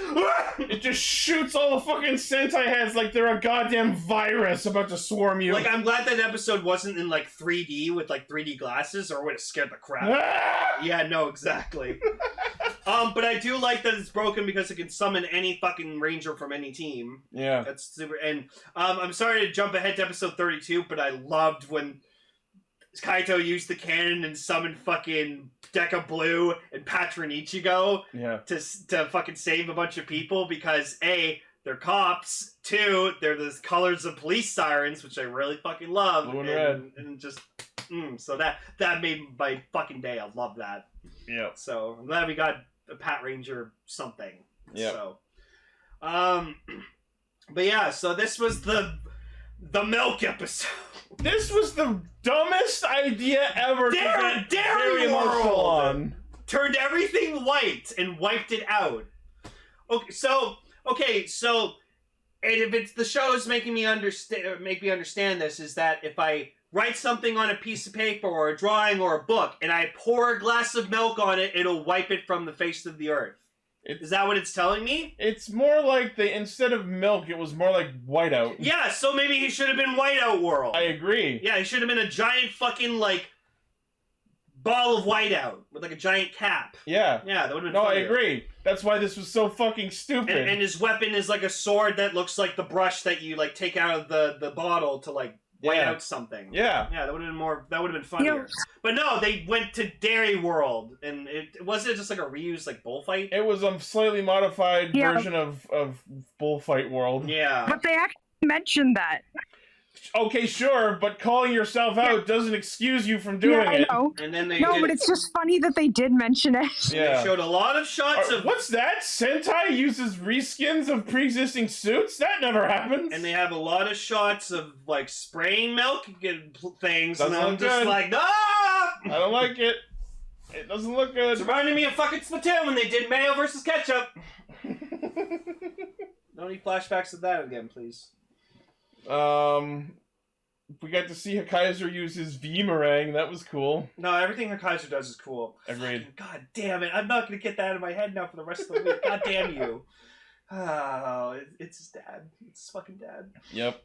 Speaker 2: It just shoots all the fucking Sentai heads like they're a goddamn virus about to swarm you.
Speaker 1: Like, I'm glad that episode wasn't in, like, 3D with, like, 3D glasses, or it would have scared the crap out of me. Yeah, no, exactly. But I do like that it's broken because it can summon any fucking ranger from any team.
Speaker 2: Yeah.
Speaker 1: That's super. And I'm sorry to jump ahead to episode 32, but I loved when Kaito used the cannon and summoned fucking Deca Blue and Patron Ichigo to fucking save a bunch of people because A, they're cops, 2, they're the colors of police sirens, which I really fucking love.
Speaker 2: Blue and red.
Speaker 1: And just so that made my fucking day. I love that.
Speaker 2: Yeah.
Speaker 1: So I'm glad we got a Pat Ranger something.
Speaker 2: Yeah.
Speaker 1: So but yeah, so this was the milk episode.
Speaker 2: This was the dumbest idea ever to get very emotional on.
Speaker 1: Turned everything white and wiped it out. So, and if it's the show is making me understand this is that if I write something on a piece of paper or a drawing or a book and I pour a glass of milk on it, it'll wipe it from the face of the earth. Is that what it's telling me?
Speaker 2: It's more like instead of milk, it was more like whiteout.
Speaker 1: Yeah, so maybe he should have been Whiteout World.
Speaker 2: I agree.
Speaker 1: Yeah, he should have been a giant fucking, like, ball of whiteout with, like, a giant cap.
Speaker 2: Yeah.
Speaker 1: Yeah, that would have been
Speaker 2: No,
Speaker 1: funnier.
Speaker 2: I agree. That's why this was so fucking stupid.
Speaker 1: And his weapon is, like, a sword that looks like the brush that you, like, take out of the bottle to, like, white out something.
Speaker 2: Yeah.
Speaker 1: Yeah, that would have been funnier.
Speaker 5: Yeah.
Speaker 1: But no, they went to Dairy World, and it wasn't just like a reused like bullfight.
Speaker 2: It was a slightly modified version of Bullfight World.
Speaker 1: Yeah.
Speaker 5: But they actually mentioned that.
Speaker 2: Okay, sure, but calling yourself out doesn't excuse you from doing
Speaker 5: I
Speaker 2: it.
Speaker 5: know.
Speaker 1: And then they
Speaker 5: But it's just funny that they did mention it.
Speaker 2: Yeah.
Speaker 1: They showed a lot of shots of.
Speaker 2: What's that? Sentai uses reskins of pre-existing suits? That never happens.
Speaker 1: And they have a lot of shots of like spraying milk and things,
Speaker 2: Doesn't
Speaker 1: and I'm
Speaker 2: look
Speaker 1: just
Speaker 2: good.
Speaker 1: like, no!
Speaker 2: I don't like it. It doesn't look good.
Speaker 1: It's reminding me of fucking Splatoon when they did mayo versus ketchup. No need flashbacks of that again, please.
Speaker 2: We got to see Hakaiser use his V-Meringue. That was cool.
Speaker 1: No, everything Kaiser does is cool.
Speaker 2: Agreed.
Speaker 1: Fucking God damn it. I'm not going to get that out of my head now for the rest of the week. God damn you. Oh, it's his dad. It's his fucking dad.
Speaker 2: Yep.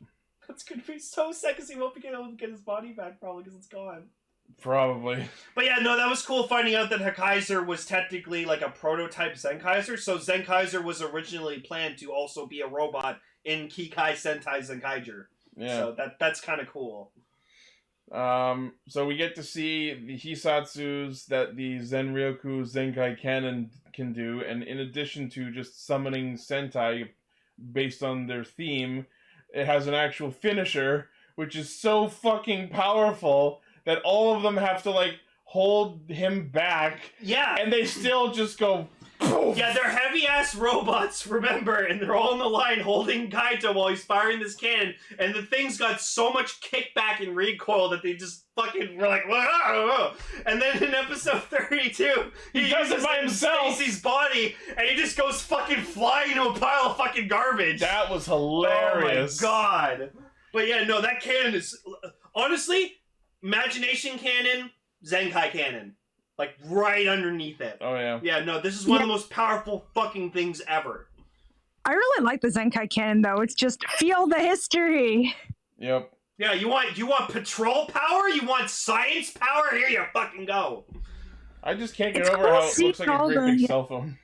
Speaker 1: That's going to be so sad because he won't be able to get his body back probably because it's gone.
Speaker 2: Probably.
Speaker 1: But yeah, no, that was cool finding out that Hakaiser was technically like a prototype Zenkaiger. So Zenkaiger was originally planned to also be a robot in Kikai Sentai Zenkaiger.
Speaker 2: Yeah.
Speaker 1: So that's kind of cool.
Speaker 2: So we get to see the Hisatsus that the Zenryoku Zenkai Canon can do, and in addition to just summoning Sentai based on their theme, it has an actual finisher, which is so fucking powerful that all of them have to, like, hold him back.
Speaker 1: Yeah.
Speaker 2: And they still just go, poof.
Speaker 1: Yeah, they're heavy-ass robots, remember, and they're all in the line holding Kaito while he's firing this cannon, and the thing's got so much kickback and recoil that they just fucking were like, whoa. And then in episode 32,
Speaker 2: He does it by himself.
Speaker 1: Stacy's body, and he just goes fucking flying into a pile of fucking garbage.
Speaker 2: That was hilarious.
Speaker 1: Oh my god. But yeah, no, that cannon is, honestly, Imagination Cannon, Zenkai Cannon. Like, right underneath it.
Speaker 2: Oh, yeah.
Speaker 1: Yeah, no, this is one of the most powerful fucking things ever.
Speaker 5: I really like the Zenkai Cannon, though. It's just, feel the history.
Speaker 2: Yep.
Speaker 1: Yeah, you want patrol power? You want science power? Here you fucking go.
Speaker 2: I just can't get
Speaker 5: It's
Speaker 2: over
Speaker 5: cool
Speaker 2: how it
Speaker 5: seeing
Speaker 2: looks like a
Speaker 5: all
Speaker 2: great big
Speaker 5: the-
Speaker 2: cell phone.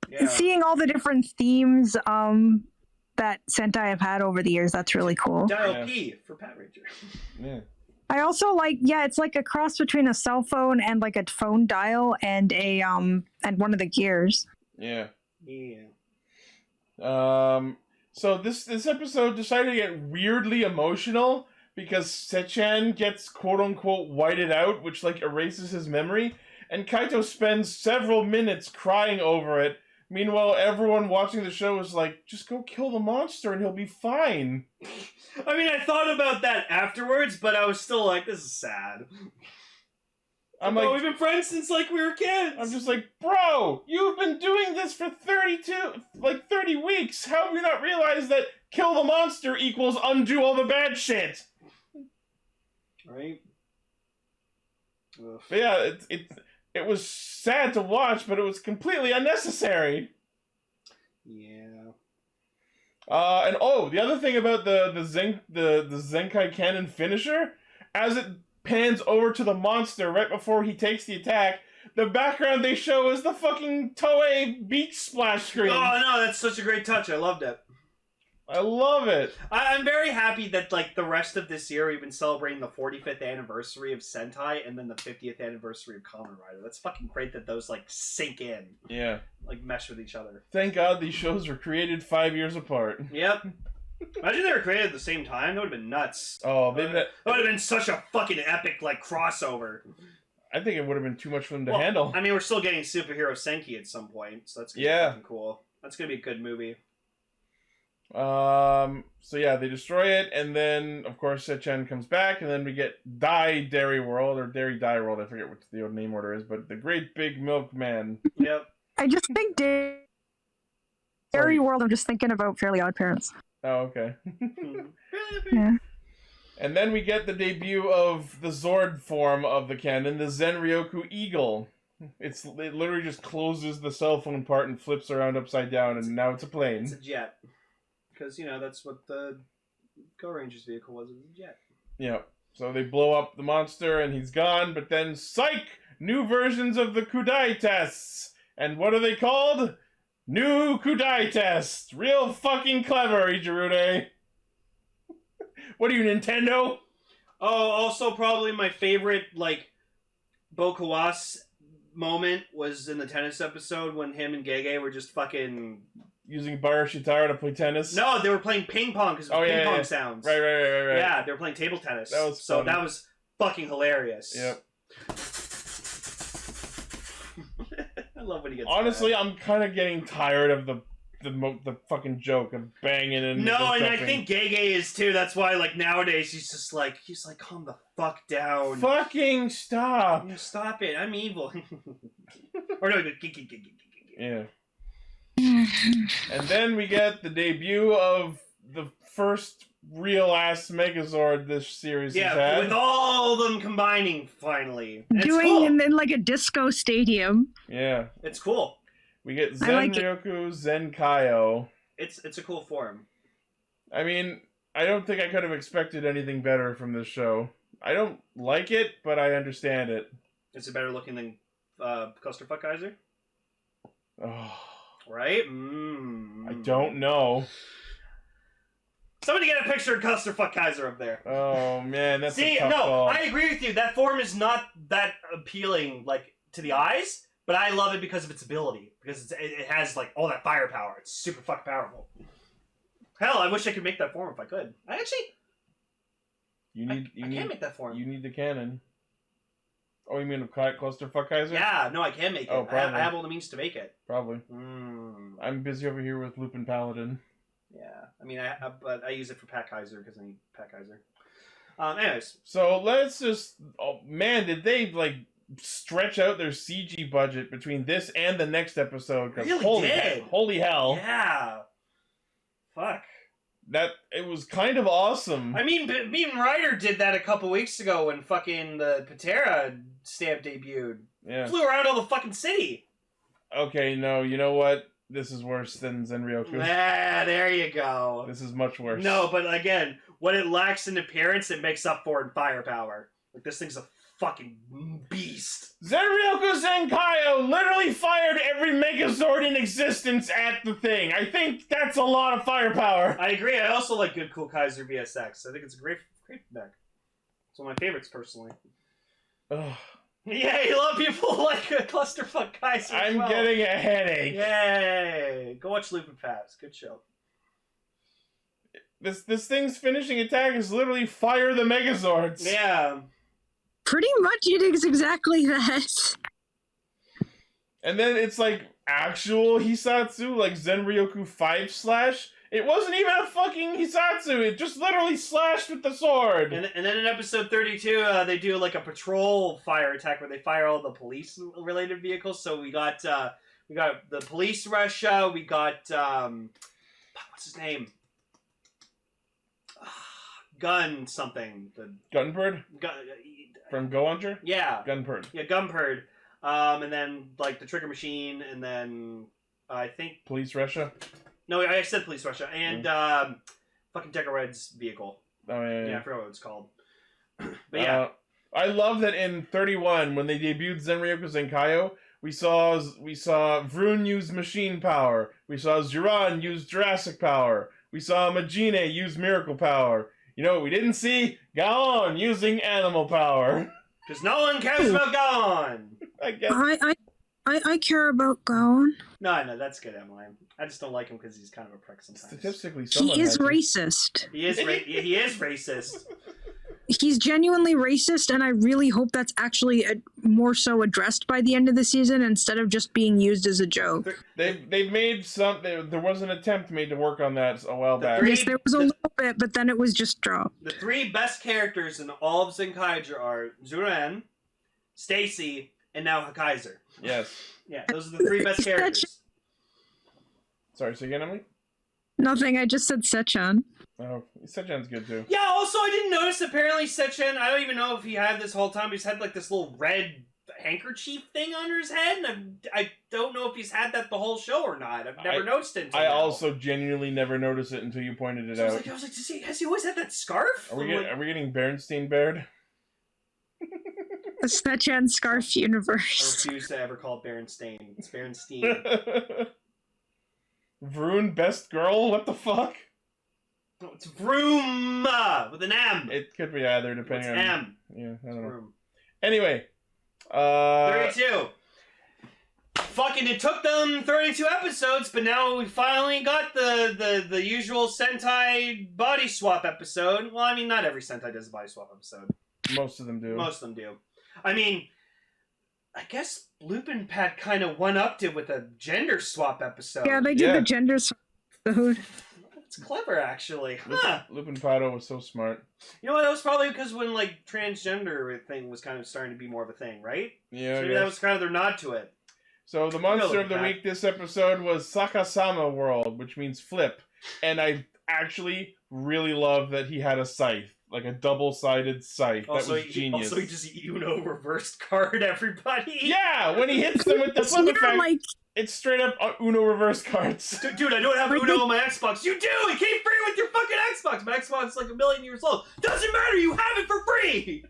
Speaker 1: Yeah.
Speaker 5: Seeing all the different themes that Sentai have had over the years, that's really cool.
Speaker 1: Dial
Speaker 2: Yeah.
Speaker 1: P for Pat Ranger.
Speaker 2: Yeah.
Speaker 5: I also like, it's like a cross between a cell phone and like a phone dial and a and one of the gears.
Speaker 2: Yeah.
Speaker 1: Yeah.
Speaker 2: So this episode decided to get weirdly emotional because Sechan gets quote unquote whited out, which like erases his memory, and Kaito spends several minutes crying over it. Meanwhile, everyone watching the show is like, just go kill the monster and he'll be fine.
Speaker 1: I mean, I thought about that afterwards, but I was still like, this is sad.
Speaker 2: I'm
Speaker 1: Bro,
Speaker 2: like,
Speaker 1: we've been friends since like we were kids.
Speaker 2: I'm just like, bro, you've been doing this for 30 weeks. How have you not realized that kill the monster equals undo all the bad shit?
Speaker 1: Right? Ugh.
Speaker 2: But yeah, it was sad to watch, but it was completely unnecessary.
Speaker 1: Yeah.
Speaker 2: And the other thing about the Zenkai Cannon finisher, as it pans over to the monster right before he takes the attack, the background they show is the fucking Toei beach splash screen.
Speaker 1: Oh no, that's such a great touch. I loved it.
Speaker 2: I love it.
Speaker 1: I'm very happy that like the rest of this year we've been celebrating the 45th anniversary of Sentai and then the 50th anniversary of Kamen Rider. That's fucking great that those like sink in,
Speaker 2: Yeah.
Speaker 1: like mesh with each other.
Speaker 2: Thank God these shows were created 5 years apart.
Speaker 1: Yep. Imagine they were created at the same time. That would have been nuts.
Speaker 2: Oh,
Speaker 1: That would have been such a fucking epic like crossover.
Speaker 2: I think it would have been too much for them to
Speaker 1: Well,
Speaker 2: handle.
Speaker 1: I mean, we're still getting Superhero Senki at some point, so that's gonna be fucking cool. That's gonna be a good movie.
Speaker 2: So yeah, they destroy it, and then of course Sechan comes back, and then we get Dairy World or Dairy Dye World. I forget what the name order is, but the Great Big Milkman.
Speaker 1: Yep.
Speaker 5: I just think Fairy World, I'm just thinking about Fairly Odd Parents.
Speaker 2: Oh, okay.
Speaker 5: Yeah.
Speaker 2: And then we get the debut of the Zord form of the cannon, the Zenryoku Eagle. It literally just closes the cell phone part and flips around upside down, and now it's a plane.
Speaker 1: It's a jet. Because, that's what the Go Rangers vehicle was. It was a jet.
Speaker 2: Yeah. So they blow up the monster, and he's gone, but then, psych! New versions of the Kudai tests! And what are they called? New Kudai tests! Real fucking clever, Ichirude! What are you, Nintendo?
Speaker 1: Oh, also probably my favorite, Bokawas moment was in the tennis episode when him and Gege were just fucking...
Speaker 2: Using Bar Shitara to play tennis?
Speaker 1: No, they were playing ping pong because of ping pong sounds.
Speaker 2: Right.
Speaker 1: Yeah, they were playing table tennis.
Speaker 2: That was fun.
Speaker 1: that was fucking hilarious.
Speaker 2: Yep.
Speaker 1: I love when he gets
Speaker 2: Honestly,
Speaker 1: mad.
Speaker 2: I'm kind of getting tired of the fucking joke of banging and
Speaker 1: No, and I
Speaker 2: jumping.
Speaker 1: think Gege is too. That's why, nowadays he's just he's like, calm the fuck down.
Speaker 2: Fucking stop.
Speaker 1: Stop it. I'm evil. Or no,
Speaker 2: Yeah. And then we get the debut of the first real-ass Megazord this series has had.
Speaker 1: With all of them combining, finally. And
Speaker 5: Doing
Speaker 1: it's cool.
Speaker 5: in like a disco stadium.
Speaker 2: Yeah.
Speaker 1: It's cool.
Speaker 2: We get
Speaker 5: I like it.
Speaker 2: Zenryoku Zenkaiger.
Speaker 1: It's a cool form.
Speaker 2: I mean, I don't think I could have expected anything better from this show. I don't like it, but I understand it.
Speaker 1: Is it better looking than Clusterfuck Kaiser?
Speaker 2: Oh,
Speaker 1: Right?
Speaker 2: I don't know.
Speaker 1: Somebody get a picture of Clusterfuck Kaiser up there.
Speaker 2: Oh man, that's
Speaker 1: See,
Speaker 2: a tough call.
Speaker 1: I agree with you. That form is not that appealing, to the eyes, but I love it because of its ability. Because it has, all that firepower. It's super fucking powerful. Hell, I wish I could make that form if I could. I can't make that form.
Speaker 2: You need the cannon. Oh, you mean a Clusterfuck Kaiser?
Speaker 1: Yeah, no, I can make it.
Speaker 2: Oh, probably.
Speaker 1: I have all the means to make it.
Speaker 2: Probably. I'm busy over here with Lupin Paladin.
Speaker 1: Yeah, I mean, but I use it for Pat Kaiser because I need Pat Kaiser. Anyways.
Speaker 2: So let's just... Oh, man, did they, stretch out their CG budget between this and the next episode?
Speaker 1: Really
Speaker 2: holy hell.
Speaker 1: Yeah. Fuck.
Speaker 2: It was kind of awesome.
Speaker 1: I mean, Beam Rider did that a couple weeks ago when fucking the Patera stamp debuted.
Speaker 2: Yeah.
Speaker 1: Flew around all the fucking city.
Speaker 2: Okay, no, you know what? This is worse than Zenryoku.
Speaker 1: Ah, there you go.
Speaker 2: This is much worse.
Speaker 1: No, but again, what it lacks in appearance, it makes up for in firepower. This thing's a fucking beast.
Speaker 2: Zenryoku Zenkaiger literally fired every Megazord in existence at the thing. I think that's a lot of firepower.
Speaker 1: I agree. I also like Good Cool Kaiser VSX. I think it's a great deck. It's one of my favorites, personally.
Speaker 2: Ugh.
Speaker 1: Yay, a lot of people like a Clusterfuck Kaiser.
Speaker 2: I'm getting a headache.
Speaker 1: Yay! Go watch Lupin Pass. Good show.
Speaker 2: This thing's finishing attack is literally fire the Megazords.
Speaker 1: Yeah.
Speaker 5: Pretty much it is exactly that.
Speaker 2: And then it's actual Hisatsu, Zenryoku 5-slash. It wasn't even a fucking Hisatsu. It just literally slashed with the sword.
Speaker 1: And then in episode 32, they do a patrol fire attack where they fire all the police-related vehicles. So we got the police rush. We got what's his name? Gun something.
Speaker 2: Gunbird? From Go Hunter?
Speaker 1: Yeah.
Speaker 2: Gunbird.
Speaker 1: Yeah, Gunbird. And then the Trigger Machine, and then I think
Speaker 2: Police Russia?
Speaker 1: No, I said Police Russia. And fucking Decker Red's vehicle.
Speaker 2: Oh, yeah.
Speaker 1: Yeah, I forgot what it's called. But yeah.
Speaker 2: I love that in 31, when they debuted Zenryoku Zenkaiger, we saw Vroon use machine power. We saw Zuran use Jurassic power. We saw Majine use miracle power. You know what we didn't see? Gaon using animal power.
Speaker 1: Because no one cares about Gaon!
Speaker 2: I guess.
Speaker 5: I care about Gaon.
Speaker 1: No, that's good, Emily. I just don't like him because he's kind of a prick sometimes.
Speaker 2: Statistically,
Speaker 5: He is racist.
Speaker 1: He is racist.
Speaker 5: He's genuinely racist, and I really hope that's actually more so addressed by the end of the season instead of just being used as a joke.
Speaker 2: They've made some. There was an attempt made to work on that a while back.
Speaker 5: Yes, there was a little bit, but then it was just dropped.
Speaker 1: The three best characters in all of Zenkaiger are Zuran, Stacy, and now Kaiser.
Speaker 2: Yes.
Speaker 1: Yeah, those are the three best characters.
Speaker 2: Sorry, say again, Emily?
Speaker 5: Nothing. I just said Sechan.
Speaker 2: Oh, Sechan's good too.
Speaker 1: Yeah, also, I didn't notice, apparently, Sechen, I don't even know if he had this whole time, but he's had, like, this little red handkerchief thing under his head, and I don't know if he's had that the whole show or not. I've never noticed it until
Speaker 2: I
Speaker 1: now.
Speaker 2: also genuinely never noticed it until you pointed it out.
Speaker 1: I was like, has he always had that scarf?
Speaker 2: Are we getting Bernstein bared?
Speaker 5: A Sechan Scarf
Speaker 1: I
Speaker 5: universe.
Speaker 1: refuse to ever call it Berenstain. It's Berenstein.
Speaker 2: Vroon, best girl? What the fuck?
Speaker 1: No, it's Vroom with an M.
Speaker 2: It could be either, depending
Speaker 1: It's
Speaker 2: on...
Speaker 1: M.
Speaker 2: Yeah, I don't know.
Speaker 1: Vroom.
Speaker 2: Anyway.
Speaker 1: 32. Fucking, it took them 32 episodes, but now we finally got the usual Sentai body swap episode. Well, I mean, not every Sentai does a body swap episode.
Speaker 2: Most of them do.
Speaker 1: Most of them do. I mean, I guess Lupin Pat kind of one-upped it with a gender swap episode.
Speaker 5: Yeah, they did the gender swap episode.
Speaker 1: It's clever, actually. Huh.
Speaker 2: Lupin Pato was so smart.
Speaker 1: You know what? That was probably because when, like, transgender thing was kind of starting to be more of a thing, right?
Speaker 2: Yeah,
Speaker 1: so maybe that was kind of their nod to it.
Speaker 2: So the monster of the week this episode was Sakasama World, which means flip. And I actually really love that he had a scythe. Like a double-sided scythe.
Speaker 1: Also,
Speaker 2: that was genius.
Speaker 1: Also, he just Uno reversed card everybody.
Speaker 2: Yeah, when he hits them with the flip effect,
Speaker 5: like...
Speaker 2: it's straight up Uno reverse cards.
Speaker 1: Dude, I don't have Uno on my Xbox. You do! It came free with your fucking Xbox. My Xbox is like 1,000,000 years old. Doesn't matter, you have it for free!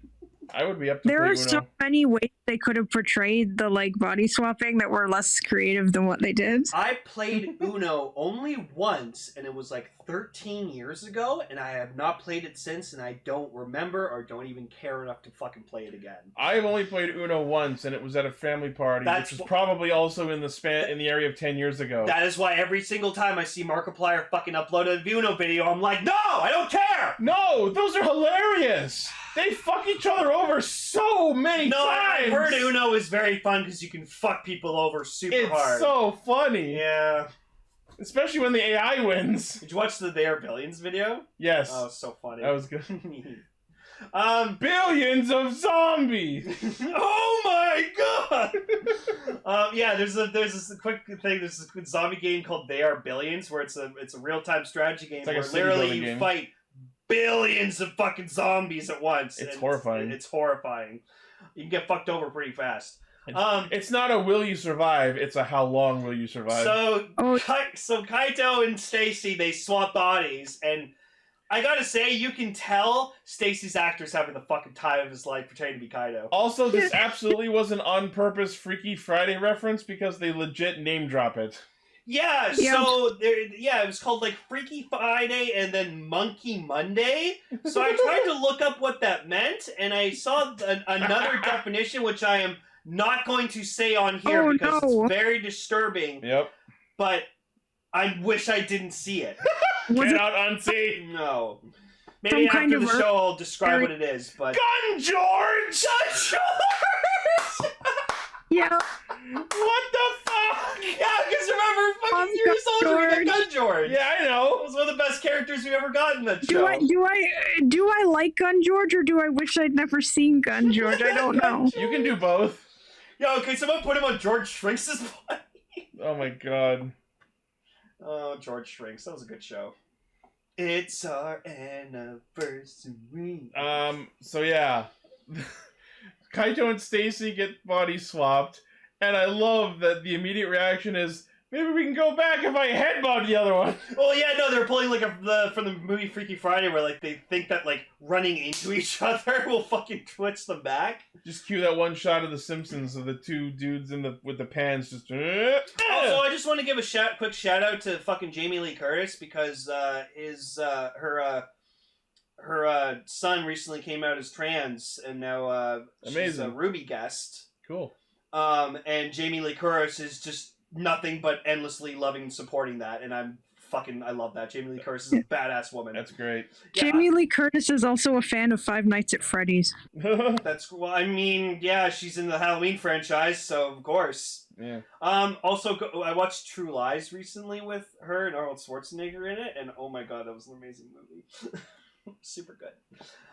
Speaker 2: I would be up to
Speaker 5: There
Speaker 2: play
Speaker 5: are
Speaker 2: Uno.
Speaker 5: so many ways they could have portrayed the like body swapping that were less creative than what they did.
Speaker 1: I played Uno only once, and it was like 13 years ago, and I have not played it since, and I don't remember or don't even care enough to fucking play it again.
Speaker 2: I've only played Uno once, and it was at a family party, which was probably also in the area of 10 years ago.
Speaker 1: That is why every single time I see Markiplier fucking upload a Uno video, I'm like, no, I don't care!
Speaker 2: No, those are hilarious! They fuck each other over so many times!
Speaker 1: I heard Uno is very fun because you can fuck people over super hard.
Speaker 2: It's so funny!
Speaker 1: Yeah.
Speaker 2: Especially when the AI wins.
Speaker 1: Did you watch the They Are Billions video?
Speaker 2: Yes.
Speaker 1: Oh, it was so funny.
Speaker 2: That was good.
Speaker 1: Billions
Speaker 2: of zombies!
Speaker 1: Oh my god! Yeah, there's this quick thing. There's this zombie game called They Are Billions, where it's a real-time strategy game
Speaker 2: like
Speaker 1: where literally you fight billions of fucking zombies at once.
Speaker 2: It's horrifying.
Speaker 1: It's horrifying. You can get fucked over pretty fast.
Speaker 2: It's not a will you survive, it's a how long will you survive.
Speaker 1: So Kaito and Stacy, they swap bodies, and I gotta say, you can tell Stacy's actor's having the fucking time of his life pretending to be Kaito.
Speaker 2: Also, this absolutely was an on-purpose Freaky Friday reference because they legit name drop it.
Speaker 1: Yeah, so it was called like Freaky Friday and then Monkey Monday. So I tried to look up what that meant, and I saw another definition, which I am not going to say on here because it's very disturbing.
Speaker 2: Yep.
Speaker 1: But I wish I didn't see it.
Speaker 2: Cannot unsee.
Speaker 1: No. Maybe after the show I'll describe what it is, but...
Speaker 2: Gun George!
Speaker 1: Gun George!
Speaker 5: Yeah.
Speaker 2: What the fuck?
Speaker 1: Yeah, because remember, fucking Fury Soldier, we got Gun George.
Speaker 2: Yeah, I know.
Speaker 1: It was one of the best characters we ever got in that show.
Speaker 5: Do I like Gun George, or do I wish I'd never seen Gun George? I don't know.
Speaker 2: You can do both.
Speaker 1: Yeah, okay, someone put him on George Shrinks' body.
Speaker 2: Oh my god.
Speaker 1: Oh, George Shrinks. That was a good show. It's our anniversary.
Speaker 2: So yeah. Kaito and Stacy get body swapped, and I love that the immediate reaction is, maybe we can go back if I headbutt the other one.
Speaker 1: Well, yeah, no, they're pulling like from the movie Freaky Friday, where like they think that like running into each other will fucking twitch them back.
Speaker 2: Just cue that one shot of The Simpsons of the two dudes with the pans just.
Speaker 1: Also, I just want to give a quick shout out to fucking Jamie Lee Curtis because her son recently came out as trans, and now she's a Ruby guest.
Speaker 2: Cool.
Speaker 1: And Jamie Lee Curtis is just nothing but endlessly loving and supporting that, and I love that. Jamie Lee Curtis is a badass woman.
Speaker 2: That's great.
Speaker 1: Yeah.
Speaker 5: Jamie Lee Curtis is also a fan of Five Nights at Freddy's.
Speaker 1: That's well, I mean, yeah, she's in the Halloween franchise, so of course.
Speaker 2: Yeah.
Speaker 1: Also, I watched True Lies recently with her and Arnold Schwarzenegger in it, and oh my god, that was an amazing movie. Super good.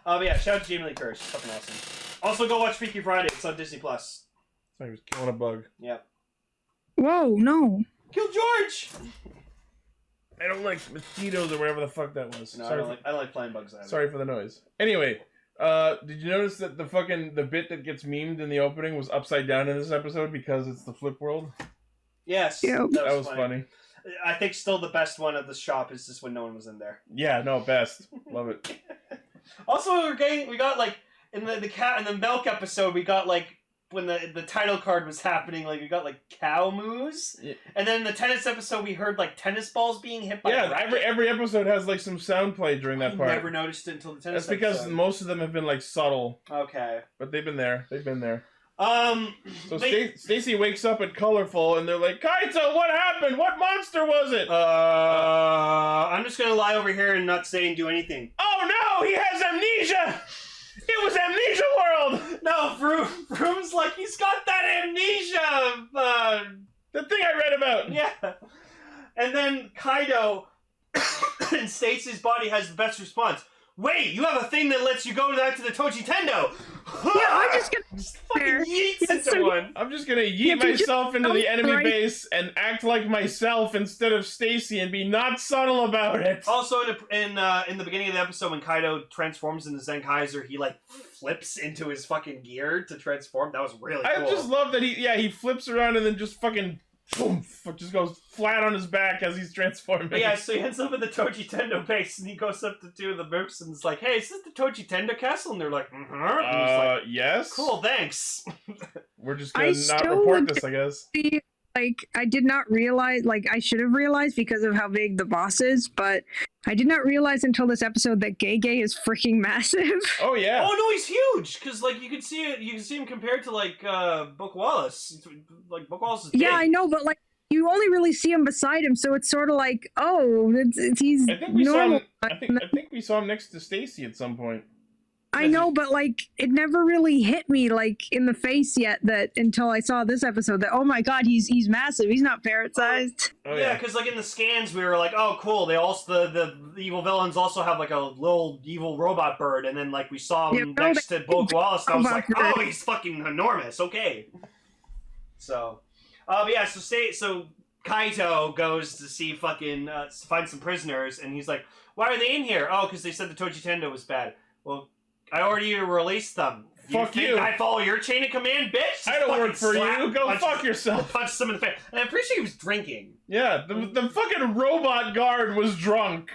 Speaker 1: Yeah, shout out to Jamie Lee Curtis. She's fucking awesome. Also, go watch Freaky Friday. It's on Disney+.
Speaker 2: So he was killing a bug.
Speaker 1: Yep.
Speaker 5: Whoa, no.
Speaker 1: Kill George!
Speaker 2: I don't like mosquitoes or whatever the fuck that was.
Speaker 1: No,
Speaker 2: Sorry
Speaker 1: I don't like flying bugs either.
Speaker 2: Sorry for the noise. Anyway, did you notice that the bit that gets memed in the opening was upside down in this episode because it's the flip world?
Speaker 1: Yes.
Speaker 5: Yep.
Speaker 2: That was funny.
Speaker 1: I think still the best one of the shop is just when no one was in there.
Speaker 2: Yeah, no, best. Love it.
Speaker 1: Also, we got like in the milk episode, we got like when the title card was happening, like we got like cow moos, and then in the tennis episode, we heard like tennis balls being hit by.
Speaker 2: Yeah, every episode has like some sound play during that part.
Speaker 1: I never noticed it until the tennis.
Speaker 2: That's because
Speaker 1: episode.
Speaker 2: most of them have been like subtle.
Speaker 1: Okay,
Speaker 2: but they've been there. So
Speaker 1: they,
Speaker 2: Stacy wakes up at Colorful, and they're like, "Kaito, what happened? What monster was it?"
Speaker 1: I'm just gonna lie over here and not say and do anything.
Speaker 2: Oh no, he has amnesia. It was Amnesia World!
Speaker 1: No, Vroom's like, he's got that amnesia!
Speaker 2: The thing I read about!
Speaker 1: Yeah. And then Kaido in Stacy's body has the best response. Wait, you have a thing that lets you go back to the Tochi Tendo!
Speaker 5: Yeah, I'm just gonna
Speaker 1: fucking yeets into one.
Speaker 2: I'm just gonna yeet myself into the enemy base and act like myself instead of Stacy and be not subtle about it.
Speaker 1: Also, in the beginning of the episode, when Kaido transforms into Zenkaiger, he like flips into his fucking gear to transform. That was really cool.
Speaker 2: I just love that he flips around and then just fucking boom, just goes flat on his back as he's transforming.
Speaker 1: But yeah, so he ends up at the Tochi Tendo base, and he goes up to two of the mooks and is like, "Hey, is this the Tochi Tendo castle?" And they're like, like,
Speaker 2: yes.
Speaker 1: Cool, thanks.
Speaker 2: We're just gonna not report this, I guess.
Speaker 5: Like, I did not realize, like, I should have realized because of how big the boss is, but I did not realize until this episode that Gege is freaking massive.
Speaker 2: Oh, yeah.
Speaker 1: Oh, no, he's huge! Because, like, you can see him compared to, like, Book Wallace. Like, Book Wallace is big.
Speaker 5: Yeah, I know, but, like, you only really see him beside him, so it's sort of like, oh, he's
Speaker 2: I think we
Speaker 5: normal.
Speaker 2: saw him, I think we saw him next to Stacy at some point.
Speaker 5: I know, but like it never really hit me like in the face yet that until I saw this episode that oh my god he's massive, he's not parrot sized.
Speaker 2: Oh,
Speaker 1: yeah, because like in the scans we were like, oh cool, they also the evil villains also have like a little evil robot bird, and then like we saw him next to Book Wallace, and I was like, oh, he's fucking enormous. Okay, so but yeah, so Kaito goes to see fucking find some prisoners, and he's like, why are they in here? Oh, because they said the Tochi Tendo was bad. Well, I already released them.
Speaker 2: Fuck you.
Speaker 1: I follow your chain of command, bitch?
Speaker 2: I don't work for you. Go fuck yourself.
Speaker 1: Punch some in the face. And I'm pretty sure he was drinking.
Speaker 2: Yeah, the fucking robot guard was drunk.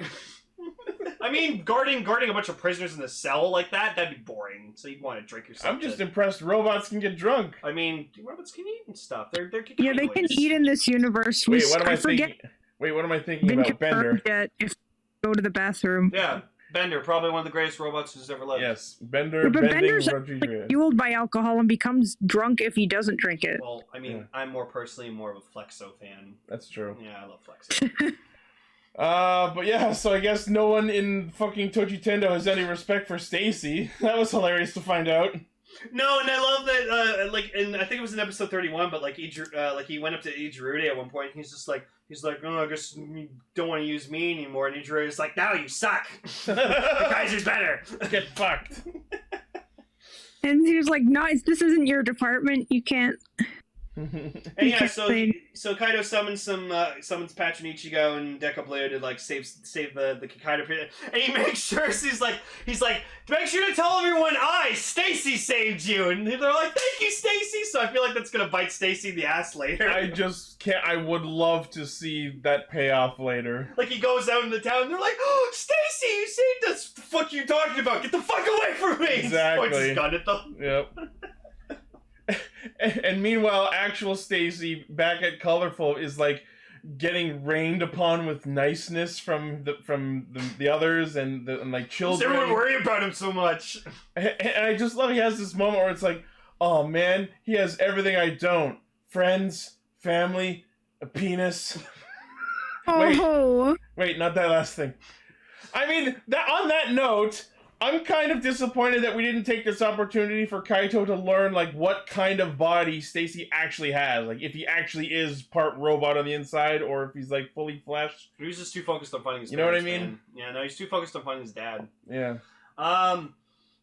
Speaker 1: I mean, guarding a bunch of prisoners in a cell like that'd be boring. So you'd want to drink yourself.
Speaker 2: I'm just impressed robots can get drunk.
Speaker 1: I mean, robots can eat and stuff. They're
Speaker 5: yeah, they can eat in this universe.
Speaker 2: Wait, what am I thinking? Wait, what am I thinking about Bender?
Speaker 5: Yet if go to the bathroom.
Speaker 1: Yeah. Bender, probably one of the greatest robots who's ever lived.
Speaker 2: Yes, Bender,
Speaker 5: but Bender's
Speaker 2: Rodriguez.
Speaker 5: fueled by alcohol and becomes drunk if he doesn't drink it.
Speaker 1: Well, I mean, I'm more of a Flexo fan.
Speaker 2: That's true.
Speaker 1: Yeah, I love Flexo.
Speaker 2: But yeah, so I guess no one in fucking Tochi Tendo has any respect for Stacy. That was hilarious to find out.
Speaker 1: No, and I love that, like, and I think it was in episode 31, but, like, he went up to Ichirude at one point, and he's like, oh, I guess you don't want to use me anymore, and Ichirude's like, no, you suck! The Kaiser's better!
Speaker 2: Get fucked.
Speaker 5: And he was like, no, this isn't your department, you can't...
Speaker 1: And yeah, so Kaido summons Patch and Ichigo and Deca Blue to like save the Kikai, and he makes sure he's like make sure to tell everyone Stacy saved you, and they're like, thank you, Stacy. So I feel like that's gonna bite Stacy in the ass later.
Speaker 2: I just can't. I would love to see that payoff later.
Speaker 1: Like he goes out in the town, and they're like, oh, Stacy, you saved us. What the fuck are you talking about? Get the fuck away from me!
Speaker 2: Exactly.
Speaker 1: Points his gun at them.
Speaker 2: Yep. And meanwhile, actual Stacy back at Colorful is like getting rained upon with niceness from the others and like children.
Speaker 1: Everyone worry about him so much.
Speaker 2: And I just love he has this moment where it's like, oh man, he has everything I don't: friends, family, a penis. Wait, not that last thing. I mean, on that note, I'm kind of disappointed that we didn't take this opportunity for Kaito to learn, like, what kind of body Stacy actually has. Like, if he actually is part robot on the inside, or if he's, like, fully flesh.
Speaker 1: He was just too focused on finding his
Speaker 2: You know what I
Speaker 1: parents,
Speaker 2: mean?
Speaker 1: man. Yeah, no, he's too focused on finding his dad.
Speaker 2: Yeah.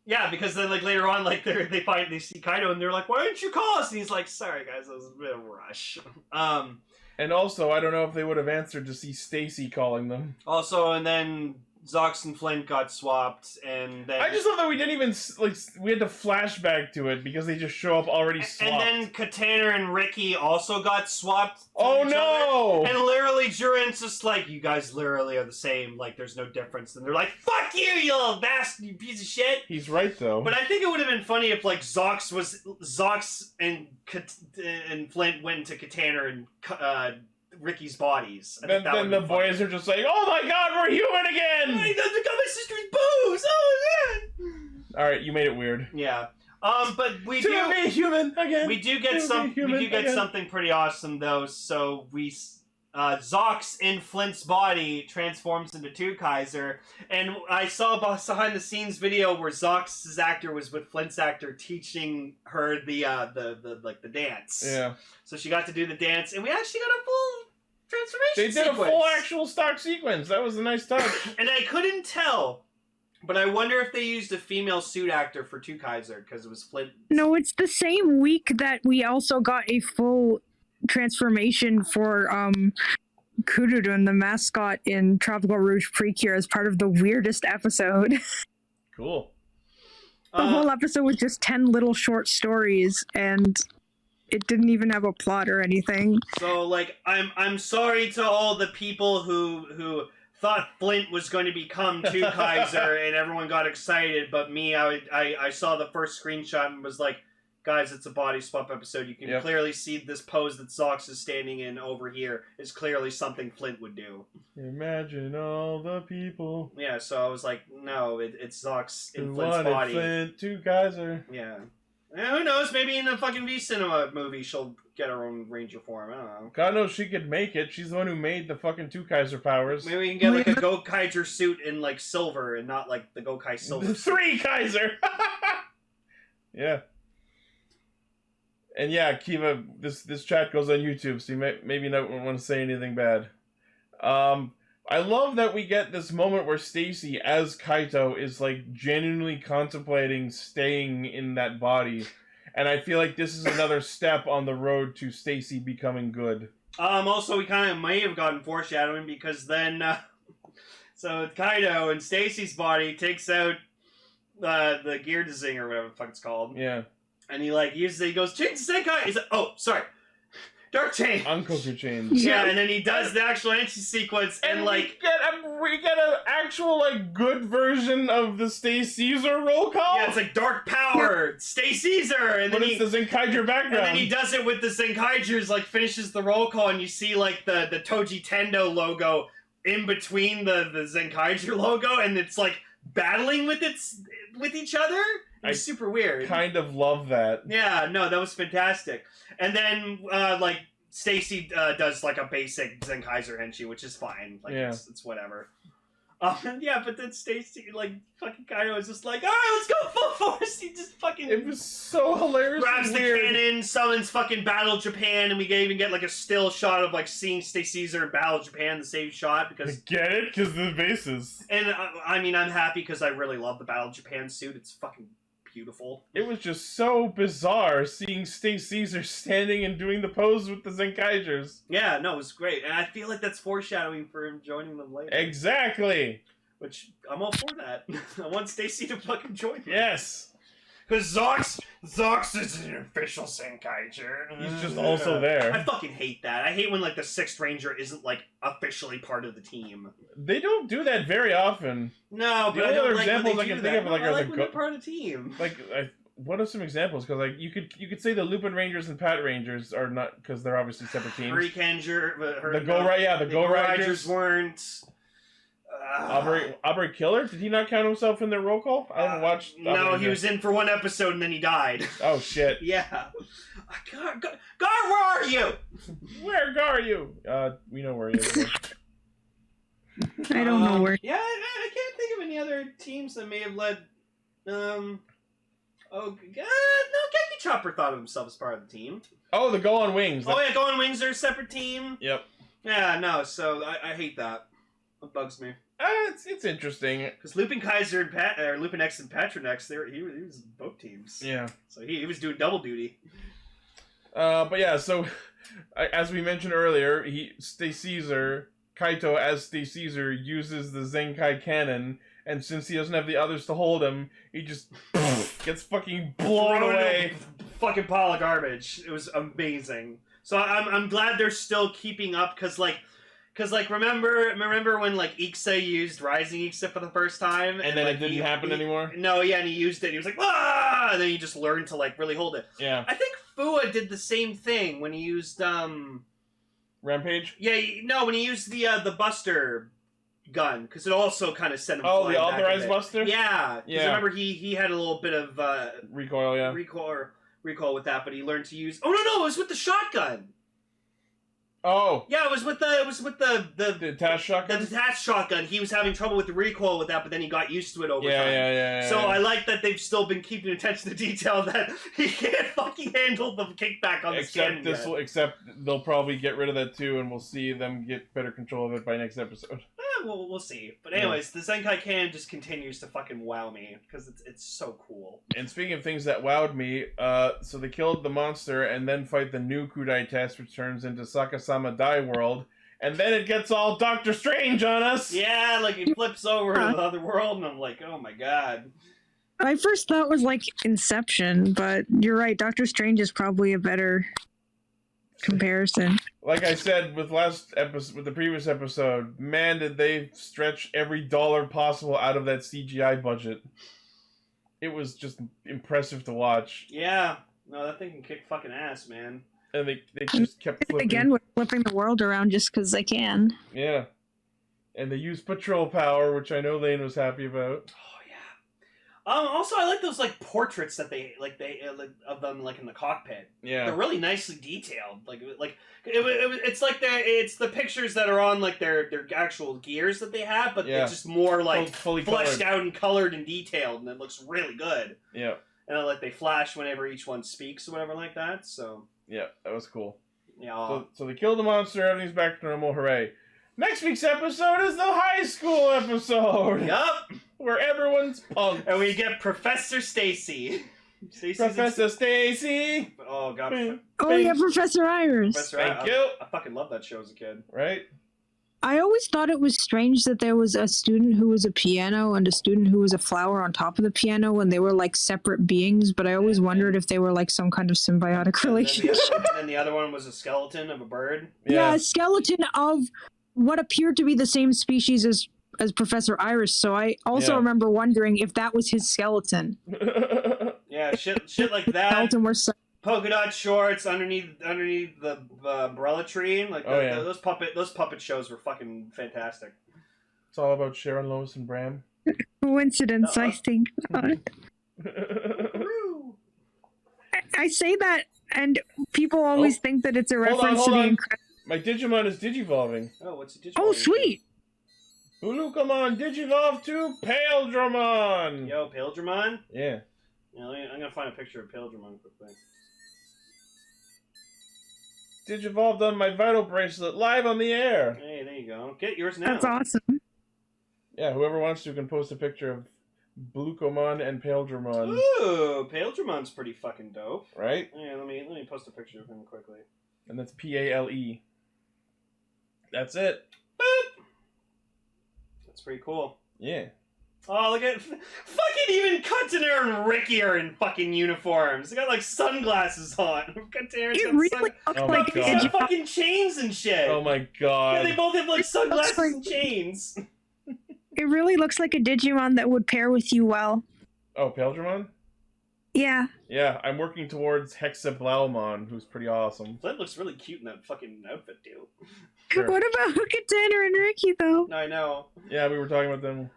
Speaker 1: Yeah, because then, like, later on, like, they see Kaito, and they're like, why didn't you call us? And he's like, sorry, guys, that was a bit of a rush.
Speaker 2: And also, I don't know if they would have answered to see Stacy calling them.
Speaker 1: Also, and then Zox and Flint got swapped, and then...
Speaker 2: I just love that we didn't even, we had to flashback to it because they just show up already swapped.
Speaker 1: And then Katana and Ricky also got swapped.
Speaker 2: Oh no!
Speaker 1: And literally, Juran's just like, you guys literally are the same, like, there's no difference. And they're like, fuck you, you little bastard, you piece of shit!
Speaker 2: He's right, though.
Speaker 1: But I think it would have been funny if, like, Zox and Flint went into Katana and Ricky's bodies.
Speaker 2: Then the boys are just like, oh my god, we're human again!
Speaker 1: I got my sister's boobs! Oh man!
Speaker 2: Alright, you made it weird.
Speaker 1: Yeah. But we do
Speaker 2: be human again.
Speaker 1: We do get something pretty awesome though. So Zox in Flint's body transforms into Tukaiser, and I saw a behind the scenes video where Zox's actor was with Flint's actor teaching her the dance.
Speaker 2: Yeah.
Speaker 1: So she got to do the dance, and we actually got a full transformation
Speaker 2: They did
Speaker 1: sequence.
Speaker 2: a full actual stock sequence. That was a nice touch.
Speaker 1: And I couldn't tell, but I wonder if they used a female suit actor for Tukaiser because it was Flint.
Speaker 5: No, it's the same week that we also got a full transformation for Kurudun, the mascot in Tropical Rouge Precure, as part of the weirdest episode.
Speaker 2: Cool.
Speaker 5: The whole episode was just 10 little short stories, and it didn't even have a plot or anything.
Speaker 1: So, like, I'm sorry to all the people who thought Flint was going to become Tukaiser and everyone got excited, but me, I saw the first screenshot and was like, guys, it's a body swap episode. You can clearly see this pose that Zox is standing in over here is clearly something Flint would do.
Speaker 2: Imagine all the people.
Speaker 1: Yeah, so I was like, no, it's Zox in Flint's
Speaker 2: wanted
Speaker 1: body.
Speaker 2: Flint, Tukaiser.
Speaker 1: Yeah. And who knows, maybe in the fucking V-Cinema movie she'll get her own Ranger form. I don't know.
Speaker 2: God knows she could make it. She's the one who made the fucking Tukaiser powers.
Speaker 1: Maybe we can get like a Gokaiger suit in like silver and not like the Gokai silver.
Speaker 2: 3 Kaiser! Yeah. And yeah, Kiva, this chat goes on YouTube, so you maybe not want to say anything bad. I love that we get this moment where Stacy, as Kaito, is like genuinely contemplating staying in that body. And I feel like this is another step on the road to Stacy becoming good.
Speaker 1: Also, we kind of may have gotten foreshadowing because then, so Kaito in Stacy's body takes out the gear Zing or whatever the fuck it's called.
Speaker 2: Yeah.
Speaker 1: And he like uses it, he goes, change the Senkai! He's like, oh, sorry. Dark Chain!
Speaker 2: Unkoku chains.
Speaker 1: Yeah, and then he does the actual entry sequence and like...
Speaker 2: We get an actual, like, good version of the Stay Caesar roll call?
Speaker 1: Yeah, it's like Dark Power! Stay Caesar! And then
Speaker 2: it's the Zenkaiger background.
Speaker 1: And then he does it with the Zenkaigers, like, finishes the roll call, and you see, like, the Toji Tendo logo in between the Zenkaiger logo, and it's, like, battling with each other? It's super weird.
Speaker 2: Kind of love that.
Speaker 1: Yeah, no, that was fantastic. And then, like, Stacy does, like, a basic Zenkaiser Henshi, which is fine. Like,
Speaker 2: yeah.
Speaker 1: It's whatever. Yeah, but then Stacy, like, fucking Kaido is just like, alright, let's go full force! He just fucking...
Speaker 2: It was so hilarious.
Speaker 1: Grabs the
Speaker 2: weird.
Speaker 1: cannon, summons fucking Battle Japan, and we can even get, like, a still shot of, like, seeing Stay Caesar in Battle Japan, the same shot, because...
Speaker 2: Get it? Because the bases.
Speaker 1: And, I mean, I'm happy because I really love the Battle Japan suit. It's fucking... beautiful.
Speaker 2: It was just so bizarre seeing Stay Caesar standing and doing the pose with the Zenkaigers.
Speaker 1: Yeah, no, it was great. And I feel like that's foreshadowing for him joining them later.
Speaker 2: Exactly!
Speaker 1: Which, I'm all for that. I want Stacy to fucking join them.
Speaker 2: Yes!
Speaker 1: Because Zox is an official Zenkaiger.
Speaker 2: He's just also there.
Speaker 1: I fucking hate that. I hate when, like, the 6th Ranger isn't, like, officially part of the team.
Speaker 2: They don't do that very often.
Speaker 1: No, but
Speaker 2: the
Speaker 1: I
Speaker 2: only
Speaker 1: don't
Speaker 2: other
Speaker 1: like
Speaker 2: examples
Speaker 1: when
Speaker 2: I
Speaker 1: they
Speaker 2: can
Speaker 1: do
Speaker 2: think
Speaker 1: that.
Speaker 2: of like
Speaker 1: I
Speaker 2: are
Speaker 1: like
Speaker 2: the
Speaker 1: when they're part of the team.
Speaker 2: Like, what are some examples? Because like you could say the Lupin Rangers and Pat Rangers are not, because they're obviously separate teams.
Speaker 1: Hurricaneger,
Speaker 2: The Go Riders
Speaker 1: weren't.
Speaker 2: Aubrey Killer? Did he not count himself in their roll call? I haven't watched.
Speaker 1: No, he was in for one episode and then he died.
Speaker 2: Oh shit!
Speaker 1: Yeah. Gar, where are you?
Speaker 2: Where are you? We know where he is.
Speaker 5: I don't know where.
Speaker 1: Yeah, I can't think of any other teams that may have led. Oh God, no, Genki Chopper thought of himself as part of the team.
Speaker 2: Oh, the Go on Wings.
Speaker 1: Oh yeah, Go on Wings are a separate team.
Speaker 2: Yep.
Speaker 1: Yeah, no, so I hate that. It bugs me.
Speaker 2: It's interesting.
Speaker 1: Because Lupin Kaiser and Lupin X and Patronex, he was both teams.
Speaker 2: Yeah.
Speaker 1: So he was doing double duty.
Speaker 2: But yeah, so as we mentioned earlier, Kaito as Stay Caesar uses the Zenkai cannon, and since he doesn't have the others to hold him, he just gets fucking blown away.
Speaker 1: Fucking pile of garbage. It was amazing. So I'm glad they're still keeping up, because remember when like Ichi used Rising Ichi for the first time,
Speaker 2: and then like, it didn't happen anymore?
Speaker 1: No, yeah, and he used it. He was like, ah, and then he just learned to like really hold it.
Speaker 2: Yeah.
Speaker 1: I think Fua did the same thing when he used
Speaker 2: Rampage.
Speaker 1: Yeah, when he used the Buster gun, because it also kind of sent him.
Speaker 2: Oh, the authorized Buster.
Speaker 1: Yeah. Yeah. Remember he had a little bit of
Speaker 2: recoil. Yeah.
Speaker 1: Recoil with that, but he learned to use. Oh no, it was with the shotgun.
Speaker 2: Oh.
Speaker 1: Yeah, it was with the
Speaker 2: detached shotgun?
Speaker 1: The detached shotgun. He was having trouble with the recoil with that, but then he got used to it over time.
Speaker 2: Yeah.
Speaker 1: So I like that they've still been keeping attention to detail that he can't fucking handle the kickback on this cannon yet.
Speaker 2: Except they'll probably get rid of that too, and we'll see them get better control of it by next episode.
Speaker 1: We'll see. But anyways, the Zenkai cannon just continues to fucking wow me, because it's so cool.
Speaker 2: And speaking of things that wowed me, so they killed the monster and then fight the new Kudai test, which turns into Sakasama Die World, and then it gets all Doctor Strange on us!
Speaker 1: Yeah, like it flips over to the other world, and I'm like, oh my god.
Speaker 5: I first thought it was like Inception, but you're right, Doctor Strange is probably a better comparison.
Speaker 2: Like I said with the previous episode, man, did they stretch every dollar possible out of that CGI budget. It was just impressive to watch.
Speaker 1: Yeah. No, that thing can kick fucking ass, man.
Speaker 2: And they just kept flipping.
Speaker 5: Again, we're flipping the world around just because they can.
Speaker 2: Yeah. And they used patrol power, which I know Lane was happy about.
Speaker 1: Oh, yeah. Also, I like those, like, portraits that they of them, like, in the cockpit.
Speaker 2: Yeah.
Speaker 1: They're really nicely detailed. It's it's the pictures that are on, like, their actual gears that they have, but they're just more, like,
Speaker 2: fully
Speaker 1: fleshed
Speaker 2: colored.
Speaker 1: out and colored and detailed, and it looks really good.
Speaker 2: Yeah.
Speaker 1: And, like, they flash whenever each one speaks or whatever like that, so...
Speaker 2: Yeah, that was cool.
Speaker 1: Yeah.
Speaker 2: So they killed the monster, everything's back to normal, hooray. Next week's episode is the high school episode!
Speaker 1: Yup!
Speaker 2: Where everyone's punked.
Speaker 1: And we get Professor Stacy.
Speaker 2: Professor Stacy!
Speaker 1: Oh, God.
Speaker 5: Oh, yeah, Professor Iris.
Speaker 2: Thank you.
Speaker 1: I fucking loved that show as a kid.
Speaker 2: Right?
Speaker 5: I always thought it was strange that there was a student who was a piano and a student who was a flower on top of the piano when they were like separate beings, but I always wondered if they were like some kind of symbiotic relationship.
Speaker 1: And then the other one was a skeleton of a bird.
Speaker 5: Yeah, a skeleton of what appeared to be the same species as Professor Iris, so I also remember wondering if that was his skeleton.
Speaker 1: Yeah, shit like that.
Speaker 5: Skeleton were
Speaker 1: polka dot shorts underneath the umbrella tree. Like those puppet shows were fucking fantastic.
Speaker 2: It's all about Sharon, Lois, and Bram.
Speaker 5: Coincidence, I think not. I say that, and people always think that it's a reference to the Incredibles.
Speaker 2: My Digimon is digivolving.
Speaker 1: Oh, what's a Digimon?
Speaker 5: Oh, sweet!
Speaker 2: Ulukamon digivolve to Paildramon!
Speaker 1: Yo, Paildramon?
Speaker 2: Yeah.
Speaker 1: I'm gonna find a picture of Paildramon quickly.
Speaker 2: Digivolved on my Vital Bracelet live on the air.
Speaker 1: Hey, there you go. Get yours now.
Speaker 5: That's awesome.
Speaker 2: Yeah, whoever wants to can post a picture of Blukomon and Paildramon.
Speaker 1: Ooh, Paildramon's pretty fucking dope.
Speaker 2: Right?
Speaker 1: Yeah, let me post a picture of him quickly.
Speaker 2: And that's Pale. That's it.
Speaker 1: Boop! That's pretty cool.
Speaker 2: Yeah.
Speaker 1: Oh, look at fucking even Cutiner and Ricky are in fucking uniforms. They got like sunglasses on.
Speaker 5: It really looks like
Speaker 1: they have fucking chains and shit.
Speaker 2: Oh my god.
Speaker 1: Yeah, they both have like sunglasses and chains.
Speaker 5: It really looks like a Digimon that would pair with you well.
Speaker 2: Oh, Paildramon?
Speaker 5: Yeah.
Speaker 2: Yeah, I'm working towards Hexablaumon, who's pretty awesome.
Speaker 1: That looks really cute in that fucking outfit, dude.
Speaker 2: Sure.
Speaker 5: What about Tanner and Ricky, though?
Speaker 1: I know.
Speaker 2: Yeah, we were talking about them.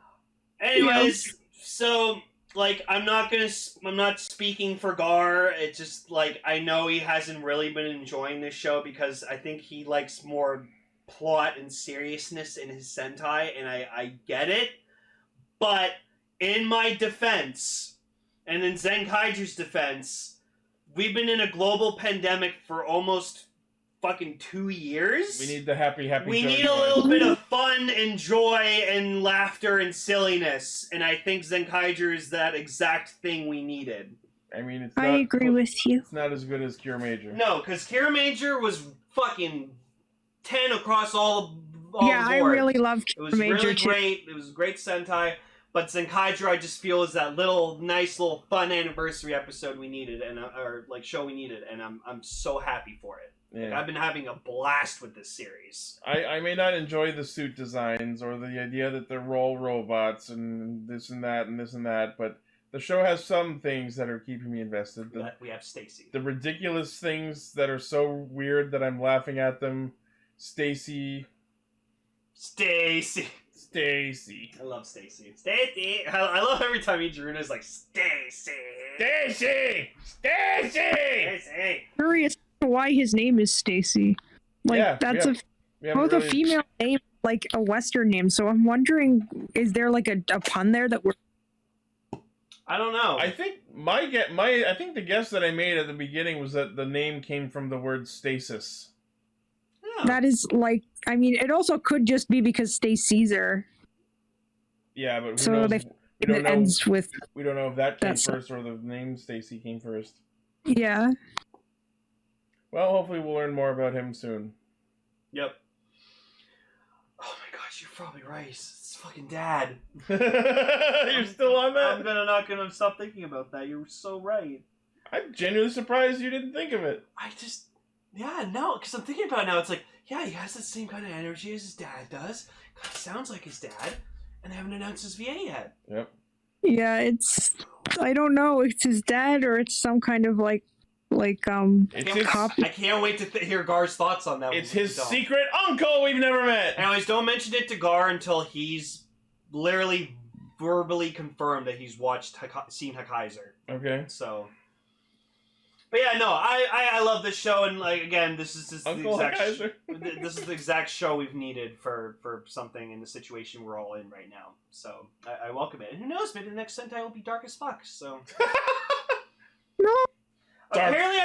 Speaker 1: Anyways, so, like, I'm not speaking for Gar. It's just, like, I know he hasn't really been enjoying this show because I think he likes more plot and seriousness in his Sentai, and I get it. But, in my defense, and in Zenkaiger's defense, we've been in a global pandemic for almost fucking 2 years.
Speaker 2: We need the happy
Speaker 1: We
Speaker 2: joy
Speaker 1: need a little bit of fun and joy and laughter and silliness, and I think Zenkaiger is that exact thing we needed.
Speaker 2: I mean,
Speaker 5: I agree with you.
Speaker 2: It's not as good as Cure Major.
Speaker 1: No, because Kira Major was fucking 10 across all
Speaker 5: Yeah,
Speaker 1: the
Speaker 5: I
Speaker 1: board.
Speaker 5: really love
Speaker 1: It was
Speaker 5: Major
Speaker 1: really
Speaker 5: too.
Speaker 1: great. It was a great Sentai. But Zenkaiger, I just feel, is that nice little fun anniversary episode we needed, or like show we needed, and I'm so happy for it.
Speaker 2: Yeah.
Speaker 1: Like, I've been having a blast with this series.
Speaker 2: I may not enjoy the suit designs or the idea that they're all robots and this and that, but the show has some things that are keeping me invested.
Speaker 1: We have Stacy.
Speaker 2: The ridiculous things that are so weird that I'm laughing at them. Stacy.
Speaker 1: I love Stacy. Stacy. I love every time Ichiruna's like Stacy.
Speaker 5: Curious why his name is Stacy. Like
Speaker 2: Yeah,
Speaker 5: that's both a female name, like a Western name. So I'm wondering, is there like a pun there that we're?
Speaker 1: I don't know.
Speaker 2: I think I think the guess that I made at the beginning was that the name came from the word stasis.
Speaker 1: Yeah.
Speaker 5: That is like, I mean, it also could just be because Stace Caesar.
Speaker 2: Yeah, but who
Speaker 5: So
Speaker 2: knows?
Speaker 5: it ends with.
Speaker 2: We don't know if that came
Speaker 5: That's-
Speaker 2: first or the name Stacy came first.
Speaker 5: Yeah.
Speaker 2: Well, hopefully we'll learn more about him soon.
Speaker 1: Yep. Oh my gosh, you're probably right. It's fucking Dad.
Speaker 2: You're still on
Speaker 1: I'm
Speaker 2: that?
Speaker 1: not gonna stop thinking about that. You're so right.
Speaker 2: I'm genuinely surprised you didn't think of it.
Speaker 1: Because I'm thinking about it now. It's like, yeah, he has the same kind of energy as his dad does. Kind of sounds like his dad, and they haven't announced his VA yet.
Speaker 2: Yep.
Speaker 5: Yeah, I don't know. It's his dad or it's some kind of
Speaker 2: It's his,
Speaker 5: copy.
Speaker 1: I can't wait to hear Gar's thoughts on that.
Speaker 2: it's his secret uncle we've never met.
Speaker 1: Anyways, don't mention it to Gar until he's literally verbally confirmed that he's seen Hakaiser.
Speaker 2: Okay.
Speaker 1: So, but yeah, no, I love this show, and like again, this is just
Speaker 2: Uncle Hakaiser.
Speaker 1: this is the exact show we've needed for something in the situation we're all in right now. So I welcome it. And who knows? Maybe the next Sentai will be dark as fuck. So.
Speaker 5: No.
Speaker 1: Apparently,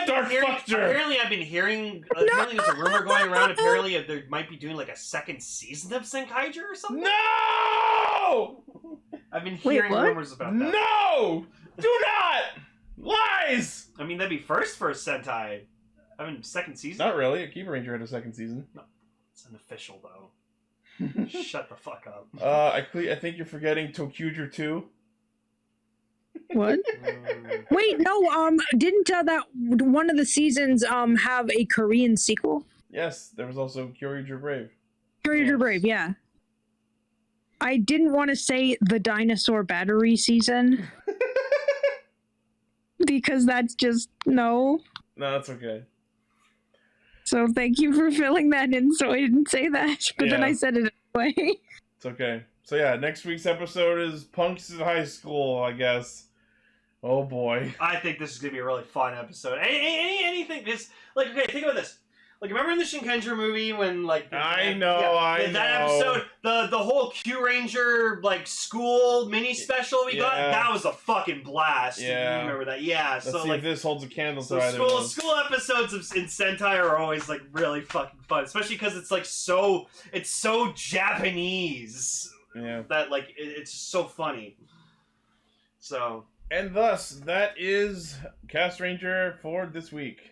Speaker 1: I've been hearing. Apparently, there's a rumor going around. Apparently, they might be doing like a second season of Zenkaiger or something.
Speaker 2: No!
Speaker 1: I've been hearing rumors about that.
Speaker 2: No! Do not! Lies!
Speaker 1: I mean, that'd be first for a Sentai. I mean, second season.
Speaker 2: Not really. Keeper Ranger had a second season.
Speaker 1: No, it's unofficial though. Shut the fuck up.
Speaker 2: I think you're forgetting Tokuger 2.
Speaker 5: What? Wait, no. Didn't that one of the seasons have a Korean sequel?
Speaker 2: Yes, there was also Kyoryuger Brave.
Speaker 5: Kyoryuger Brave, yeah. I didn't want to say the dinosaur battery season because that's just no.
Speaker 2: No, that's okay.
Speaker 5: So thank you for filling that in. So I didn't say that, but then
Speaker 2: Yeah.
Speaker 5: I said it anyway.
Speaker 2: It's okay. So yeah, next week's episode is Punks in High School, I guess. Oh boy.
Speaker 1: I think this is gonna be a really fun episode. Anything is like, okay, think about this. Like, remember in the Shinkenger movie when like
Speaker 2: I know.
Speaker 1: that episode, the whole Q Ranger like school mini special we got,
Speaker 2: Yeah.
Speaker 1: that was a fucking blast.
Speaker 2: Yeah.
Speaker 1: You remember that? Yeah.
Speaker 2: Let's
Speaker 1: so
Speaker 2: see
Speaker 1: like
Speaker 2: if this holds a candle to
Speaker 1: so
Speaker 2: either of those.
Speaker 1: school episodes in Sentai are always like really fucking fun, especially because it's like so Japanese
Speaker 2: Yeah.
Speaker 1: that like it's so funny. So.
Speaker 2: And thus, that is Castranger for this week.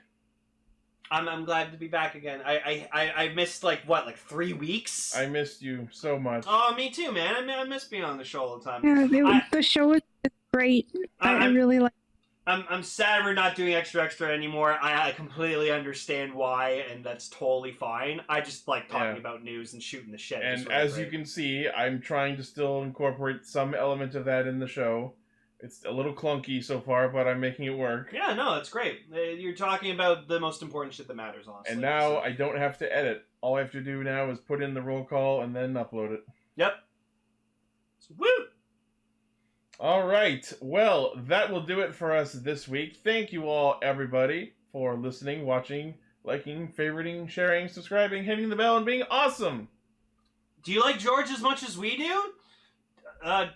Speaker 1: I'm glad to be back again. I missed like 3 weeks.
Speaker 2: I missed you so much.
Speaker 1: Oh, me too, man. I miss being on the show all the time.
Speaker 5: Yeah, the show is great. I really like.
Speaker 1: I'm sad we're not doing extra anymore. I completely understand why, and that's totally fine. I just like talking about news and shooting the shit.
Speaker 2: And as you can see, I'm trying to still incorporate some element of that in the show. It's a little clunky so far, but I'm making it work.
Speaker 1: Yeah, no, that's great. You're talking about the most important shit that matters, honestly.
Speaker 2: And now I don't have to edit. All I have to do now is put in the roll call and then upload it.
Speaker 1: Yep. Woo!
Speaker 2: All right. Well, that will do it for us this week. Thank you all, everybody, for listening, watching, liking, favoriting, sharing, subscribing, hitting the bell, and being awesome.
Speaker 1: Do you like George as much as we do?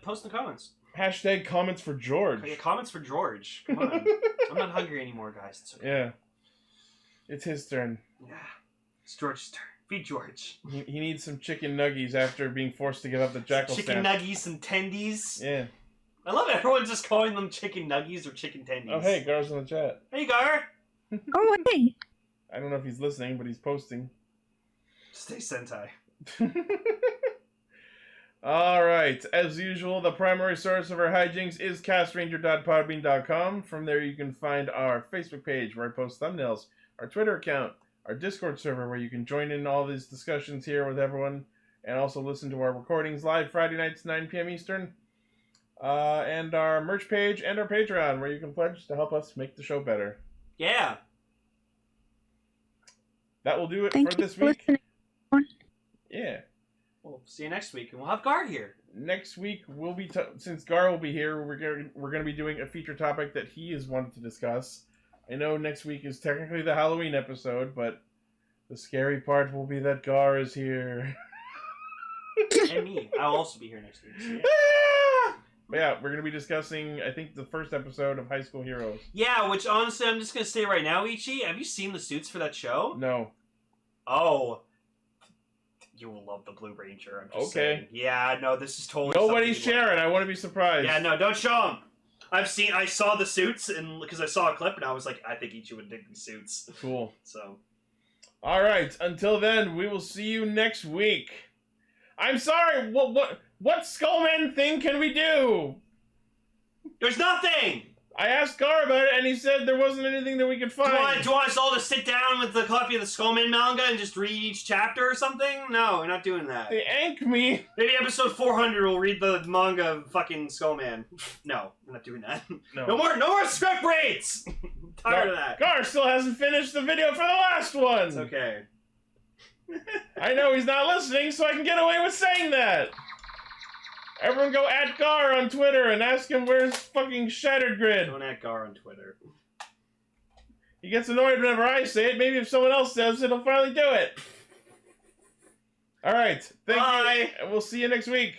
Speaker 1: Post in the comments.
Speaker 2: Hashtag comments for George.
Speaker 1: Yeah, comments for George. Come on. I'm not hungry anymore, guys. It's okay.
Speaker 2: Yeah. It's his turn.
Speaker 1: Yeah. It's George's turn. Feed George.
Speaker 2: He needs some chicken nuggies after being forced to give up the jackal
Speaker 1: Chicken
Speaker 2: stamp.
Speaker 1: nuggies and tendies.
Speaker 2: Yeah.
Speaker 1: I love everyone just calling them chicken nuggies or chicken tendies.
Speaker 2: Oh, hey, Gar's in the chat.
Speaker 1: Hey, Gar.
Speaker 5: Oh, hey.
Speaker 2: I don't know if he's listening, but he's posting.
Speaker 1: Stay Sentai.
Speaker 2: Alright, as usual, the primary source of our hijinks is castranger.podbean.com. From there you can find our Facebook page where I post thumbnails, our Twitter account, our Discord server where you can join in all these discussions here with everyone, and also listen to our recordings live Friday nights, 9 p.m. Eastern, and our merch page and our Patreon where you can pledge to help us make the show better.
Speaker 1: Yeah.
Speaker 2: That will do it
Speaker 5: Thank
Speaker 2: for
Speaker 5: you
Speaker 2: this
Speaker 5: for
Speaker 2: week.
Speaker 5: listening.
Speaker 2: Yeah.
Speaker 1: We'll see you next week, and we'll have Gar here.
Speaker 2: Next week we'll be since Gar will be here, we're going to be doing a feature topic that he has wanted to discuss. I know next week is technically the Halloween episode, but the scary part will be that Gar is here.
Speaker 1: And me. I'll also be here next week. So yeah.
Speaker 2: But yeah, we're going to be discussing, I think, the first episode of High School Heroes.
Speaker 1: Yeah, which honestly, I'm just going to say right now, Ichi, have you seen the suits for that show?
Speaker 2: No.
Speaker 1: Oh. You will love the Blue Ranger, I'm just saying. Yeah, no, this is totally
Speaker 2: Nobody's
Speaker 1: something
Speaker 2: sharing. I want to be surprised.
Speaker 1: Yeah, no, don't show them. I saw the suits, and because I saw a clip, and I was like, I think Ichi would dig these suits.
Speaker 2: Cool.
Speaker 1: So.
Speaker 2: Alright, until then, we will see you next week. I'm sorry, what Skullman thing can we do?
Speaker 1: There's nothing!
Speaker 2: I asked Gar about it, and he said there wasn't anything that we could find.
Speaker 1: Do you want us all to sit down with the copy of the Skullman manga and just read each chapter or something? No, we're not doing that.
Speaker 2: They ank me.
Speaker 1: Maybe episode 400 we'll read the manga of fucking Skullman. No, we're not doing that. No more script reads! I'm tired of that.
Speaker 2: Gar still hasn't finished the video for the last one.
Speaker 1: It's okay.
Speaker 2: I know he's not listening, so I can get away with saying that. Everyone go at Gar on Twitter and ask him where's fucking Shattered Grid.
Speaker 1: Don't at Gar on Twitter.
Speaker 2: He gets annoyed whenever I say it. Maybe if someone else says it, he'll finally do it. Alright, thank you, and we'll see you next week.